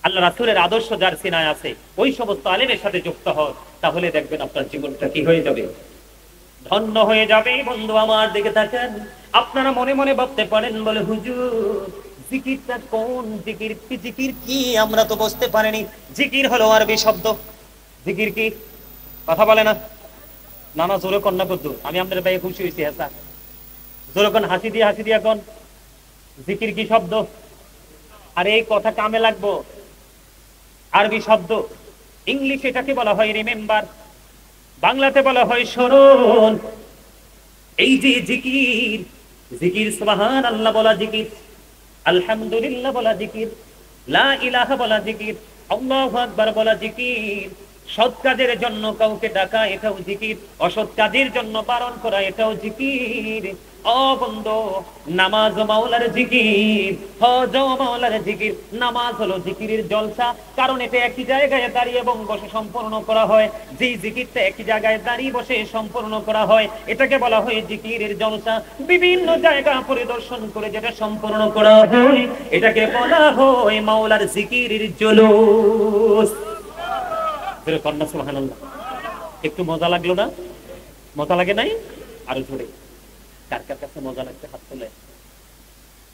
আল্লাহ রাসূলের আদর্শ যার সিনায় আছে, ওই সমস্ত আলেমের সাথে যুক্ত হন, তাহলে দেখবেন আপনার জীবনটা কি হয়ে যাবে, ধন্য হয়ে যাবে। বন্ধু আমার দিকে তাকান। আপনারা মনে মনে ভাবতে পারেন, বলে হুজুর জিকিরটা কোন জিকির? জিকির কি আমরা তো বুঝতে পারিনি। জিকির হলো আরবি শব্দ। জিকির কি? কথা বলে না। নানা জোরে কন্যা কদ্দুর, আমি আপনার ভাই খুশি হয়েছি। হ্যাঁ জোরে কোন, হাসি দিয়ে কোন। জিকির কি শব্দ? আর এই কথা কামে লাগবো, আরবি শব্দ। ইংলিশ এটাকে বলা হয় রিমেম্বার, বাংলাতে বলা হয় স্মরণ। এই যে জিকির, জিকির সুবহানাল্লাহ বলা জিকির, আলহামদুলিল্লাহ বলা জিকির, লা ইলাহা বলা জিকির, আল্লাহু আকবার বলা জিকির। সৎ কাজের জন্য কাউকে ডাকা, এটাও জিকির। অসৎ কাজের জন্য বারণ করা, এটাও জিকির। ও বন্ধু, নামাজ মাওলার জিকির, হজ মাওলার জিকির। নামাজ হলো জিকিরের জলসা, কারণ এটা একই জায়গায় দাঁড়িয়ে এবং বসে সম্পূর্ণ করা হয়। যেই জিকিরটা একই জায়গায় দাঁড়িয়ে বসে সম্পূর্ণ করা হয়, এটাকে বলা হয় জিকিরের জলসা। বিভিন্ন জায়গা পরিদর্শন করে যেটা সম্পূর্ণ করা হয়, এটাকে বলা হয় মাওলার জিকিরের জুলুস। সুবহানাল্লাহ। একটু মজা লাগলো না? মজা লাগে নাই? আরো জোরে। কার কার কাছে মজা লাগছে হাত তোলে।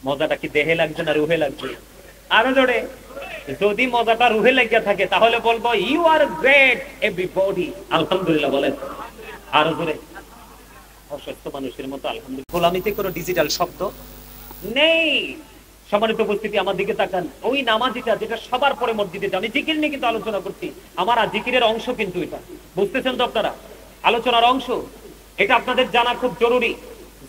মজাটা কি দেহে লাগছে না রুহে লাগছে? আরো জোরে। যদি মজাটা রুহে লাগিয়া থাকে, তাহলে বলবো ইউ আর গ্রেট এভরিবডি, আলহামদুলিল্লাহ বলেন। আরো জোরে। অসুস্থ মানুষের মতো আলহামদুলিল্লাহ। গোলামিতে কোনো ডিজিটাল শব্দ নেই। সম্মানিত উপস্থিতি, আমার দিকে তাকান। ওই নামাজিটা যেটা সবার পরে মসজিদে যায়, আমি জিকির নিয়ে কিন্তু আলোচনা করছি, আমার জিকিরের অংশ কিন্তু এটা, বুঝতেছেন তো আপনারা? আলোচনার অংশ এটা আপনাদের জানা খুব জরুরি।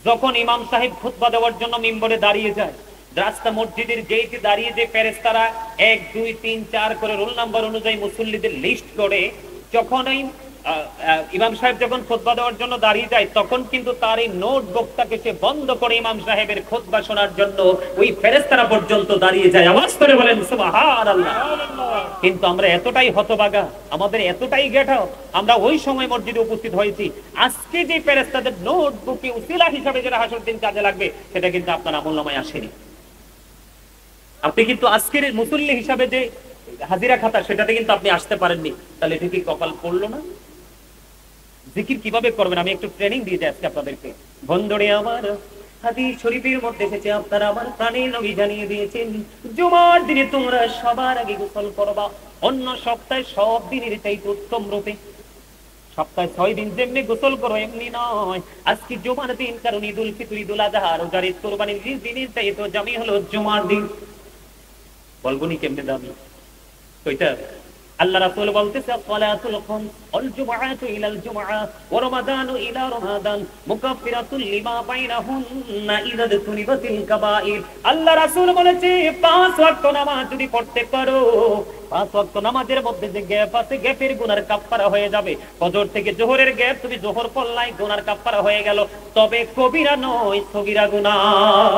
যখন ইমাম সাহেব খুতবা দেওয়ার জন্য মিম্বরে দাঁড়িয়ে যায়, রাস্তা মসজিদের গেটে দাঁড়িয়ে যে ফেরেশতারা 1 2 3 4 করে রোল নাম্বার অনুযায়ী মুসল্লিদের লিস্ট করে, যখন ওই ইমাম সাহেব যখন খুতবা দেওয়ার জন্য দাঁড়িয়ে যায়, তখন কিন্তু তার এই নোটবুকটাকে সে বন্ধ করে ইমাম সাহেবের খুতবা শোনার জন্য ওই ফেরেশতারা পর্যন্ত দাঁড়িয়ে যায়। আওয়াজ করে বলেন সুবহানাল্লাহ। কিন্তু আমরা এতটাই হতভাগা, আমাদের এতটাই গেঠাও, আমরা ওই সময় মসজিদে উপস্থিত হয়েছি, আজকে যে ফেরেশতাদের নোটবুকে উসিলা হিসাবে যেটা হাসর দিন কাজে লাগবে, সেটা কিন্তু আপনার আমলনামায় আসেনি। আপনি কিন্তু আজকের মুসল্লি হিসাবে যে হাজিরা খাতা, সেটাতে কিন্তু আপনি আসতে পারেননি। তাহলে এটা কি কপাল পড়লো না? জিকির কিভাবে করবেন আমি একটু ট্রেনিং দিয়ে যাই আজকে আপনাদেরকে। বন্ধুরে আমার, হাদিস শরীফের মধ্যে এসেছে, আপনারা আমার প্রাণের নবী জানিয়ে দিয়েছেন, জুমার দিনে তোমরা সবার আগে গোসল করবা অন্য সপ্তাহে সব দিনের চাইতে উত্তম রূপে। সপ্তাহে 6 দিন যেমনি গোসল করো এমনি নয়, আজকে জুমার দিন, কারণ ঈদুল ফিতর, ঈদুল আযহা, রোজার ঈদ, কুরবানির ঈদ দিনের চাইতে দামি হলো জুমার দিন। বলবনি কেমনে দামি ওইটা? আল্লাহ রাসূল বলতেছে, সালাতুল খামস ওয়াল জুমআতু ইলাল জুমআ ওয়া রমাদানু ইলা রমাদান মুকাফফিরাতুল লিমা বাইনাহুন্না ইযা তুনিবাতিল কাবাইর। আল্লাহ রাসূল বলেছে 5 ওয়াক্ত নামাজ যদি পড়তে পারো, 5 ওয়াক্ত নামাজের মধ্যে যে গ্যাপ আছে, গ্যাপের গুনার কাফফারা হয়ে যাবে। ফজর থেকে জোহরের গ্যাপ তুমি জোহর পড়লাই, গুনার কাফফারা হয়ে গেল। তবে কবিরা নয়, সগীরা গুনাহ।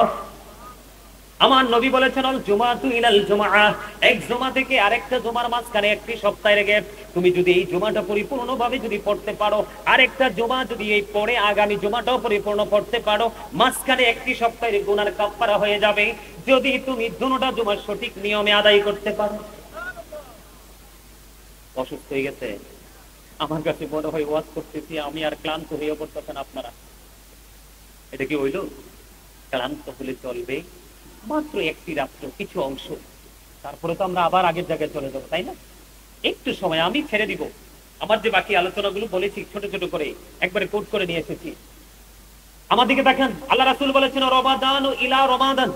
আমার নবী বলেছেন, আল জুমাতু ইলাল জুমআ, এক জুমা থেকে আরেকটা জুমার মাঝখানে একটি সপ্তাহের গ্যাপ। তুমি যদি এই জুমাটা পরিপূর্ণভাবে যদি পড়তে পারো, আরেকটা জুমা যদি এই পরে আগামী জুমাটাও পরিপূর্ণ পড়তে পারো, মাঝখানে একটি সপ্তাহের গুনার কাফফারা হয়ে যাবে, যদি তুমি দুটোটা জুমা সঠিক নিয়মে আদায় করতে পারো। অসুস্থ হয়ে গেছে, আমার কাছে মনে হয় ওয়াজ করতেছি আমি আর ক্লান্ত হয়ে পড়তেছেন আপনারা। এটা কি হইল? ক্লান্ত হলে চলবে মাত্র একটি রাত্র, কিছু অংশ, তারপরে তো আমরা আবার আগের জায়গায় চলে যাবো, তাই না? একটু সময় আমি ছেড়ে দিব। আমার যে বাকি আলোচনাগুলো বলেছি ছোট ছোট করে একবারে কোট করে নিয়ে এসেছি। আমার দিকে দেখেন, আল্লাহ রাসূল বলেছেন, রমাদান ইলা রমাদান,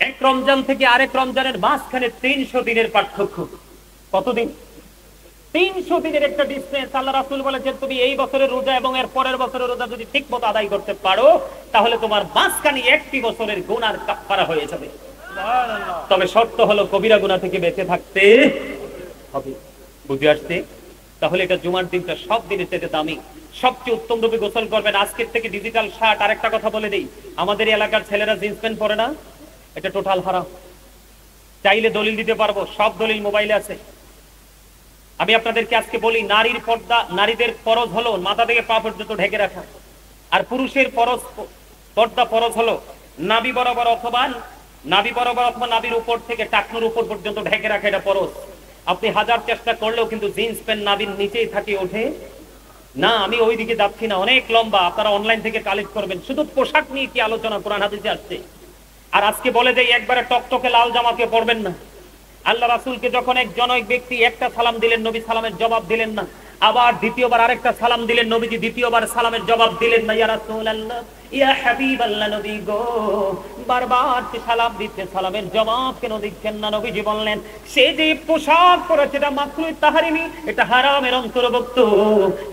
এক রমজান থেকে আরেক রমজানের মাঝখানে 300 দিনের পার্থক্য। কতদিন? 300 দিনের একটা ডিসটেন্স। আল্লাহ রাসূল বলেছেন, তুমি এই বছরের রোজা এবং এর পরের বছরের রোজা যদি ঠিক মতো আদায় করতে পারো, তাহলে তোমার মাঝখানে একটি বছরের গুনার কাফফারা হয়ে যাবে। তবে শর্ত হলো কবিরা গুনাহ থেকে বেঁচে থাকতে হবে। বুঝে আসছে? তাহলে এটা জুমার দিনটা সব দিনের চেয়ে দামি, সবচেয়ে উত্তম রূপে গোসল করবেন। আজকের থেকে ডিজিটাল শার্ট, আরেকটা কথা বলে দেই, আমাদের এলাকার ছেলেরা জিন্স প্যান্ট পরে না, এটা টোটাল হারাম। চাইলে দলিল দিতে পারবো, সব দলিল মোবাইলে আছে। আমি আপনাদেরকে আজকে বলি, নারীর পর্দা, নারীদের ফরজ হলো মাথা থেকে পা পর্যন্ত ঢেকে রাখা, আর পুরুষের ফরজ পর্দা ফরজ হলো নাভি বরাবর অথবা নাভির উপর থেকে টাকনুর উপর পর্যন্ত ঢেকে রাখা, এটা ফরজ। আপনি হাজার চেষ্টা করলেও কিন্তু জিন্স প্যান্ট নাভির নিচেই থাকে, ওঠে না। আমি ওইদিকে যাচ্ছি না, অনেক লম্বা, আপনারা অনলাইন থেকে কালেক্ট করবেন। শুধু পোশাক নিয়ে কি আলোচনা কোরআন হাদিসে আসছে। আর আজকে বলে দেই, একবারে টকটকে লাল জামা কে পরবেন না। আল্লাহ রাসূলকে যখন এক জনৈক ব্যক্তি একটা সালাম দিলেন, নবী সালামের জবাব দিলেন না। আবার দ্বিতীয়বার আরেকটা সালাম দিলেন, নবীজি দ্বিতীয়বার সালামের জবাব দিলেন না। ইয়া রাসূলুল্লাহ, ইয়া হাবিবাল্লাহ, নবী গো, বারবার সালাম দিতে সালামের জবাব কেন দিচ্ছেন না? নবীজি বললেন, সে যে পোশাক পরেছে এটা মাকরুহ তাহরিমি, এটা হারামের অন্তর্ভুক্ত,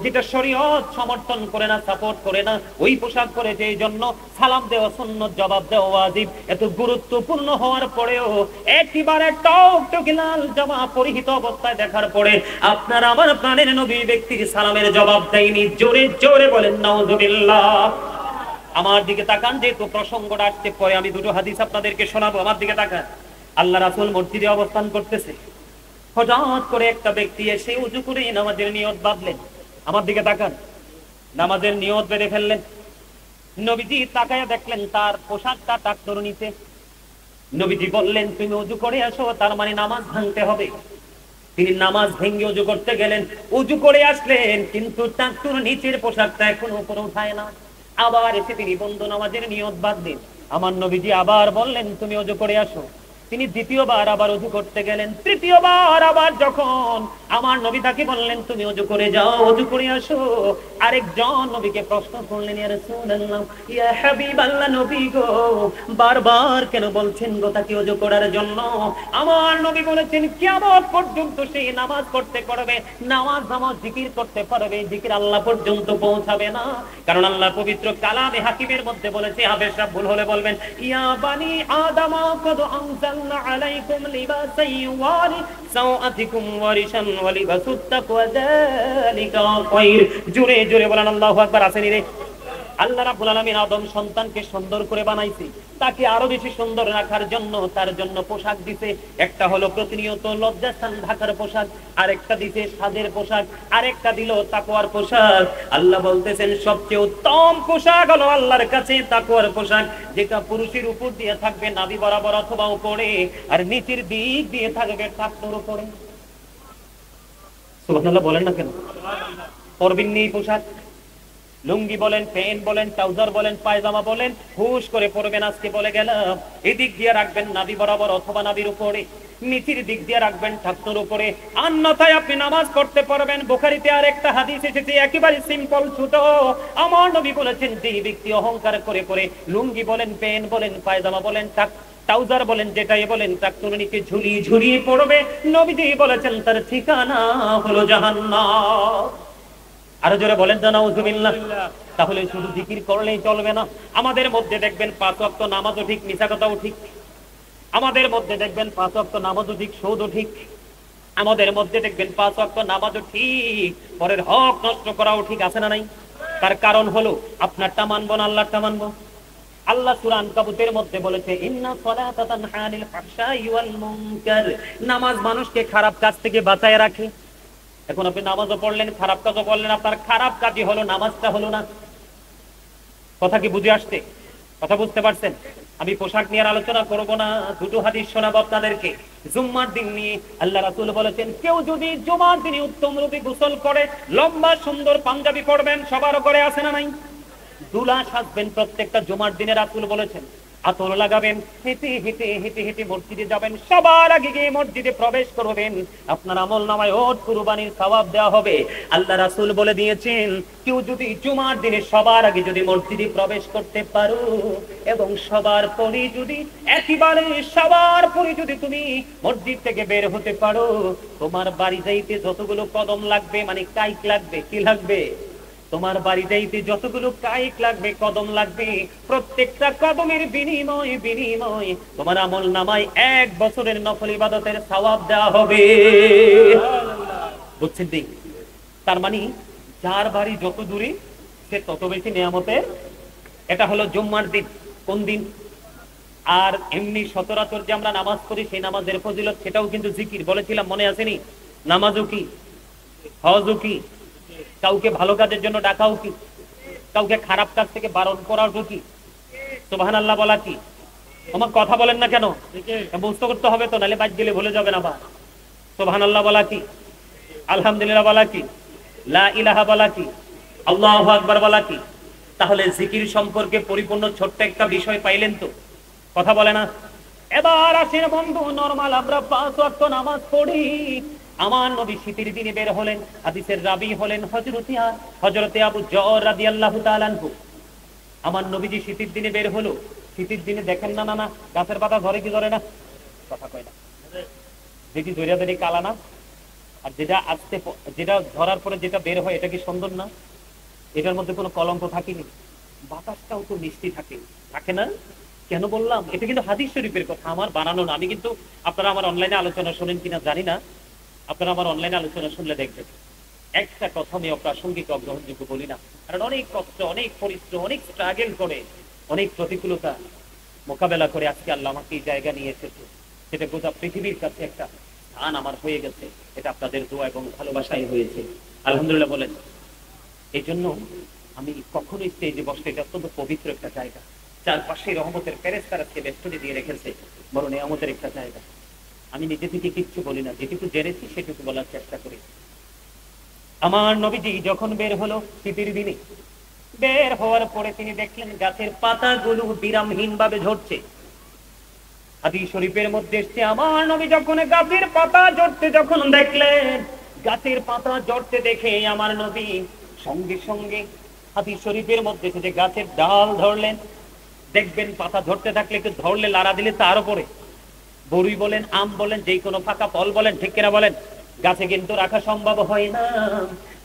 যেটা শরীয়ত সমর্থন করে না, সাপোর্ট করে না, ওই পোশাক পরেছে, এই জন্য সালাম দেওয়া সুন্নাত, জবাব দেওয়া ওয়াজিব। এত গুরুত্বপূর্ণ হওয়ার পরেও একেবারে টকটকে লাল জামা পরিহিত অবস্থায় দেখার পরে আপনারা আমার প্রাণের নবী ব্যক্তির সালামের জবাব দেয়নি। জোরে জোরে বলেন নাউযুবিল্লাহ। আমার দিকে তাকান, যেহেতু প্রসঙ্গটা আসছে, পরে আমি দুটো হাদিস আপনাদেরকে শোনাবো। আমার দিকে তাকান। আল্লাহ রাসূল মসজিদে অবস্থান করতেছে, হঠাৎ করে একটা ব্যক্তি এসে উযু করে নামাজের নিয়ত বাঁধলেন। আমার দিকে তাকান, নামাজের নিয়ত বেঁধে ফেললেন। নবীজি তাকায়া দেখলেন তার পোশাকটা টাকনুর নিচে। নবীজি বললেন, তুমি উযু করে আসো, তার মানে নামাজ ভাঙতে হবে। তিনি নামাজ ভেঙে উযু করতে গেলেন, উযু করে আসলেন, কিন্তু টাকনুর নিচের পোশাকটা এখনো উপরে উঠায় না। আবার এসে তিনি বন্ধ নামাজের নিয়ত বাঁধলেন। আমার নবীজি আবার বললেন, তুমি উযু করে আসো। তিনি দ্বিতীয়বার আবার উযু করতে গেলেন। তৃতীয়বার আবার যখন আমার নবী তাকে বললেন, তুমি উযু করে যাও, উযু করে আসো, আরেকজন নবীকে প্রশ্ন করলেন, ইয়া রাসূলুল্লাহ, ইয়া হাবিবাল্লাহ, নবী গো, বারবার কেন বলছেন গো তাকে উযু করার জন্য? আমার নবী বলেছেন, কিয়ামত পর্যন্ত সে নামাজ পড়তে পারবে, নামাজ জিকির করতে পারবে, জিকির আল্লাহ পর্যন্ত পৌঁছাবে না। কারণ আল্লাহ পবিত্র কালামে হাকিমের মধ্যে বলেছে, হাফেজ সাহেব ভুল হলে বলবেন, ইয়া বানি আদম কদ আনজালনা আলাইকুম লিবাসান ইউওয়ারি সাওআতিকুম ওয়ারিশান ওয়া লিবাসুত তাকওয়া যালিকা খায়র। জোরে জোরে বলেন আল্লাহু আকবার। আসেনি রে? আল্লাহ রাব্বুল আলামিন আদম সন্তানকে সুন্দর করে বানাইছে, তাকে আরো বেশি সুন্দর রাখার জন্য তার জন্য পোশাক দিতে। একটা হলো প্রতিনিয়ত লজ্জাস্থান ঢাকার পোশাক, আরেকটা দিতে সাজের পোশাক, আরেকটা দিল তাকওয়ার পোশাক। আল্লাহ বলতেছেন, সবচেয়ে উত্তম পোশাক হলো আল্লাহর কাছে তাকওয়ার পোশাক, যেটা পুরুষের উপর দিয়ে থাকবে নাভি বরাবর অথবা উপরে, আর নিচের দিক দিয়ে থাকবে টাকনুর উপরে। সুবহানাল্লাহ বলেন না কেন? পরবেন নি পোশাক, লুঙ্গি বলেন, প্যান্ট বলেন, ট্রাউজার বলেন, পায়জামা বলেন, হুশ করে পরবেন। আজকে বলে গেলাম, এদিক দিয়ে রাখবেন নাভি বরাবর অথবা নাভির উপরে, নিচের দিক দিয়ে রাখবেন ঠাকুর উপরে, অন্যথায় আপনি নামাজ পড়তে পারবেন। বুখারীতে আর একটা হাদিস এসেছে একেবারে সিম্পল ছোট। আমার নবী বলেছেন, যে ব্যক্তি অহংকার করে করে লুঙ্গি বলেন, প্যান্ট বলেন, পায়জামা বলেন, ট্রাউজার বলেন, যেটাই বলেন, ট্রাকুর নিচে ঝুলিয়ে ঝুলিয়ে পড়বে, নবীজি বলেছেন তার ঠিকানা হলো জাহান্নাম। আরো জোরে বলেন তো নাউজুবিল্লাহ। তাহলে শুধু জিকির করলেই চলবে না, আমাদের মধ্যে দেখবেন 5 ওয়াক্ত নামাজও ঠিক, মিছা কথাও ঠিক। আমাদের মধ্যে দেখবেন 5 ওয়াক্ত নামাজও ঠিক, সুদও ঠিক। আমাদের মধ্যে দেখবেন 5 ওয়াক্ত নামাজও ঠিক, পরের হক নষ্ট করাও ঠিক, আছে না নাই? তার কারণ হলো আপনারটা মানবো না আল্লাহরটা মানবো। আল্লাহ সূরা আনকাবুতের মধ্যে বলেছে, ইন্না সালাতা তানহা আনিল ফাহশাই ওয়াল মুনকার, নামাজ মানুষকে খারাপ কাজ থেকে বাঁচায় রাখে। এখন আপনি নামাজও পড়লেন, খারাপ কাজও করলেন, আপনার খারাপ কাজই হলো, নামাজটা হলো না। কথা কি বুঝে আসছে? কথা বুঝতে পারছেন? আমি পোশাক নিয়ে আলোচনা করব না, দুটো হাদিস শোনাবো আপনাদেরকে জুম্মার দিন নিয়ে। আল্লাহ রাসূল বলেছেন, কেউ যদি জুমার দিনে উত্তম রূপে গোসল করে, লম্বা সুন্দর পাঞ্জাবি পরবেন, সবার ঘরে আছে না নাই? দুলা সাজবেন প্রত্যেকটা জুমার দিনে, রাসূল বলেছেন আতর লাগাবেন, হেঁটে হেঁটে হেঁটে হেঁটে মসজিদে যাবেন, সবার আগে গিয়ে মসজিদে প্রবেশ করবেন, আপনার আমল নামায় ওট কুরবানির সওয়াব দেওয়া হবে। আল্লাহ রাসূল বলে দিয়েছেন, কেউ যদি জুমার দিনে সবার আগে যদি মসজিদে প্রবেশ করতে পারো এবং সবার পরে যদি একেবারে সবার পরে যদি তুমি মসজিদ থেকে বের হতে পারো, তোমার বাড়ি যাইতে যতগুলো কদম লাগবে, মানে কাইক লাগবে, কি লাগবে? তোমার বাড়ি যাইতে যতগুলো কাইক লাগবে, কদম লাগবে, প্রত্যেকটা কদমের বিনিময়ে বিনিময়ে তোমার আমল নামায় 1 বছরের নফল ইবাদতের সওয়াব দেওয়া হবে। বুঝছেন? দিন তার মানে যার বাড়ি যত দূরে সে তত বেশি নিয়ামতের। এটা হলো জুম্মার দিন। কোন দিন? আর এমনি সচরাচর যে আমরা নামাজ পড়ি, সেই নামাজের ফজিলত, সেটাও কিন্তু জিকির বলেছিলাম, মনে আসেনি? নামাজও কি, হজও কি, কাউকে ভালো কাজের জন্য ডাকাও কি, কাউকে খারাপ কাজ থেকে বারণ করাও কি, সুবহানাল্লাহ বলা কি? আমার কথা বলেন না কেন? বুঝতে করতে হবে তো, নাহলে বাদ গেলে ভুলে যাবেন আবার। সুবহানাল্লাহ বলা কি, আলহামদুলিল্লাহ বলা কি, লা ইলাহা বলা কি, আল্লাহু আকবার বলা কি? তাহলে জিকির সম্পর্কে পরিপূর্ণ ছোট্ট একটা বিষয় পাইলেন তো? কথা বলে না? এবার আসেন বন্ধু, নরমাল আমরা 5 ওয়াক্ত নামাজ পড়ি। আমার নবী শীতের দিনে বের হলেন, হাদিসের রাবী হলেন হযরতে আবু যর রাদিয়াল্লাহু তাআলা আনহু। আমার নবীজি শীতের দিনে বের হলো। শীতের দিনে দেখেন না, না না গাছের পাতা ধরে কি ধরে না? কথা কয় না। দেখি ধরে ধরে কালা না? আর যেটা আসতে, যেটা ধরার পরে যেটা বের হয়, এটা কি সুন্দর না? এটার মধ্যে কোনো কলঙ্ক থাকেনি, বাতাসটাও তো মিষ্টি থাকে, থাকে না? কেন বললাম? এটা কিন্তু হাদিস শরীফের কথা, আমার বানানো না। আমি কিন্তু, আপনারা আমার অনলাইনে আলোচনা শোনেন কিনা জানি না, আপনারা আমার অনলাইনে আলোচনা শুনলে দেখবেন একটা কথা আমি অপ্রাসঙ্গিক, অগ্রহণযোগ্য বলি না। কারণ অনেক কষ্ট, অনেক পরিশ্রম, অনেক স্ট্রাগল করে, অনেক প্রতিকূলতা মোকাবেলা করে আজকে আল্লাহ আমাকে এই জায়গা নিয়ে এসেছে। সেটা গোটা পৃথিবীর কাছে একটা স্থান আমার হয়ে গেছে। এটা আপনাদের দোয়া এবং ভালোবাসাই হয়েছে, আলহামদুলিল্লাহ বলেন। এই জন্য আমি কখনোই স্টেজে বসতে, এটা অত্যন্ত পবিত্র একটা জায়গা, চারপাশে রহমতের ফেরেশতারাকে বেষ্টনী দিয়ে রেখেছে, বড় নিয়ামতের একটা জায়গা। আমি নিজে থেকে কিচ্ছু বলি না, যেটুকু জেনেছি সেটুকু বলার চেষ্টা করি। আমার নবীজি যখন বের হলো শীতের দিনে, বের হওয়ার পরে তিনি দেখলেন গাছের পাতাগুলো বিরামহীন ভাবে ঝরছে। হাদিস শরীফের মধ্যে এসেছে, আমার নবী যখন গাছের পাতা ঝরতে যখন দেখলেন, গাছের পাতা ঝরতে দেখে আমার নবী সঙ্গে সঙ্গে, হাদিস শরীফের মধ্যে যে গাছের ডাল ধরলেন। দেখবেন পাতা ঝরতে থাকলে একটু ধরলে লাড়া দিলে তার উপরে, বড়ই বলেন, আম বলেন, যে কোনো ফাঁকা ফল বলেন, ঠিক কিনা বলেন, গাছে কিন্তু রাখা সম্ভব হয় না।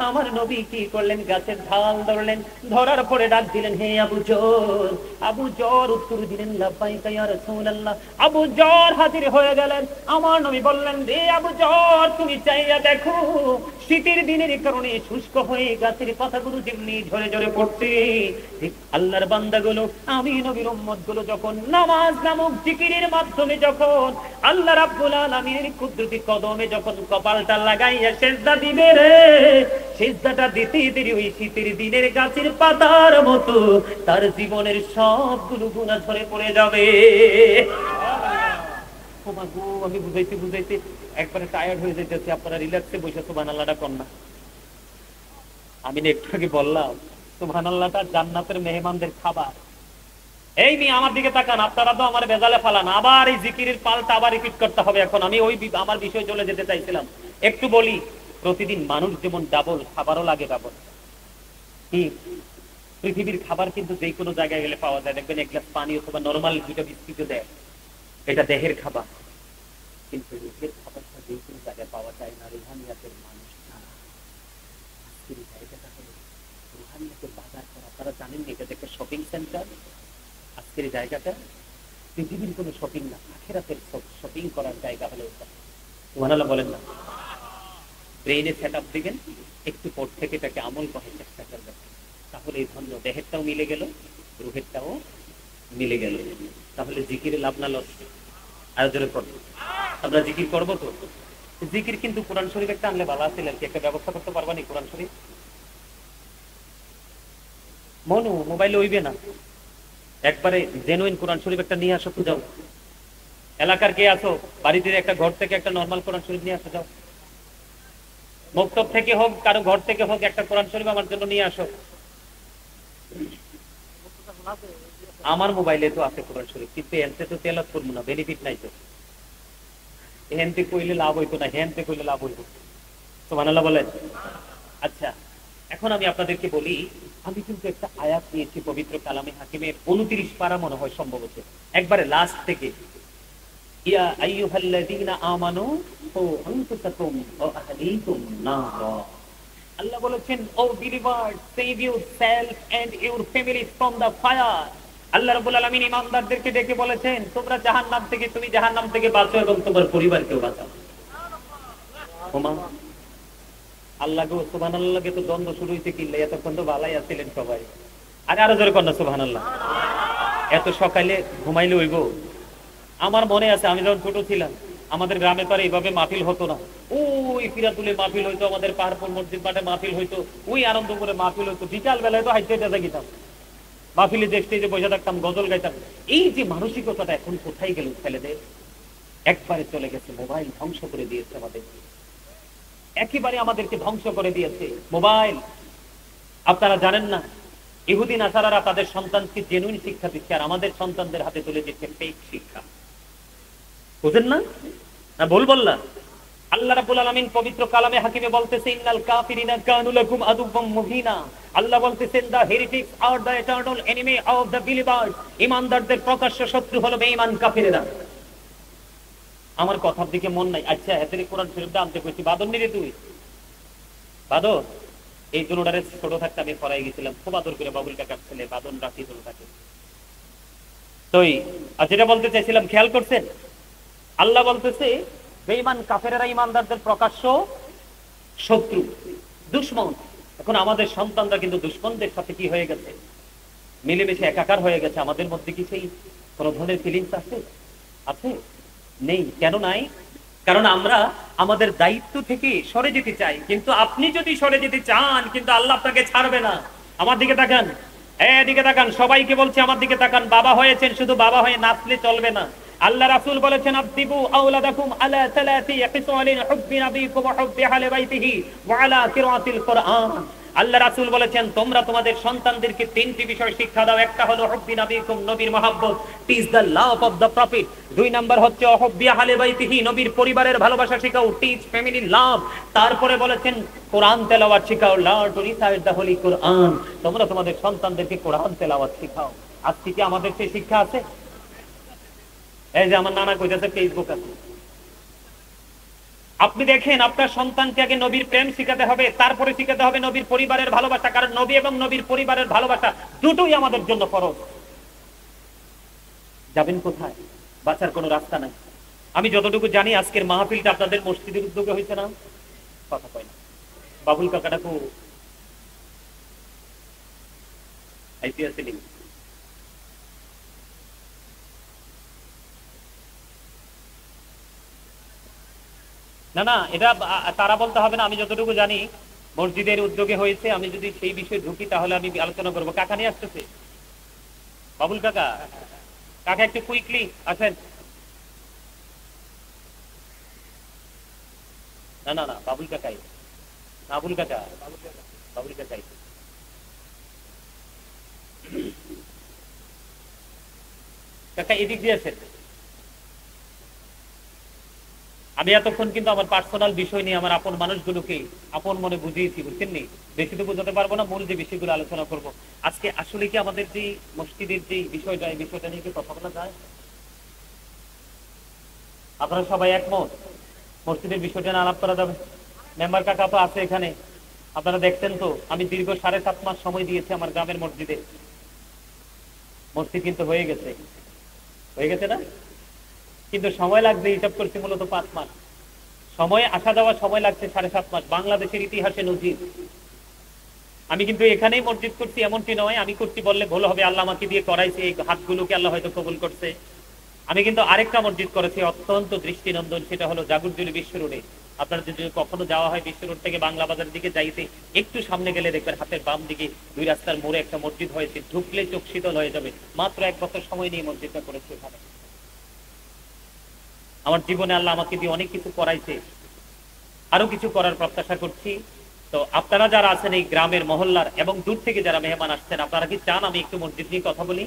আমার নবী কি করলেন? গাছের ঢাল ধরলেন, ধরার পরে ডাক দিলেন, হে আবু যর। আবু যর উত্তর দিলেন, লাব্বাইকা ইয়া রাসূলুল্লাহ। আবু যর হাজির হয়ে গেলেন। আমার নবী বললেন, রে আবু যর, তুমি চাইয়া দেখো, শীতের দিনের কারণে শুষ্ক হয়ে গাছের পাতাগুলো যেমনি ঝরে ঝরে পড়ছে, ঠিক আল্লাহর বান্দাগুলো, আমি নবীর উম্মতগুলো যখন নামাজ নামক জিকিরের মাধ্যমে যখন আল্লাহ রাব্বুল আলামিনের কুদরতি কদমে যখন কপালটা লাগাইয়া সিজদা দিবে রে, সিজদাটা দিতে দেরি ওই শীতের দিনের গাছের পাতার মতো তার জীবনের সবগুলো গুনাহ ঝরে পড়ে যাবে। আমি বুঝাইতে বুঝাইতে একবারে টায়ার্ড হয়ে যাইতেছি, আপনারা রিল্যাক্সে বসে সুবহানাল্লাহটা কর না। আমি না একটু আগে বললাম সুবহানাল্লাহটা জান্নাতের মেহমানদের খাবার। এই নিয়ে আমার দিকে তাকান, আপনারা তো আমার বেজালে ফালান, আবার এই জিকিরের পাল্টা আবার রিপিট করতে হবে। এখন আমি ওই আমার বিষয় চলে যেতে চাইছিলাম। একটু বলি, প্রতিদিন মানুষ যেমন ডাবল, খাবারও লাগে ডাবল। কি পৃথিবীর খাবার কিন্তু যে কোনো জায়গায় গেলে পাওয়া যায়, দেখবেন এক গ্লাস পানি অথবা নর্মাল দুটো বিস্কিটও দেয়, এটা দেহের খাবার। কিন্তু রুহের খাবারটা যে কোনো জায়গায় পাওয়া যায় না, রুহানিয়াতের মানুষ ছাড়া। আজকের এই জায়গাটা হলো রুহানিয়াতের বাজার করা। আপনারা জানেন এটা একটা শপিং সেন্টার। আজকের এই জায়গাটা পৃথিবীর কোনো শপিং না, আখিরাতের শপিং করার জায়গা হলো এটা। সুবহানাল্লাহ বলেন না? ব্রেইনে সেট আপ দিবেন, একটু পর থেকে এটাকে আমল করার চেষ্টা করবেন, তাহলে এই ধন্য দেহেরটাও মিলে গেল, রুহেরটাও মিলে গেল। তাহলে জিকিরে লাভ না লস? আয়োজনের পর আমরা জিকির করবো তো। জিকির কিন্তু কোরআন শরীফ একটা আনলে ভালো আছিল আর কি। একটা ব্যবস্থা করতে পারবা নি কোরআন শরীফ? মনু মোবাইলে হইবে না, একবারে জেনুইন কোরআন শরীফ একটা নিয়ে আসো তো। যাও, এলাকার কে আসো, বাড়িতে একটা ঘর থেকে একটা নর্মাল কোরআন শরীফ নিয়ে আসো। যাও, মক্তব থেকে হোক, কারো ঘর থেকে হোক, একটা কোরআন শরীফ আমার জন্য নিয়ে আসো। আমার মোবাইলে তো আছে কোরআন শরীফ, কিন্তু এনতে তো তেলাওয়াত করবো না, বেনিফিট নাই তো। হেনতে কইলে লাভ হইতো না, হেনতে কইলে লাভ হইতো। সুবহানাল্লাহ বলেন। আচ্ছা, এখন আমি আপনাদেরকে বলি, আমি কিন্তু একটা আয়াত নিয়েছি পবিত্র কালামে হাকিমের 29 পারা মনে হয় সম্ভবত, একবারে লাস্ট থেকে। ইয়া আইয়ুহাল্লাযীনা আমানু কু আনফুসাকুম ওয়া আহলিকুম নারা। আল্লাহ বলেছেন, O believers, save yourself and your family from the fire. Allah রাব্বুল আলামিন ঈমানদারদেরকে ডেকে বলেছেন, তোমরা জাহান্নাম থেকে, তুমি জাহান্নাম থেকে বাঁচো এবং তোমার পরিবারকেও বাঁচাও। ওমা আল্লাহ গো, সুবহানাল্লাহকে তো দ্বন্দ্ব শুরু হইতে কিনলে, এতক্ষণ তো ভালাই আছিলেন সবাই। আরো জোরে কন্যা সুবহানাল্লাহ। এত সকালে ঘুমাইলে হইব? আমার মনে আছে আমি যখন ছোট ছিলাম, আমাদের গ্রামে তো আর এইভাবে মাহফিল হতো না। ওই ফিরাতুলে মাহফিল হইতো, আমাদের পাহাড়পুর মসজিদ মাঠে মাহফিল হইতো, ওই আনন্দ করে মাহফিল হইতো। বিকাল বেলায় তো হাইতে হেঁটে গেতাম মাহফিলে, দেখতে যে বসে থাকতাম, গজল গাইতাম। এই যে মানসিকতাটা এখন কোথায় গেল ছেলেদের? একবারে চলে গেছে। মোবাইল ধ্বংস করে দিয়েছে আমাদের, একেবারে আমাদেরকে ধ্বংস করে দিয়েছে মোবাইল। আপনারা জানেন না, ইহুদি নাসারারা তাদের সন্তানকে জেনুইন শিক্ষা দিচ্ছে, আর আমাদের সন্তানদের হাতে তুলে দিচ্ছে ফেক শিক্ষা। বুঝেন না? না ভুল বললাম? আল্লাহ রাব্বুল আলামিন পবিত্র কালামে হাকিমে বলতেছে, ইন্নাল কাফিরিনা কানু লাকুম আদুওয়াম মুবিনা। আল্লাহ বলতেছেন, the heretics are the eternal enemy of the believers. ঈমানদারদের প্রকাশ্য শত্রু হলো বেঈমান কাফিররা। আমার কথার দিকে মন নাই। আচ্ছা, এদের কোরআন শরীফটা আনতে কইছি, বাদন নিরে তুই বাদর। এই দুটোটারে ছোট থাকতে আমি পড়াই গেছিলাম, খুব আদর করে বাবুল কাকার ছেলে বাদন রাখি ছোট থাকে। তো যেটা বলতে চাইছিলাম, খেয়াল করছেন? আল্লাহ বলতেছে বেঈমান কাফেরেরা ঈমানদারদের প্রকাশ্য শত্রু, দুশমন। এখন আমাদের সন্তানরা কিন্তু দুশমনদের সাথে কি হয়ে গেছে? মিলেমিশে একাকার হয়ে গেছে। আমাদের মধ্যে কি সেই কোন ধরনের ফিলিংস আছে? আছে? নেই। কেন নাই? কারণ আমরা আমাদের দায়িত্ব থেকে সরে যেতে চাই। কিন্তু আপনি যদি সরে যেতে চান, কিন্তু আল্লাহ আপনাকে ছাড়বে না। আমার দিকে তাকান, এদিকে তাকান, সবাইকে বলছি আমার দিকে তাকান। বাবা হয়েছেন, শুধু বাবা হয়ে নাচলে চলবে না। আল্লাহ রাসূল বলেছেন, আবদিবু আওলাদাকুম আলা সালাতি খিসালিন হুব্বি নবিকুম ওয়া হুব্বি আহলি বাইতিহি ওয়া আলা কিরাআতিল কুরআন। আল্লাহ রাসূল বলেছেন, তোমরা তোমাদের সন্তানদেরকে তিনটি বিষয় শিক্ষা দাও। একটা হলো হুব্বি নবিকুম, নবীর মহব্বত, teach the love of the prophet. দুই নাম্বার হচ্ছে হুব্বি আহলি বাইতিহি, নবীর পরিবারের ভালোবাসা শিখাও, টিচ ফ্যামিলি লাভ। তারপরে বলেছেন কোরআন তেলাওয়াত শিখাও, learn to recite the holy Quran. তোমরা তোমাদের সন্তানদেরকে কোরআন তেলাওয়াত শিখাও। আজকে কি আমাদের সেই শিক্ষা আছে? এই যে আমার নানা কইতাছে ফেসবুক আছে। আপনি দেখেন, আপনার সন্তানকে আগে নবীর প্রেম শিখাতে হবে, তারপরে শিখাতে হবে নবীর পরিবারের ভালোবাসা। কারণ নবী এবং নবীর পরিবারের ভালোবাসা দুটোই আমাদের জন্য ফরজ। যাবেন কোথায়? বাঁচার কোনো রাস্তা নাই। আমি যতটুকু জানি, আজকের মাহফিলটা আপনাদের মসজিদের উদ্যোগে হয়েছে না? কথা কয় না। বাবুল কাকাটাকে আইপিএস না না, এটা তারা বলতে হবে না। আমি যতটুকু জানি মসজিদের উদ্যোগে হয়েছে। আমি যদি সেই বিষয়ে ঢুকি তাহলে আমি আলোচনা করবো। কাকা নিয়ে আসতেছে, বাবুল কাকা। কাকা একটু কুইকলি আসেন। না না না, বাবুল কাকাই, বাবুল কাকা। বাবুল কাকাই কাকা এদিক দিয়ে আসেন। আমি এতক্ষণ কিন্তু আমার পার্সোনাল বিষয় নিয়ে আমার আপন মানুষগুলোকে আপন মনে বুঝিয়েছি, বুঝছেন নি? বেশি তো বোঝাতে পারবো না, মূল যে বিষয়গুলো আলোচনা করব আজকে। আসলে কি আমাদের যে মসজিদের যে বিষয়টা, এই বিষয়টা নিয়ে কি কথা বলা যায়? আপনারা সবাই একমত মসজিদের বিষয়টা নিয়ে আলাপ করা যাবে? মেম্বার কাকা তো আছে এখানে, আপনারা দেখছেন তো আমি দীর্ঘ 7.5 মাস সময় দিয়েছি আমার গ্রামের মসজিদে। মসজিদ কিন্তু হয়ে গেছে, হয়ে গেছে না? কিন্তু সময় লাগবে, হিসাব করছি মূলত 5 মাস সময়, আসা যাওয়া সময় লাগছে 7.5 মাস। বাংলাদেশের ইতিহাসে নজির। আমি কিন্তু এখানেই মসজিদ করছি এমনটি নয়, আমি করছি বললে ভুল হবে, আল্লাহ আমাকে দিয়ে করাইছে, এই হাতগুলোকে আল্লাহ হয়তো কবুল করছে। আমি কিন্তু আরেকটা মসজিদ করেছি অত্যন্ত দৃষ্টিনন্দন, সেটা হলো জাগুরজুলি বিশ্ব রোডে। আপনার যদি কখনো যাওয়া হয় বিশ্ব রোড থেকে বাংলা বাজারের দিকে যাইতে একটু সামনে গেলে দেখবেন হাতের বাম দিকে 2 রাস্তার মোড়ে একটা মসজিদ হয়েছে, ঢুকলে চোখ শীতল হয়ে যাবে। মাত্র 1 বছর সময় নিয়ে মসজিদটা করেছে ওখানে। আমার জীবনে আল্লাহ আমাকে দিয়ে অনেক কিছু করাইছে, আরো কিছু করার প্রত্যাশা করছি। তো আপনারা যারা আছেন এই গ্রামের মহল্লার এবং দূর থেকে যারা মেহমান আসছেন, আপনারা কি চান আমি একটু মসজিদ নিয়ে কথা বলি?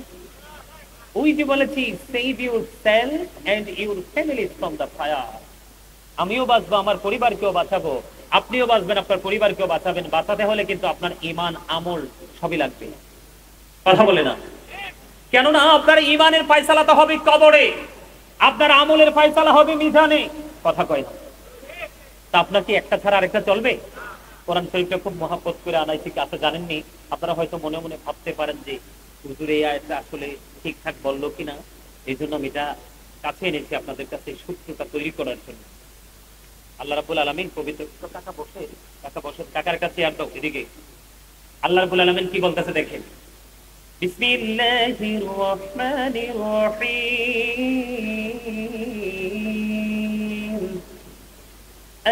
ওই যে বলেছি, save yourself and your family from the fire. আমিও বাঁচবো, আমার পরিবারকেও বাঁচাবো, আপনিও বাঁচবেন, আপনার পরিবারকেও বাঁচাবেন। বাঁচাতে হলে কিন্তু আপনার ঈমান আমল সবই লাগবে। কথা বলে না? কেননা আপনার ঈমানের ফয়সালা তো হবে কবরে, আপনার আমলের ফয়সালা হবে মিজানে। কথা কয় না? তা আপনার কি একটা ছাড়া আরেকটা চলবে? কোরআন শরীফটা খুব মহাব্বত করে আনাইছি, কাছে জানেননি। আপনারা হয়তো মনে মনে ভাবতে পারেন যে হুজুর এই আয়াতটা আসলে ঠিকঠাক বললো কিনা, এই জন্য আমি এটা কাছে এনেছি আপনাদের কাছে সূত্রটা তৈরি করার জন্য। আল্লাহ রাব্বুল আলামিন পবিত্র, কাকা বসে, কাকা বসে, কাকার কাছে আর দাও এদিকে। আল্লাহ রাব্বুল আলামিন কি বলতেছে দেখেন, বিসমিল্লাহির রহমানির রহিম,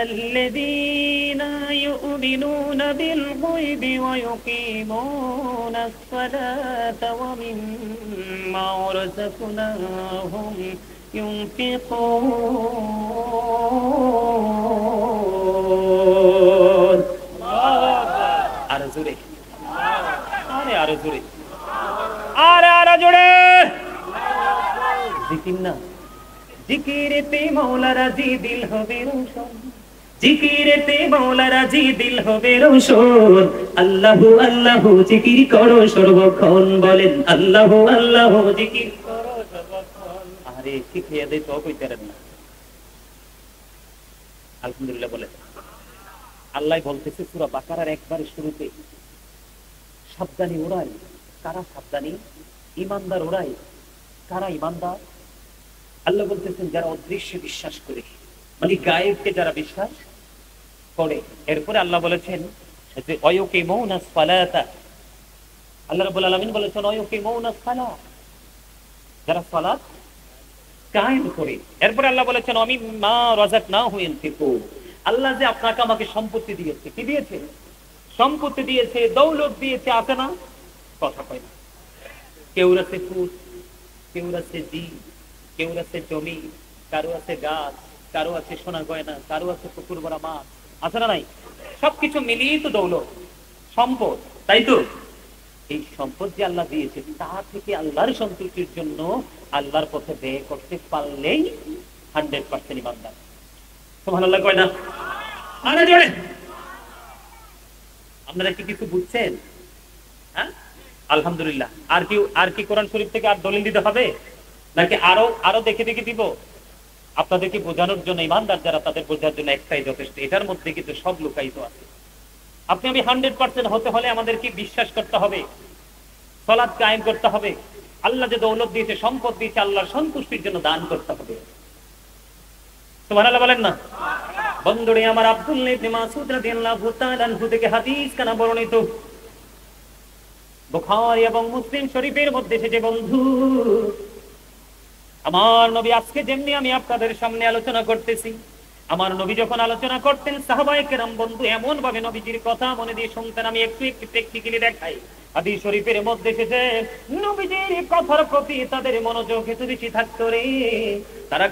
الذين يؤمنون بالغيب ويقيمون الصلاة ومما رزقناهم ينفقون। আরো জোরে, আরো জোরে, আরো জোরে। জিকির না, জিকিরেতে মৌলা রাজি দিল হবে রোশন, জিকিরেতে মৌলা রাজি দিল হবে রোশন। আল্লাহু আল্লাহু জিকির করো সর্বক্ষণ, বলেন আল্লাহু আল্লাহু জিকির করো সর্বক্ষণ। আরে শিখিয়ে দেই তো কইতারেন না। আলহামদুলিল্লাহ বলেন। আল্লাহ বলতেছে সূরা বাকারার একবারে শুরুতে, সাবধানী ওরাই। কারা সাবধানী? ঈমানদার ওরাই। কারা ঈমানদার? আল্লাহ বলতেছেন যারা অদৃশ্যে বিশ্বাস করে, মানে গায়েবকে যারা বিশ্বাস করে। এরপরে আল্লাহ বলেছেন যে ওয়ায়ুকিমুনাস সালাতা, আল্লাহ রাব্বুল আলামিন বলেছেন ওয়ায়ুকিমুনাস সালাত, যারা সালাত কায়েম করে। এরপরে আল্লাহ বলেছেন ওয়ামিম্মা রাযাকনাহুম ইউনফিকুন, আল্লাহ যে আপনাকে আমাকে সম্পত্তি দিয়েছে, কি দিয়েছে? সম্পত্তি দিয়েছে, দৌলত দিয়েছে, আছে না? কথা কয় না। কেউ আছে ফুল, কেউ আছে দ্বীপ, কেউ আছে জমি, কারো আছে গাছ, কারো আছে সোনা গয়না, কারো আছে পুকুর ভরা মাছ, আছে না নাই? সবকিছু মিলিয়ে তো দৌলত, সম্পদ, তাই তো? এই সম্পদ যে আল্লাহ দিয়েছে, তা থেকে আল্লাহর সন্তুষ্টির জন্য আল্লাহর পথে ব্যয় করতে পারলেই 100% ইমানদার। সুবহানাল্লাহ কয় না? আরে জোরে। আপনারা কি কিছু বুঝছেন? হ্যাঁ, আলহামদুলিল্লাহ। আর কি কোরআন শরীফ থেকে আর দলিল দিতে হবে নাকি আরো দেখে দেখে দিব? আপনাদেরকে বোঝানোর জন্য, ইমানদার যারা তাদের বোঝার জন্য একটাই যথেষ্ট। এটার মধ্যে কিন্তু সব লুকায়িত আছে। আপনি আমি 100% হতে হলে আমাদেরকে বিশ্বাস করতে হবে, সালাত কায়েম করতে হবে, আল্লাহ যে দৌলত দিয়েছে, সম্পদ দিয়েছে, আল্লাহর সন্তুষ্টির জন্য দান করতে হবে। সুবহানাল্লাহ বলেন না? বন্ধুরে আমার, আব্দুল্লাহ ইবনে মাসউদ রাদিয়াল্লাহু তাআলা আনহু থেকে হাদিস কানা বর্ণিত, বুখারী এবং মুসলিম শরীফের মধ্যে এসেছে। বন্ধু আমার নবী, আজকে যেমনি আমি আপনাদের সামনে আলোচনা করতেছি, আমার নবী যখন আলোচনা করতেন সাহাবায়ে কেরাম বন্ধু এমন ভাবে নবীজির কথা মনে দিয়ে শুনতেন। আমি একটু একটু প্র্যাকটিক্যালি দেখাই। হাদিস শরীফের মধ্যে এসেছে নবীজির কথার প্রতি তাদের মনোযোগ এত বেশি থাকতো রে, তারা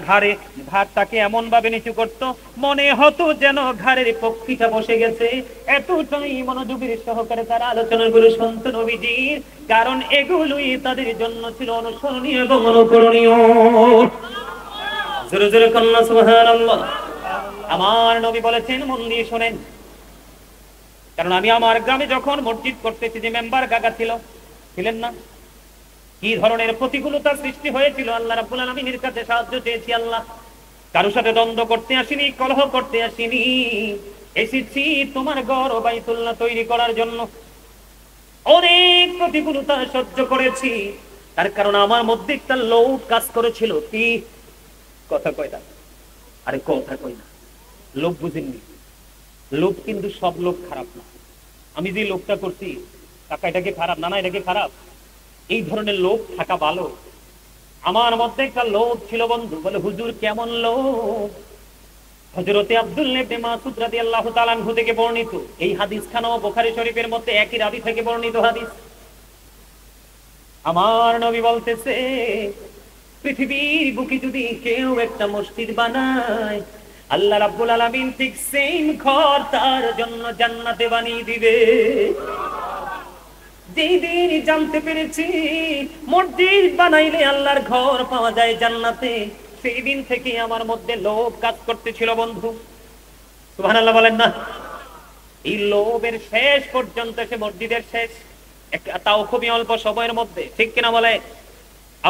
ঘাড়টাকে এমন ভাবে নিচু করতো মনে হতো যেন ঘাড়ের পক্ষিটা বসে গেছে। এতটাই মনোযোগের সহকারে তারা আলোচনাগুলো শুনতো নবীজির, কারণ এগুলোই তাদের জন্য ছিল অনুসরণীয় এবং অনুকরণীয়। জোরে জোরে কন্যা সুবহানাল্লাহ। আমার নবী বলেছেন, মন দিয়ে শোনেন, কারণ আমি আমার গ্রামে যখন মসজিদ করতেছি যে মেম্বার কাকা ছিলেন না, কি ধরনের প্রতিকূলতা সৃষ্টি হয়েছিল। আল্লাহ রাব্বুল আলামিনের কাছে সাহায্য চেয়েছি। আল্লাহ, কারোর সাথে দ্বন্দ্ব করতে আসিনি, কলহ করতে আসিনি, এসেছি তোমার ঘর বাইতুল্লাহ তৈরি করার জন্য। অনেক প্রতিকূলতা সহ্য করেছি, তার কারণ আমার মধ্যে একটা লোভ কাজ করেছিল। কি কথা কয় না? আরে কথা কয় না, লোভ বুঝেননি? লোভ কিন্তু সব লোভ খারাপ না। আমি যে লোভটা করছি কাকা এটাকে খারাপ না, না এটাকে খারাপ, এই ধরনের লোভ থাকা ভালো। আমার মধ্যে একটা লোভ ছিল বন্ধু। বলে হুজুর কেমন লোভ? হযরতে আব্দুল্লাহ ইবনে মাসউদ রাদিয়াল্লাহু তাআলা আনহু থেকে বর্ণিত এই হাদিসখানাও বুখারী শরীফের মধ্যে একই রাবী থেকে বর্ণিত হাদিস। আমার নবী বলতেছে, পৃথিবীর বুকে যদি কেউ একটা মসজিদ বানায়, আল্লাহ রাব্বুল আলামিন ঠিক সেম ঘর তার জন্য জান্নাতে বানিয়ে দিবে। যেদিন জানতে পেরেছি মসজিদ বানাইলে আল্লাহর ঘর পাওয়া যায় জান্নাতে, সেই দিন থেকে আমার মধ্যে লোভ কাজ করতেছিল বন্ধু। সুবহানাল্লাহ বলেন না? এই লোভের শেষ পর্যন্ত সে মসজিদের শেষ, তাও খুবই অল্প সময়ের মধ্যে, ঠিক কিনা বলে?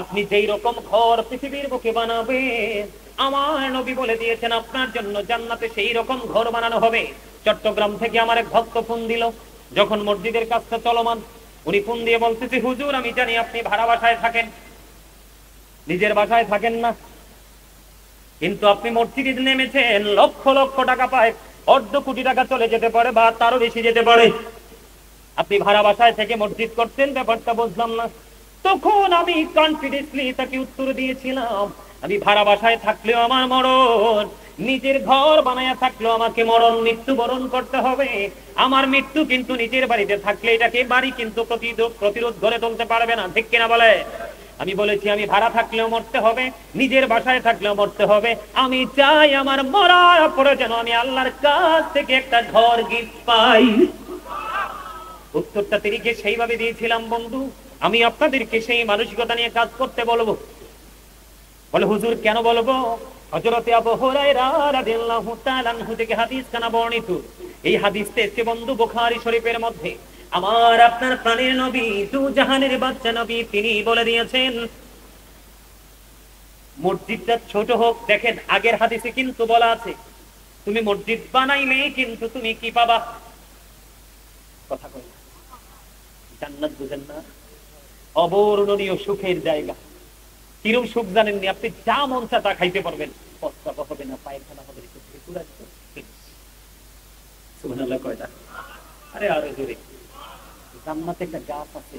আপনি যেই রকম ঘর পৃথিবীর বুকে বানাবেন, আমার নবী বলে দিয়েছেন আপনার জন্য জান্নাতে সেই রকম ঘর বানানো হবে। চট্টগ্রাম থেকে আমার এক ভক্ত ফোন দিল, যখন মসজিদের কাজটা চলমান, উনি ফোন দিয়ে বলতেছে, হুজুর আমি জানি আপনি ভাড়া বাসায় থাকেন, নিজের বাসায় থাকেন না, কিন্তু আপনি মসজিদে নেমেছেন, লক্ষ লক্ষ টাকা পায়, অর্ধ কোটি টাকা চলে যেতে পারে বা তারও বেশি যেতে পারে। আপনি ভাড়া বাসায় থেকে মসজিদ করতেন, ব্যাপারটা বুঝলাম না। তখন আমি কনফিডেন্টলি তাকে উত্তর দিয়েছিলাম, আমি ভাড়া বাসায় থাকলেও আমার মরণ, নিজের ঘর বানায়া থাকলেও আমাকে মরণ মৃত্যুবরণ করতে হবে। আমার মৃত্যু কিন্তু নিজের বাড়িতে থাকলে এটাকে বাড়ি কিন্তু প্রতিরোধ গড়ে তুলতে পারবে না, ঠিক কিনা বলে? আমি বলেছি আমি ভাড়া থাকলেও মরতে হবে, নিজের বাসায় থাকলেও মরতে হবে। আমি চাই আমার মরার পরে যেন আমি আল্লাহর কাছ থেকে একটা ঘর গিফট পাই। উত্তরটা তিনিকে সেইভাবে দিয়েছিলাম বন্ধু। আমি আপনাদেরকে সেই মানসিকতা নিয়ে কাজ করতে বলবো। বলে হুজুর কেন বলবো? হযরতে আবু হুরায়রা রাদিয়াল্লাহু তাআলা আনহু থেকে হাদিস কানা বর্ণিত। এই হাদিসটা এসেছে বন্ধু বুখারী শরীফের মধ্যে। আমার আপনার প্রাণের নবী, দু জাহানের বাদশা নবী, তিনি বলে দিয়েছেন মসজিদটা ছোট হোক। দেখেন আগের হাদিসে কিন্তু বলা আছে তুমি মসজিদ বানাইলে কিন্তু তুমি কি পাবা? কথা কই না? জান্নাত বুঝেন না? অবর্ণনীয় সুখের জায়গা। কিরম সুখ জানেননি? আপনি যা মন চা তা খাইতে পারবেন, প্রস্রাব হবে না, পায়খানা হবে না, সুবহানাল্লাহ কয়টা? আরে আরো জোরে। জান্নাতে একটা গাছ আছে,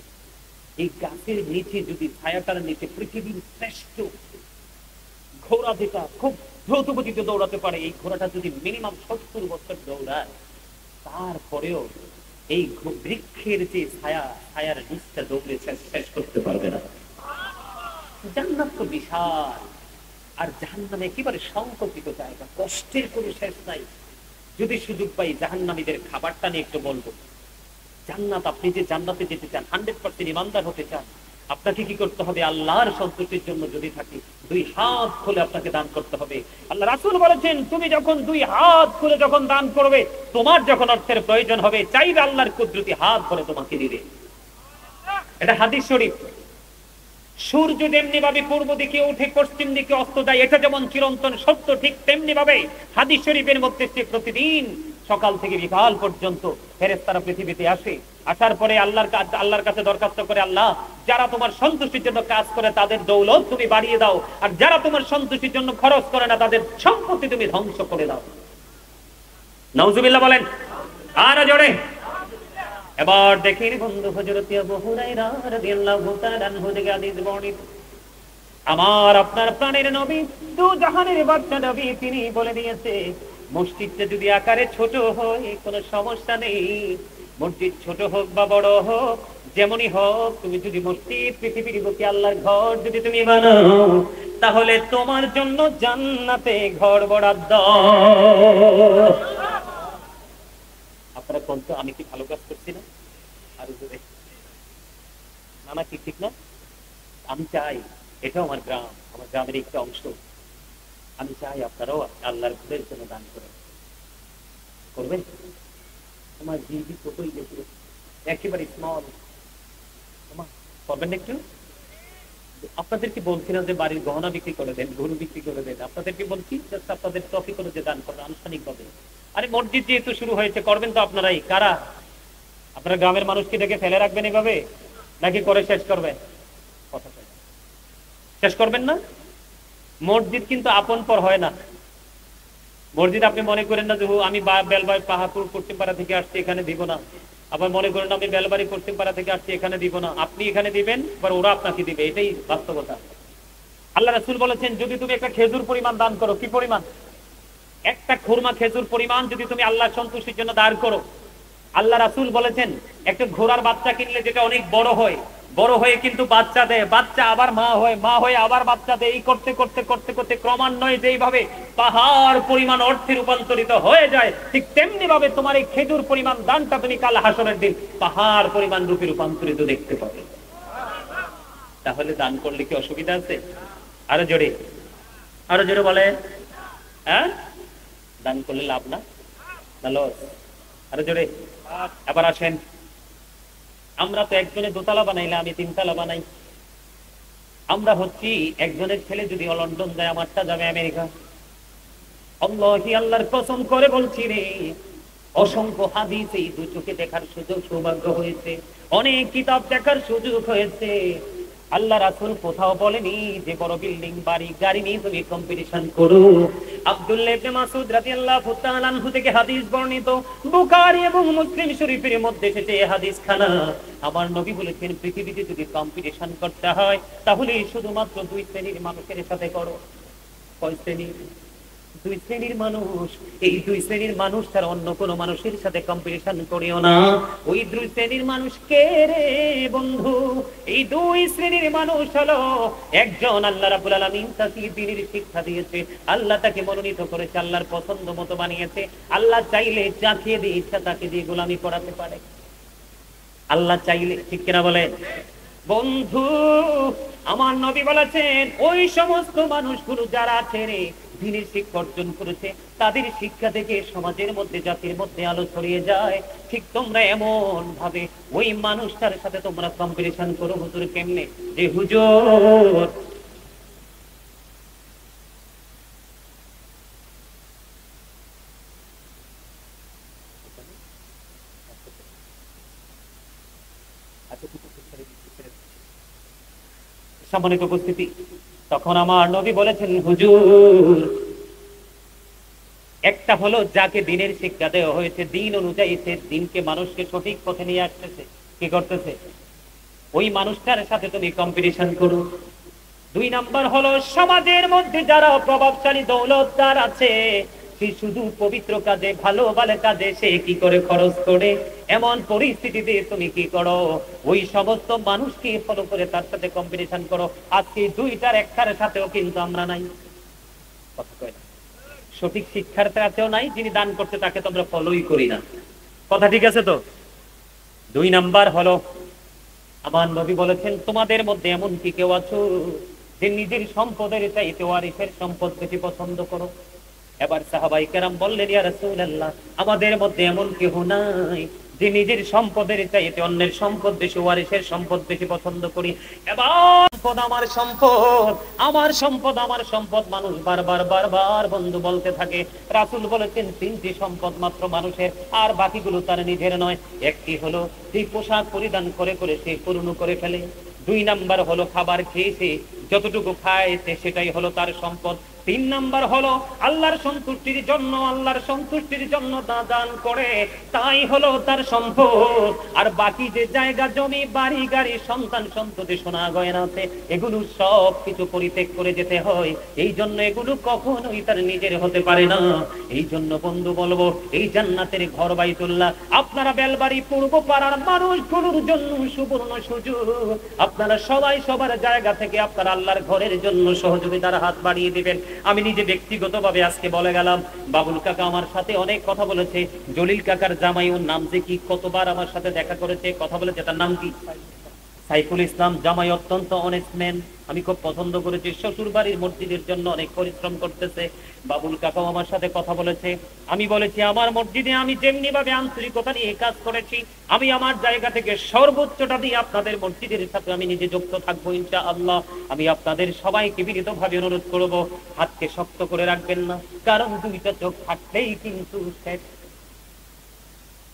এই গাছের নিচে যদি ছায়াটার নিচে পৃথিবীর শ্রেষ্ঠ ঘোড়া, যেটা খুব দ্রুত গতিতে দৌড়াতে পারে, এই ঘোড়াটা যদি মিনিমাম 70 বছর দৌড়ায়, তারপরেও এই বৃক্ষের যে ছায়ার নিচটা দৌড়ে শেষ করতে পারবে না। জান্নাত তো বিশাল, আর জাহান্নামে একেবারে সংকল্পিত জায়গা, কষ্টের কোনো শেষ নাই। যদি সুযোগ পাই জাহান্নামীদের খাবারটা নিয়ে একটু বলবো। জান্নাত, আপনি যে জান্নাতে যেতে চান, 100% ইমানদার হতে চান, আপনাকে কি করতে হবে? আল্লাহর সন্তুষ্টির জন্য যদি থাকি, 2 হাত খুলে আপনাকে দান করতে হবে। আল্লাহ রাসূল বলেছেন তুমি যখন 2 হাত খুলে যখন দান করবে, তোমার যখন অর্থের প্রয়োজন হবে, চাইবে আল্লাহর কুদরতি হাত ধরে তোমাকে দিবে। এটা হাদিস শরীফ। সূর্য যেমনি ভাবে পূর্ব দিকে উঠে পশ্চিম দিকে অস্ত যায়, এটা যেমন চিরন্তন সত্য, ঠিক তেমনি ভাবে হাদিস শরীফের মধ্যে প্রতিদিন সকাল থেকে বিকাল পর্যন্ত ফেরেশতারা পৃথিবীতে আসে। আসার পরে আল্লাহর কাছে দরখাস্ত করে, আল্লাহ যারা তোমার সন্তুষ্টির জন্য কাজ করে তাদের দৌলত তুমি বাড়িয়ে দাও, আর যারা তোমার সন্তুষ্টির জন্য খরচ করে না তাদের সম্পত্তি তুমি ধ্বংস করে দাও। নাউজুবিল্লাহ বলেন আর জোরে। এবার দেখেন বন্ধু, হযরত আবু হুরায়রা রাদিয়াল্লাহু তাআলা আনহু থেকে হাদিস বর্ণিত। আমার আপনার প্রাণের নবী, দু জাহানের বাদশা নবী, তিনি বলে দিয়েছে মসজিদটা যদি আকারে ছোট হয় কোনো সমস্যা নেই, মসজিদ ছোট হোক বা বড় হোক, যেমনই হোক, তুমি যদি মসজিদ পৃথিবীর বুকে আল্লাহর ঘর যদি তুমি বানাও, তাহলে তোমার জন্য জান্নাতে ঘর বরাদ্দ। আপনারা কোন তো, আমি কি ভালো কাজ করছি না? আর না কি ঠিক না? আমি চাই, এটাও আমার গ্রাম, আমার গ্রামের একটা অংশ, আমি চাই আপনারাও আল্লাহর ঘরের জন্য দান করবেন। আমার জিবি ছোটই গেছিল, একেবারে স্মল, করবেন না একটু? আপনাদেরকে বলছিলাম যে বাড়ির গহনা বিক্রি করে দেন, গরু বিক্রি করে দেন, আপনাদেরকে বলছি আপনাদের ট্রফি করে যে দান করবেন আনুষ্ঠানিক ভাবে। আরে মসজিদ যেহেতু শুরু হয়েছে, করবেন তো আপনারাই। কারা? আপনারা গ্রামের মানুষকে ডেকে ফেলে রাখবেন এভাবে, নাকি করে শেষ করবেন? কথা শেষ করবেন না? মসজিদ কিন্তু আপন পর হয় না। মসজিদ আপনি মনে করেন না যে আমি বেলবাড়ি পাহাড়পুর পশ্চিমপাড়া থেকে আসছি এখানে দিব না, আবার মনে করেন আমি বেলবাড়ি পশ্চিমপাড়া থেকে আসছি এখানে দিব না, আপনি এখানে দিবেন আবার ওরা আপনাকে দিবে, এটাই বাস্তবতা। আল্লাহ রাসূল বলেছেন যদি তুমি একটা খেজুর পরিমাণ দান করো, কি পরিমাণ? একটা খুরমা খেজুর পরিমাণ যদি তুমি আল্লাহর সন্তুষ্টির জন্য দান করো, আল্লাহ রাসূল বলেছেন একটা ঘোড়ার বাচ্চা কিনলে যেটা অনেক বড় হয়, বড় হয়ে কিন্তু বাচ্চা দেয়, বাচ্চা আবার মা হয়, মা হয়ে আবার বাচ্চা দেয়, এই করতে করতে করতে করতে ক্রমান্বয়ে যেইভাবে পাহাড় পরিমাণ অর্থে রূপান্তরিত হয়ে যায়, ঠিক তেমনি ভাবে তোমার এই খেজুর পরিমাণ দানটা তুমি কাল হাসরের দিন পাহাড় পরিমাণ রূপে রূপান্তরিত দেখতে পাবে। তাহলে দান করলে কি অসুবিধা আছে? আরো জোরে, আরো জোরে বলে। হ্যাঁ, দান করলে লাভ না, লস? আরো জোরে। এবার আসেন, আমরা তো একজনে দোতলা বানাইলে আমি তিনতলা বানাই। আমরা হচ্ছি একজনের ছেলে যদি লন্ডন যায়, আমারটা যাবে আমেরিকা। আল্লাহি, আল্লাহর কসম করে বলছি রে, অসংখ্য হাদিস এই দু চোখে দেখার সুযোগ সৌভাগ্য হয়েছে, অনেক কিতাব দেখার সুযোগ হয়েছে। আল্লাহ রাসূল কোথাও বলেনি যে বড় বিল্ডিং বাড়ি গাড়ি নিয়ে তুমি কম্পিটিশন করো। আব্দুল্লাহ ইবনে মাসউদ রাদিয়াল্লাহু তাআলা আনহু থেকে হাদিস বর্ণিত, বুখারী এবং মুসলিম শরীফের মধ্যে এসেছে এই হাদিস খানা। আমার নবী বলেছেন পৃথিবীতে যদি কম্পিটিশন করতে হয় তাহলে শুধুমাত্র দুই শ্রেণীর মানুষের সাথে করো। কয় শ্রেণী? দুই শ্রেণীর মানুষ। এই দুই শ্রেণীর মানুষ ছাড়া অন্য কোনো মানুষের সাথে কম্পিটিশন করিও না। ওই দুই শ্রেণীর মানুষ কে রে বন্ধু? এই দুই শ্রেণীর মানুষ হলো একজন আল্লাহ রাব্বুল আলামিন তাকে দ্বীনের শিক্ষা দিয়েছে, আল্লাহ তাকে মনোনীত করেছে, আল্লাহর পছন্দ মতো বানিয়েছে। আল্লাহ চাইলে যাকে দিয়ে ইচ্ছা তাকে দিয়ে গোলামি করাতে পারে, আল্লাহ চাইলে। ঠিক কিনা বলে বন্ধু? আমার নবী বলেছেন ওই সমস্ত মানুষগুলো যারা ছেড়ে দ্বীনের শিক্ষা অর্জন করেছে, তাদের শিক্ষা থেকে সমাজের মধ্যে জাতির মধ্যে আলো ছড়িয়ে যায়। ঠিক তোমরা এমন ভাবে ওই মানুষটার সাথে তোমরা কম্পিটিশন করো। হুজুর কেমনে? যে হুজুর সম্মানিত উপস্থিতি, তখন আমার নবী বলেছেন হুজুর একটা হলো যাকে দ্বীনের শিক্ষা দেওয়া হয়েছে, দ্বীন অনুযায়ী সে দ্বীনকে মানুষকে সঠিক পথে নিয়ে আসতেছে, কি করতেছে? ওই মানুষটার সাথে তুমি কম্পিটিশন করো। দুই নাম্বার হলো সমাজের মধ্যে যারা প্রভাবশালী দৌলতদার আছে, সে শুধু পবিত্র কাজে ভালো ভালো কাজে সে কি করে খরচ করে, এমন পরিস্থিতিতে তুমি কি করো? ওই সমস্ত মানুষকে ফলো করে তার সাথে কম্পিটিশন করো। আজকে দুইটার একটার সাথেও কিন্তু আমরা নাই, কথা কয় না। সঠিক শিক্ষার সাথেও নাই, যিনি দান করতে তাকে তো আমরা ফলোই করি না, কথা ঠিক আছে তো? দুই নাম্বার হলো আমার নবী বলেছেন তোমাদের মধ্যে এমন কি কেউ আছো যে নিজের সম্পদের চাইতে ওয়ারিসের সম্পদ বেশি পছন্দ করো? এবার সাহাবায়ে কেরাম বললেন ইয়া রাসূলুল্লাহ, আমাদের মধ্যে এমন কেউ নাই যে নিজের সম্পদের চাইতে অন্যের সম্পদ বেশি, ওয়ারিসের সম্পদ বেশি পছন্দ করি। এবার সম্পদ আমার সম্পদ, আমার সম্পদ, আমার সম্পদ মানুষ বারবার বারবার বন্ধু বলতে থাকে। রাসূল বলেছেন তিনটি সম্পদ মাত্র মানুষের, আর বাকিগুলো তার নিজের নয়। একটি হলো যে পোশাক পরিধান করে করে সে পূর্ণ করে ফেলে। দুই নাম্বার হলো খাবার খেয়েছে, যতটুকু খায় সেটাই হলো তার সম্পদ। তিন নাম্বার হলো আল্লাহর সন্তুষ্টির জন্য দান করে, তাই হলো তার সম্পদ। আর বাকি যে জায়গা জমি বাড়ি গাড়ি সন্তান সন্ততি সোনা গয়নাতে, এগুলো সব কিছু পরিত্যাগ করে যেতে হয়। এই জন্য এগুলো কখনোই তার নিজের হতে পারে না। এই জন্য বন্ধু বলবো, এই জান্নাতের ঘর বাইতুল্লাহ আপনারা বেলবাড়ি পূর্ব পাড়ার মানুষগুলোর জন্য সুবর্ণ সুযোগ। আপনারা সবাই সবার জায়গা থেকে আপনারা আল্লাহর ঘরের জন্য সহযোগিতার হাত বাড়িয়ে দিবেন। আমি নিজে ব্যক্তিগতভাবে আজকে বলে গেলাম, বাবুল কাকা আমার সাথে অনেক কথা বলেছে, জলিল কাকার জামাই, ওর নাম যে কি, কতবার আমার সাথে দেখা করেছে, কথা বলেছে, তার নাম কি, সাইফুল ইসলাম। জামাই অত্যন্ত অনেস্ট ম্যান, আমি খুব পছন্দ করেছি। শ্বশুর বাড়ির মসজিদের জন্য অনেক পরিশ্রম করতেছে। বাবুল কাকাও আমার সাথে কথা বলেছে। আমি বলেছি আমার মসজিদে আমি যেমনি ভাবে আন্তরিকতা নিয়ে কাজ করেছি, আমি আমার জায়গা থেকে সর্বোচ্চটা দিয়ে আপনাদের মসজিদের সাথে আমি নিজে যুক্ত থাকবো ইনশাআল্লাহ। আমি আপনাদের সবাইকে বিনীতভাবে অনুরোধ করব, হাতকে শক্ত করে রাখবেন না, কারণ দুইটা চোখ থাকলেই কিন্তু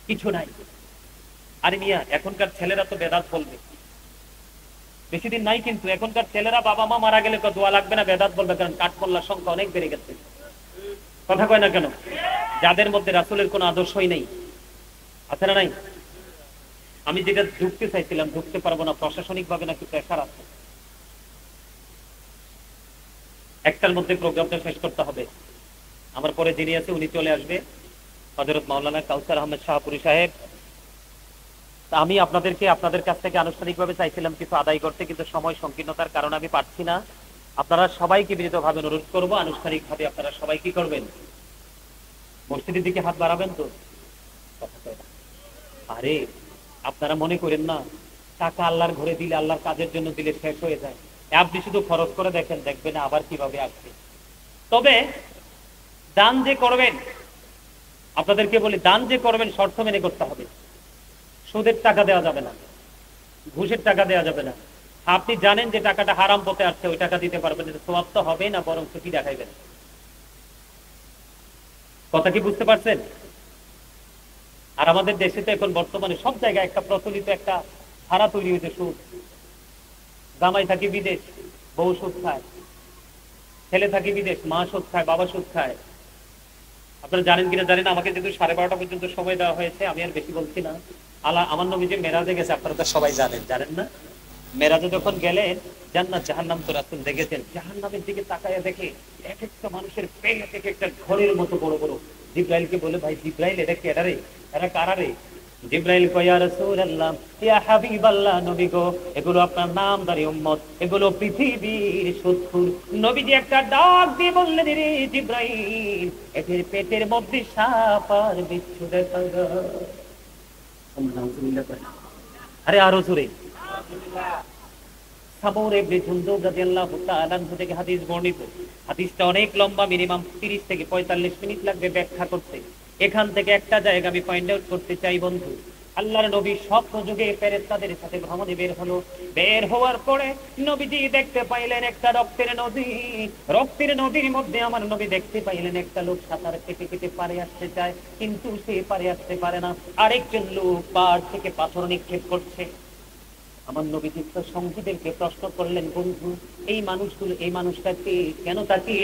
কিছু নাই। আরে মিয়া, এখনকার ছেলেরা তো বেদাত বলবে, বেশি দিন নাই কিন্তু এখনকার ছেলেরা বাবা মা মারা গেলে দোয়া লাগবে না, বেদাত বলবে, কারণ কাঠমোল্লার সংখ্যা অনেক বেড়ে গেছে। কথা কয় না কেন? যাদের মধ্যে রাসূলের কোনো আদর্শই নেই, আছে না নাই? আমি যেটা ঢুকতে চাইছিলাম ঢুকতে পারবো না, প্রশাসনিক ভাবে নাকি প্রেশার আছে, একটার মধ্যে প্রোগ্রামটা শেষ করতে হবে। আমার পরে যিনি আছে উনি চলে আসবে, হযরত মাওলানা কাউসার আহমেদ শাহপুরী সাহেব। আমি আপনাদের কাছ থেকে আনুষ্ঠানিকভাবে চাইছিলাম কিছু আদায় করতে, কিন্তু সময় সংকীর্ণতার কারণে আমি পারছি না। আপনারা সবাইকে বিনীতভাবে অনুরোধ করবো, আনুষ্ঠানিকভাবে আপনারা সবাই কি করবেন, মসজিদের দিকে হাত বাড়াবেন তো। আরে আপনারা মনে করেন না টাকা আল্লাহর ঘরে দিলে, আল্লাহর কাজের জন্য দিলে শেষ হয়ে যায়। আপনি শুধু খরচ করে দেখবেন আবার কিভাবে আসবে। তবে দান যে করবেন, আপনাদেরকে বলি, দান যে করবেন শর্ত মেনে করতে হবে। সুদের টাকা দেওয়া যাবে না, ঘুষের টাকা দেওয়া যাবে না। আপনি জানেন যে টাকাটা হারাম পথে আসছে, ওই টাকা দিতে পারবেন, সওয়াব তো হবে না, বরং কি দেখাইবেন। কথা কি বুঝতে পারছেন? আর আমাদের দেশে তো এখন বর্তমানে সব জায়গায় একটা প্রচলিত একটা ধারা তৈরি হয়েছে, সুদ। জামাই থাকি বিদেশ, বউ সুদ খায়, ছেলে থাকি বিদেশ, মা সুদ খায়, বাবা সুদ খায়। আপনারা জানেন কিনা জানেন, আমাকে যেহেতু 12:30 পর্যন্ত সময় দেওয়া হয়েছে, আমি আর বেশি বলছি না। আমার নবী যে মেরাজে গেছে আপনারা তো সবাই জানেন না? মেরাজে যখন গেলেন, জান্নাত জাহান্নাম তো রাসূল দেখেছেন, জাহান্নামের দিকে তাকায়া দেখে এক একটা মানুষের পেট এক একটা ঘরের মতো বড় বড়। জিবরাইলকে বলে, ভাই জিবরাইল, এটা কি, এরা কারা রে? জিবরাইল কয়, ইয়া রাসূলুল্লাহ, ইয়া হাবিবাল্লাহ, নবী গো, এগুলো আপনার নামদারি উম্মত, এগুলো পৃথিবীর শত্রু। নবীজি একটা ডাক দিয়ে বললেন, রে জিবরাইল, এদের পেটের মধ্যে সাপ আর বিচ্ছু দেখা যায়। আরে আরো জোরে। সামুর ইবনে জুনদুব রাদিয়াল্লাহু তাআলা আনহু থেকে হাদিস বর্ণিত। হাদিসটা অনেক লম্বা, মিনিমাম 30 থেকে 45 মিনিট লাগবে ব্যাখ্যা করতে। এখান থেকে একটা জায়গা আমি পয়েন্ট আউট করতে চাই বন্ধু। আল্লাহর নবী স্বপ্ন যুগে ফেরেশতাদের সাথে ভ্রমণে বের হলো। বের হওয়ার পরে নবীজি দেখতে পাইলেন একটা রক্তের নদী। রক্তের নদীর মধ্যে আমার নবী দেখতে পাইলেন একটা লোক সাঁতার কেটে কেটে পারে আসতে চায়, কিন্তু সে পারে আসতে পারে না। আরেকজন লোক পাড় থেকে পাথর নিক্ষেপ করছে। আমার নবী চিত্ত সঙ্গীদেরকে প্রশ্ন করলেন, বন্ধু, এই মানুষটাকে কেন তাকে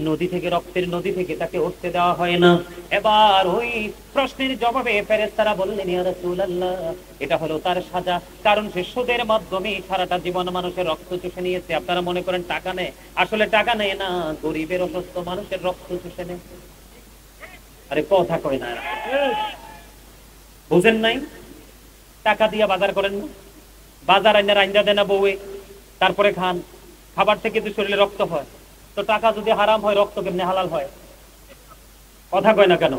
নদী থেকে, রক্তের নদী থেকে তাকে উঠতে দেওয়া হয় না? এবার ওই প্রশ্নের জবাবে ফেরেশতারা বললেন, ইয়া রাসূলুল্লাহ, এটা হলো তার সাজা, কারণ সে সুদের মাধ্যমে সারাটা জীবন মানুষের রক্ত চুষে নিয়েছে। আপনারা মনে করেন টাকা নেয়, আসলে টাকা নেয় না, গরিবের অসুস্থ মানুষের রক্ত চুষে নেয়। আরে কথা কয় না, বুঝেন নাই? টাকা দিয়া বাজার করেন না, বাজার আইনা রাইন্দা দেনা বউয়ে, তারপরে খান, খাবার থেকে তো শরীরে রক্ত হয়। তো টাকা যদি হারাম হয়, রক্ত কেমনে হালাল হয়? কথা কয় না কেন?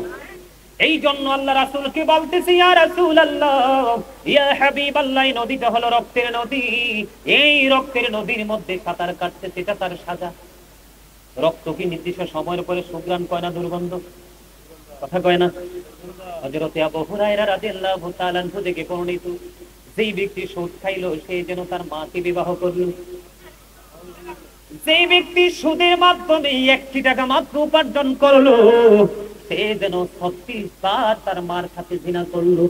এই জন্য আল্লাহ রাসূলকে বলতেছি, ইয়া রাসূলুল্লাহ, ইয়া হাবিবাল্লাহ, নদীটা হলো রক্তের নদী। এই রক্তের নদীর মধ্যে সাঁতার কাটতে, সেটা তার সাজা। রক্ত কি নির্দিষ্ট সময়ের পরে সুগ্রাণ কয় না দুর্গন্ধ? কথা কয় না? হযরত আবু হুরায়রা রাদিয়াল্লাহু তাআলা আনহু থেকে বর্ণিত, যেই ব্যক্তি সুদ খাইলো সে যেন তার মাকে বিবাহ করলো। যে ব্যক্তি সুদের মাধ্যমে 1টি টাকা মাত্র উপার্জন করলো, সে যেন 36 বার তার মার সাথে জিনা করলো।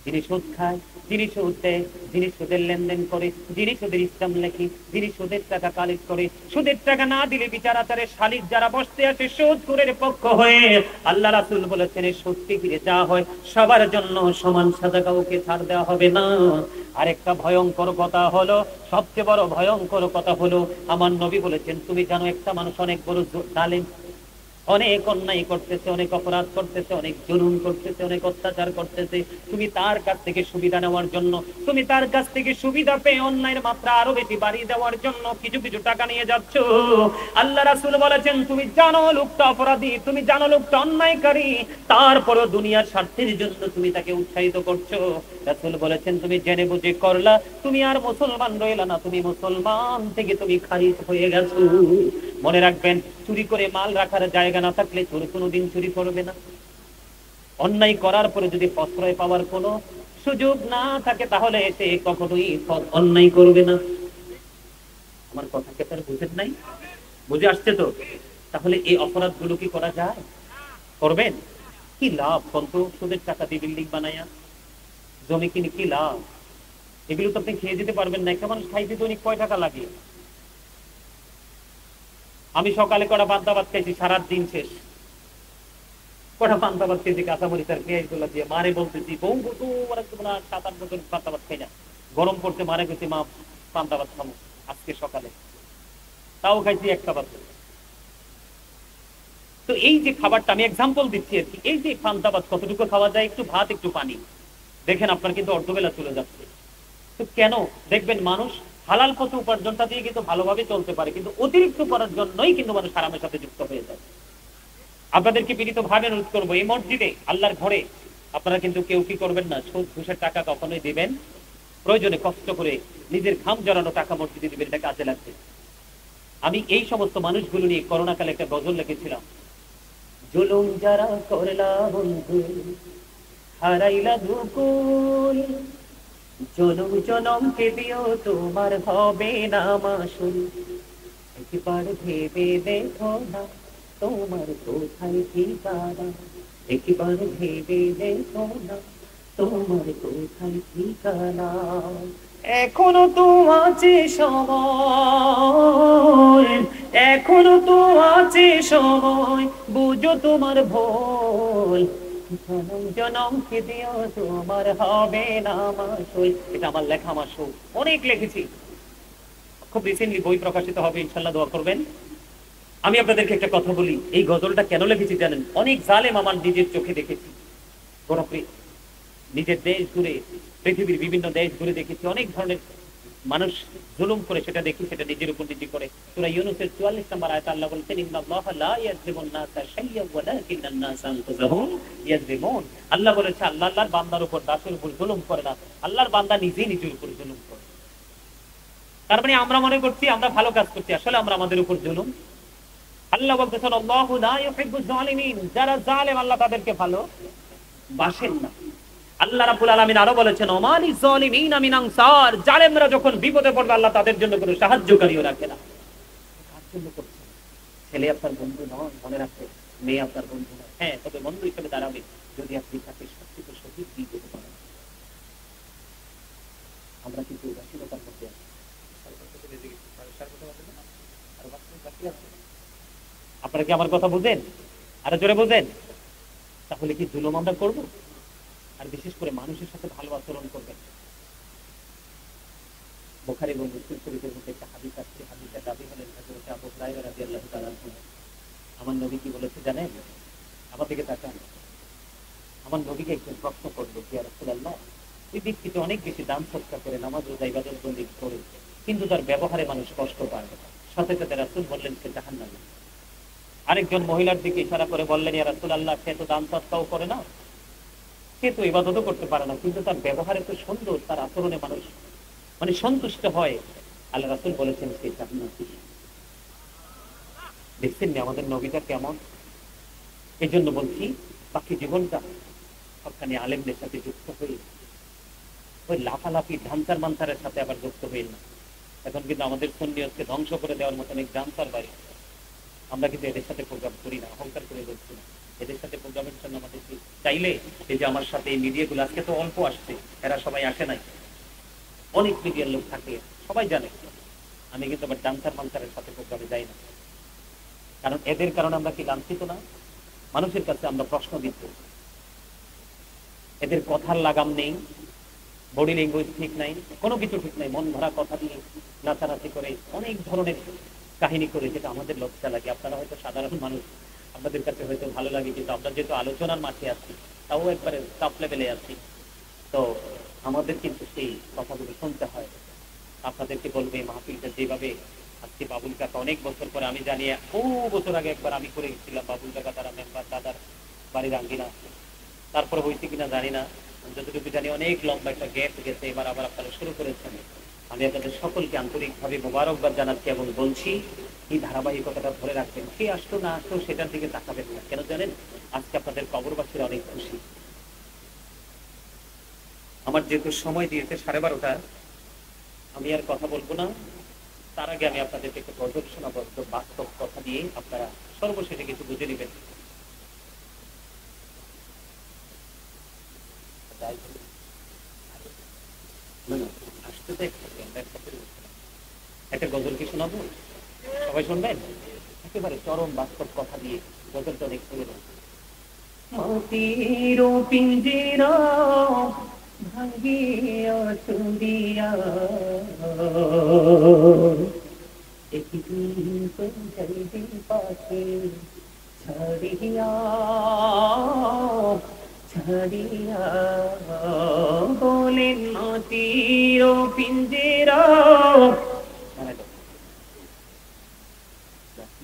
যিনি সুদ খায়, যিনি সুদ দেয়, যিনি সুদের লেনদেন করে, যিনি সুদের ইসলাম লেখে, যিনি সুদের টাকা কালেক্ট করে, সুদের টাকা না দিলে বিচার আচারে শালিক যারা বসতে আছে সুদ করে পক্ষ হয়ে, আল্লাহ রাসূল বলেছেন এই সুদকে ঘিরে যা হয় সবার জন্য সমান সাজা, কাউকে ছাড় দেওয়া হবে না। আরেকটা ভয়ঙ্কর কথা হলো, সবচেয়ে বড় ভয়ঙ্কর কথা হলো, আমার নবী বলেছেন তুমি জানো একটা মানুষ অনেক বড় জালেম, অনেক অন্যায় করতেছে, অনেক অপরাধ করতেছে, অনেক জুলুম করতেছে, অনেক অত্যাচার করতেছে, তুমি তার কাছ থেকে সুবিধা নেওয়ার জন্য, তুমি তার কাছ থেকে সুবিধা পেয়ে অন্যায়ের মাত্রা আরো বেশি বাড়িয়ে দেওয়ার জন্য কিছু কিছু টাকা নিয়ে যাচ্ছ। আল্লাহ রাসূল বলেছেন তুমি জানো লোকটা অপরাধী, তুমি জানো লোকটা অন্যায়কারী, তারপরও দুনিয়ার স্বার্থের জন্য তুমি তাকে উৎসাহিত করছো। রাসূল বলেছেন তুমি জেনে বুঝে করলা, তুমি আর মুসলমান রইলা না, তুমি মুসলমান থেকে তুমি খারিজ হয়ে গেছো। মনে রাখবেন, চুরি করে মাল রাখার জায়গা না থাকলে চোর কোনোদিন চুরি করবে না। অন্যায় করার পরে যদি প্রশ্রয় পাওয়ার কোনো সুযোগ না থাকে তাহলে সে কখনোই অন্যায় করবে না। আমার কথা কে তার বুঝেন নাই? বুঝে আসছে তো? তাহলে এই অপরাধ গুলো কি করা যায়? করবেন? কি লাভ বলতো? সুদের টাকা দিয়ে বিল্ডিং বানায়া জমি কিনে কি লাভ? এগুলো তো আপনি খেয়ে যেতে পারবেন না। একটা মানুষ খাইতে দৈনিক কয় টাকা লাগে? আমি সকালে কটা পান্তা ভাত খাইছি, সারা দিন শেষ। কটা পান্তা ভাত খেয়েছি কাঁচামরিচ আর পেঁয়াজ গুলা দিয়ে, মারে বলতেছি বউ তো 7-8 বছর পান্তা ভাত খাই না, গরম পড়তে মারে গেছি মা পান্তা ভাত খাবো আজকে সকালে, তাও খাইছি একটা ভাত। তো এই যে খাবারটা আমি এক্সাম্পল দিচ্ছি আর কি, এই যে পান্তা ভাত কতটুকু খাওয়া যায়, একটু ভাত একটু পানি, দেখেন আপনার কিন্তু অর্ধবেলা চলে যাচ্ছে। তো কেন দেখবেন মানুষ হালাল পথে উপার্জনটা দিয়ে কিন্তু ভালোভাবে চলতে পারে, কিন্তু অতিরিক্ত করার জন্যই কিন্তু মানুষ হারামের সাথে যুক্ত হয়ে যায়। আপনাদেরকে বিনীত ভাবে অনুরোধ করবো, এই মসজিদে আল্লাহর ঘরে আপনারা কিন্তু কেউ কি করবেন না, সুদ ঘুষের টাকা কখনোই দিবেন, প্রয়োজনে কষ্ট করে নিজের ঘাম জড়ানো টাকা মসজিদে দিবেন, এটা কাজে লাগবে। আমি এই সমস্ত মানুষগুলো নিয়ে করোনা কালে একটা গজল লিখেছিলাম, জুলুম যারা করলা বন্ধু হারাইলা দুকুল, জনম জনমকে দিও তোমার হবে না মাসুল, একবার ভেবে দেখো না তোমার কোথায় ঠিকানা, একবার ভেবে দেখো না তোমার কোথায় ঠিকানা। এখনো তো আছে সময়, এখনো তো আছে সময়, বুঝো তোমার ভুল, জনম জনমকে দিও তোমার হবে না মাসুল। এটা আমার লেখা, আমার সুর, অনেক লিখেছি, খুব রিসেন্টলি বই প্রকাশিত হবে, ইনশাল্লাহ দোয়া করবেন। আমি আপনাদেরকে একটা কথা বলি, এই গজলটা কেন লিখেছি জানেন? অনেক জালেম আমার নিজের চোখে দেখেছি, নিজের দেশ ঘুরে, পৃথিবীর বিভিন্ন দেশ ঘুরে দেখেছি, অনেক ধরনের মানুষ জুলুম করে, সেটা দেখি, সেটা নিজের উপর নিজে করে। সূরা ইউনূসের 44 নম্বর আয়াতে আল্লাহ বলেছেন, ইন্নাল্লাহা লা ইয়াযলিমুন নাসা শাইয়্যান ওয়ালাকিন্নান নাসা আনফুসাহুম ইয়াযলিমুন। আল্লাহ বলেছে আল্লাহ আল্লাহর বান্দার উপর, দাসের উপর জুলুম করে না, আল্লাহর বান্দা নিজেই নিজের উপর জুলুম করে। তার মানে আমরা মনে করছি আমরা ভালো কাজ করছি, আসলে আমরা আমাদের উপর জুলুম। আল্লাহ বলতেছেন আল্লাহু লা ইউহিব্বুজ জালিমিন, যারা জালেম আল্লাহ তাদেরকে ভালো বাসেন না। আল্লাহ রাব্বুল আলামিন আরো বলেছেন ওমালি যালিমিনা মিন আনসার, জালেমরা যখন বিপদে পড়বে আল্লাহ তাদের জন্য কোনো সাহায্যকারীও রাখে না। কার জন্য করছে? ছেলে আপনার বন্ধু নয়, মনে রাখবেন, মেয়ে আপনার বন্ধু নয়। হ্যাঁ, তবে বন্ধু হিসেবে দাঁড়াবে যদি আপনি তাকে সত্যিতে সঠিক দিয়ে যেতে পারেন। আমরা কিন্তু উদাসীনতার মধ্যে আছি। আপনারা কি আমার কথা বুঝেন? আরো জোরে বুঝেন? তাহলে কি জুলুম আমরা করবো? আর বিশেষ করে মানুষের সাথে ভালো আচরণ করবেন। বুখারী এবং মুসলিম শরীফের মধ্যে একটা হাদিস আছে, হাদিসের রাবী হলেন হযরত আবু হুরায়রা রাদিয়াল্লাহু তাআলা আনহু। আমার নবী কি বলেছে জানেন? আমার দিকে তাকান। আমার নবীকে একজন প্রশ্ন করলো, ইয়া রাসূলুল্লাহ, ওই ব্যক্তি তো অনেক বেশি দান সদকা করে, নামাজ রোজা ইবাদত বন্দি করে, কিন্তু তার ব্যবহারে মানুষ কষ্ট পায়। সাথে সাথে রাসূল বললেন সে জাহান্নামী। আরেকজন মহিলার দিকে ইশারা করে বললেন, ইয়া রাসূলুল্লাহ, সে তো দান সদকাও করে না, সে তো ইবাদতও করতে পারে না, কিন্তু তার ব্যবহারে তো সুন্দর, তার আচরণে মানুষ মানে সন্তুষ্ট হয়। আল্লাহ রাসূল বলেছেন সে জান্নাতি। দেখছেন না আমাদের নবীটা কেমন? এই জন্য বলছি বাকি জীবনটা সবখানে আলেমদের সাথে যুক্ত হয়ে, ওই লাফালাফি ধানচার মানচারের সাথে আবার যুক্ত হয়ে না। এখন কিন্তু আমাদের সুন্নিয়তকে ধ্বংস করে দেওয়ার মতন এক ধানচার বাড়ি, আমরা কিন্তু এদের সাথে প্রোগ্রাম করি না, অহংকার করে বলছি না। এদের সাথে প্রোগ্রামের জন্য আমাদের চাইলে, এই যে আমার সাথে এই মিডিয়াগুলো আজকে তো অল্প আসছে, এরা সবাই আসে নাই, অনেক মিডিয়ার লোক থাকে, সবাই জানে। আমি কিন্তু আবার ডান্সার মানসারের সাথে প্রোগ্রামে যাই না, কারণ এদের কারণে আমরা কি লাঞ্ছিত না? মানুষের কাছে আমরা প্রশ্ন দিচ্ছ, এদের কথার লাগাম নেই, বডি ল্যাঙ্গুয়েজ ঠিক নাই, কোনো কিছু ঠিক নাই, মন ভরা কথা দিয়ে নাচানাচি করে অনেক ধরনের কাহিনী করে, যেটা আমাদের লজ্জা লাগে। আপনারা হয়তো সাধারণ মানুষ, আপনাদের কাছে হয়তো ভালো লাগে, কিন্তু আমরা যেহেতু আলোচনার মাঠে আছি, তাও একবারে টপ লেভেলে আছি, তো আমাদের কিন্তু সেই কথাগুলো শুনতে হয়। আপনাদেরকে বলবে মাহফিলটা যেভাবে আজকে বাবুল কাকা অনেক বছর পরে, আমি জানি বহু বছর আগে একবার আমি করে গেছিলাম বাবুল কাকা তারা মেম্বার দাদার বাড়ির আঙ্গিনা, তারপরে হয়েছে কিনা জানি না, যতটুকু জানি অনেক লম্বা একটা গ্যাপ গেছে, এবার আবার আপনারা শুরু করেছেন। আমি আপনাদের সকলকে আন্তরিকভাবে মোবারকবাদ জানাচ্ছি এবং বলছি এই ধারাবাহিকতাটা ধরে রাখবেন। কে আসতো না আসতো সেটার দিকে তাকাবেন না, কেন জানেন? আজকে আপনাদের কবরবাসীরা অনেক খুশি। আমার যেহেতু সময় দিয়েছে 12:30, আমি আর কথা বলবো না। তার আগে আমি আপনাদেরকে একটু গজল শোনাবো, বাস্তব কথা দিয়ে আপনারা সর্বশেষে কিছু বুঝে নেবেন। একটা গজল কি শোনাবো? সবাই শুনবেন? একেবারে চরম বাস্তব কথা দিয়ে গজলটা অনেক শুনে নেন। মাটির পিঞ্জিরা ভাঙিয়া চুরিয়া একদিন তো যাইবে পাশে ছাড়িয়া ছাড়িয়া, বলেন মাটির পিঞ্জিরা।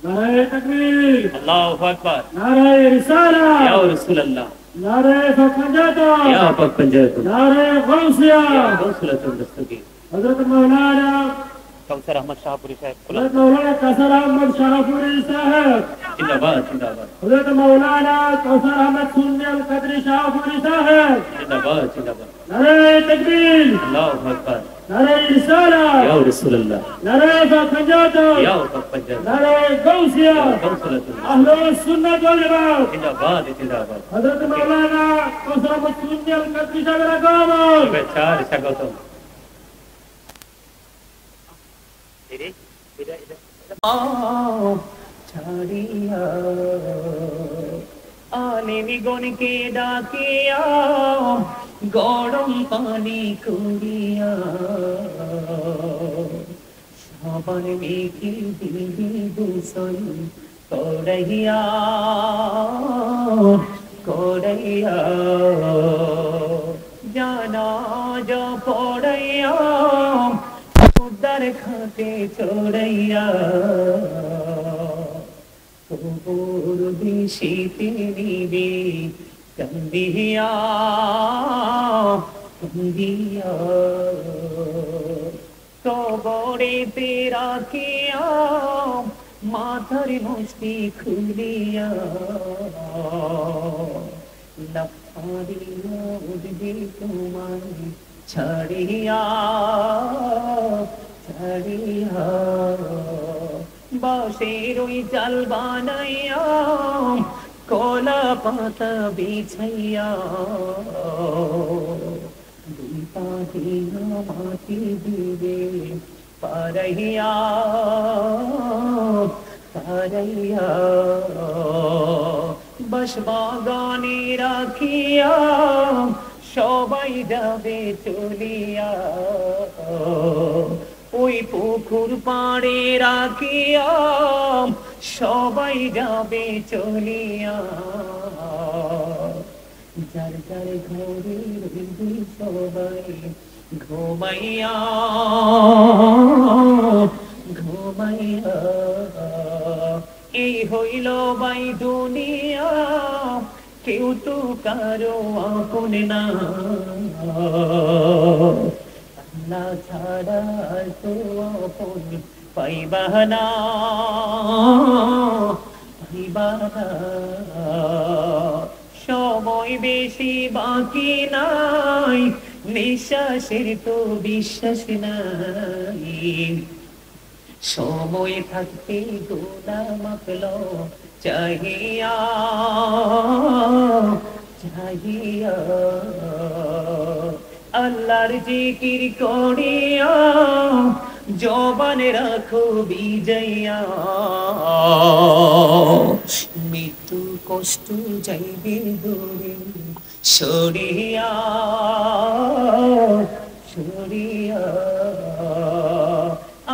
नारे तकबीर, আল্লাহু আকবার, नारे रिसालत, ইয়া রাসূলুল্লাহ, नारे फखंजाता, ইয়া পাকপঞ্জাত, नारे गौसिया, ইয়া গৌসুলাতুল দস্তগীর। हजरत मौलाना কাউসার আহমদ শাহপুরী সাহেব, हजरत मौलाना कसर अहमद शाहपुरी साहब, জিন্দাবাদ জিন্দাবাদ, हजरत मौलाना कौसर अहमद सुन्नी अल कदरी शाहपुरी साहब, জিন্দাবাদ জিন্দাবাদ, नारे तकबीर, আল্লাহু আকবার, नारे रिसालत, ইয়া রাসূলুল্লাহ, नारे फखंजाता, ইয়া পাকপঞ্জাত, नारे गौसिया, ইয়া গৌসুলাতুল अहले सुन्नत वल जमात, জিন্দাবাদ জিন্দাবাদ। हजरत मौलाना कौसर अहमद सुन्नी अल कदरी साहब रकामत। শুভেচ্ছা আর স্বাগতম। ছাড়িয়া আলেমিগণকে ডাকিয়া গরম পানি করিয়া সাবান মেখে দিবি গোসল করাইয়া করাইয়া, জানাজা পড়াইয়া উদ্ধার খাতে চড়াইয়া, কবর দিশিতে নিবে কান্দিয়া কান্দিয়া, কবরেতে রাখিয়া মাথার মুষ্টি খুলিয়া, লাফারিয়া উঠবে তোমায় ছাড়িয়া ছাড়িয়া, বাঁশের ওই চাল বানাইয়া কলা পাতা বিছাইয়া, দুই পাহিয়া মাটি দিবে পারাইয়া পারাইয়া, বাঁশ বাগানে রাখিয়া সবাই যাবে চলিয়া, ওই পুকুর পাড়ে রাখিয়া সবাই যাবে চলিয়া, যার যার ঘরে রইবে সবাই ঘুমাইয়া ঘুমাইয়া, এই হইল বাই দুনিয়া, কেউ তো কারো আপন না, আল্লাহ ছাড়া তো আপন পাইবা না পাইবা না, সময় বেশি বাকি নাই, নিঃশ্বাসের তো বিশ্বাস নাই, সময় থাকতে গোনা মাপল চাহিয়া চাহিয়া, আল্লাহ আল্লাহর জিকির করিয়া জবানে রাখো বিজয়া মৃত্যু কষ্ট যাইবে দূরে সরিয়া সরিয়া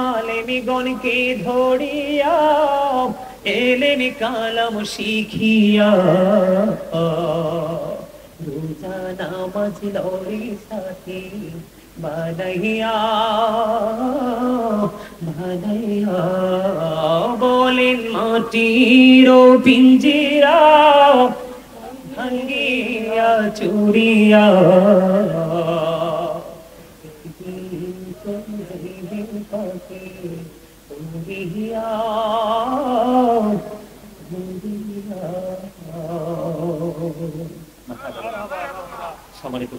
আলেমি গণকে ধরিয়া এলেমি কালাম শিখিয়া রোজা নামাজ লড়ি সাথী বানাইয়া বানাইয়া বলেন মাটির পিঞ্জিরা ভাঙ্গিয়া চুরিয়া সম্মানিত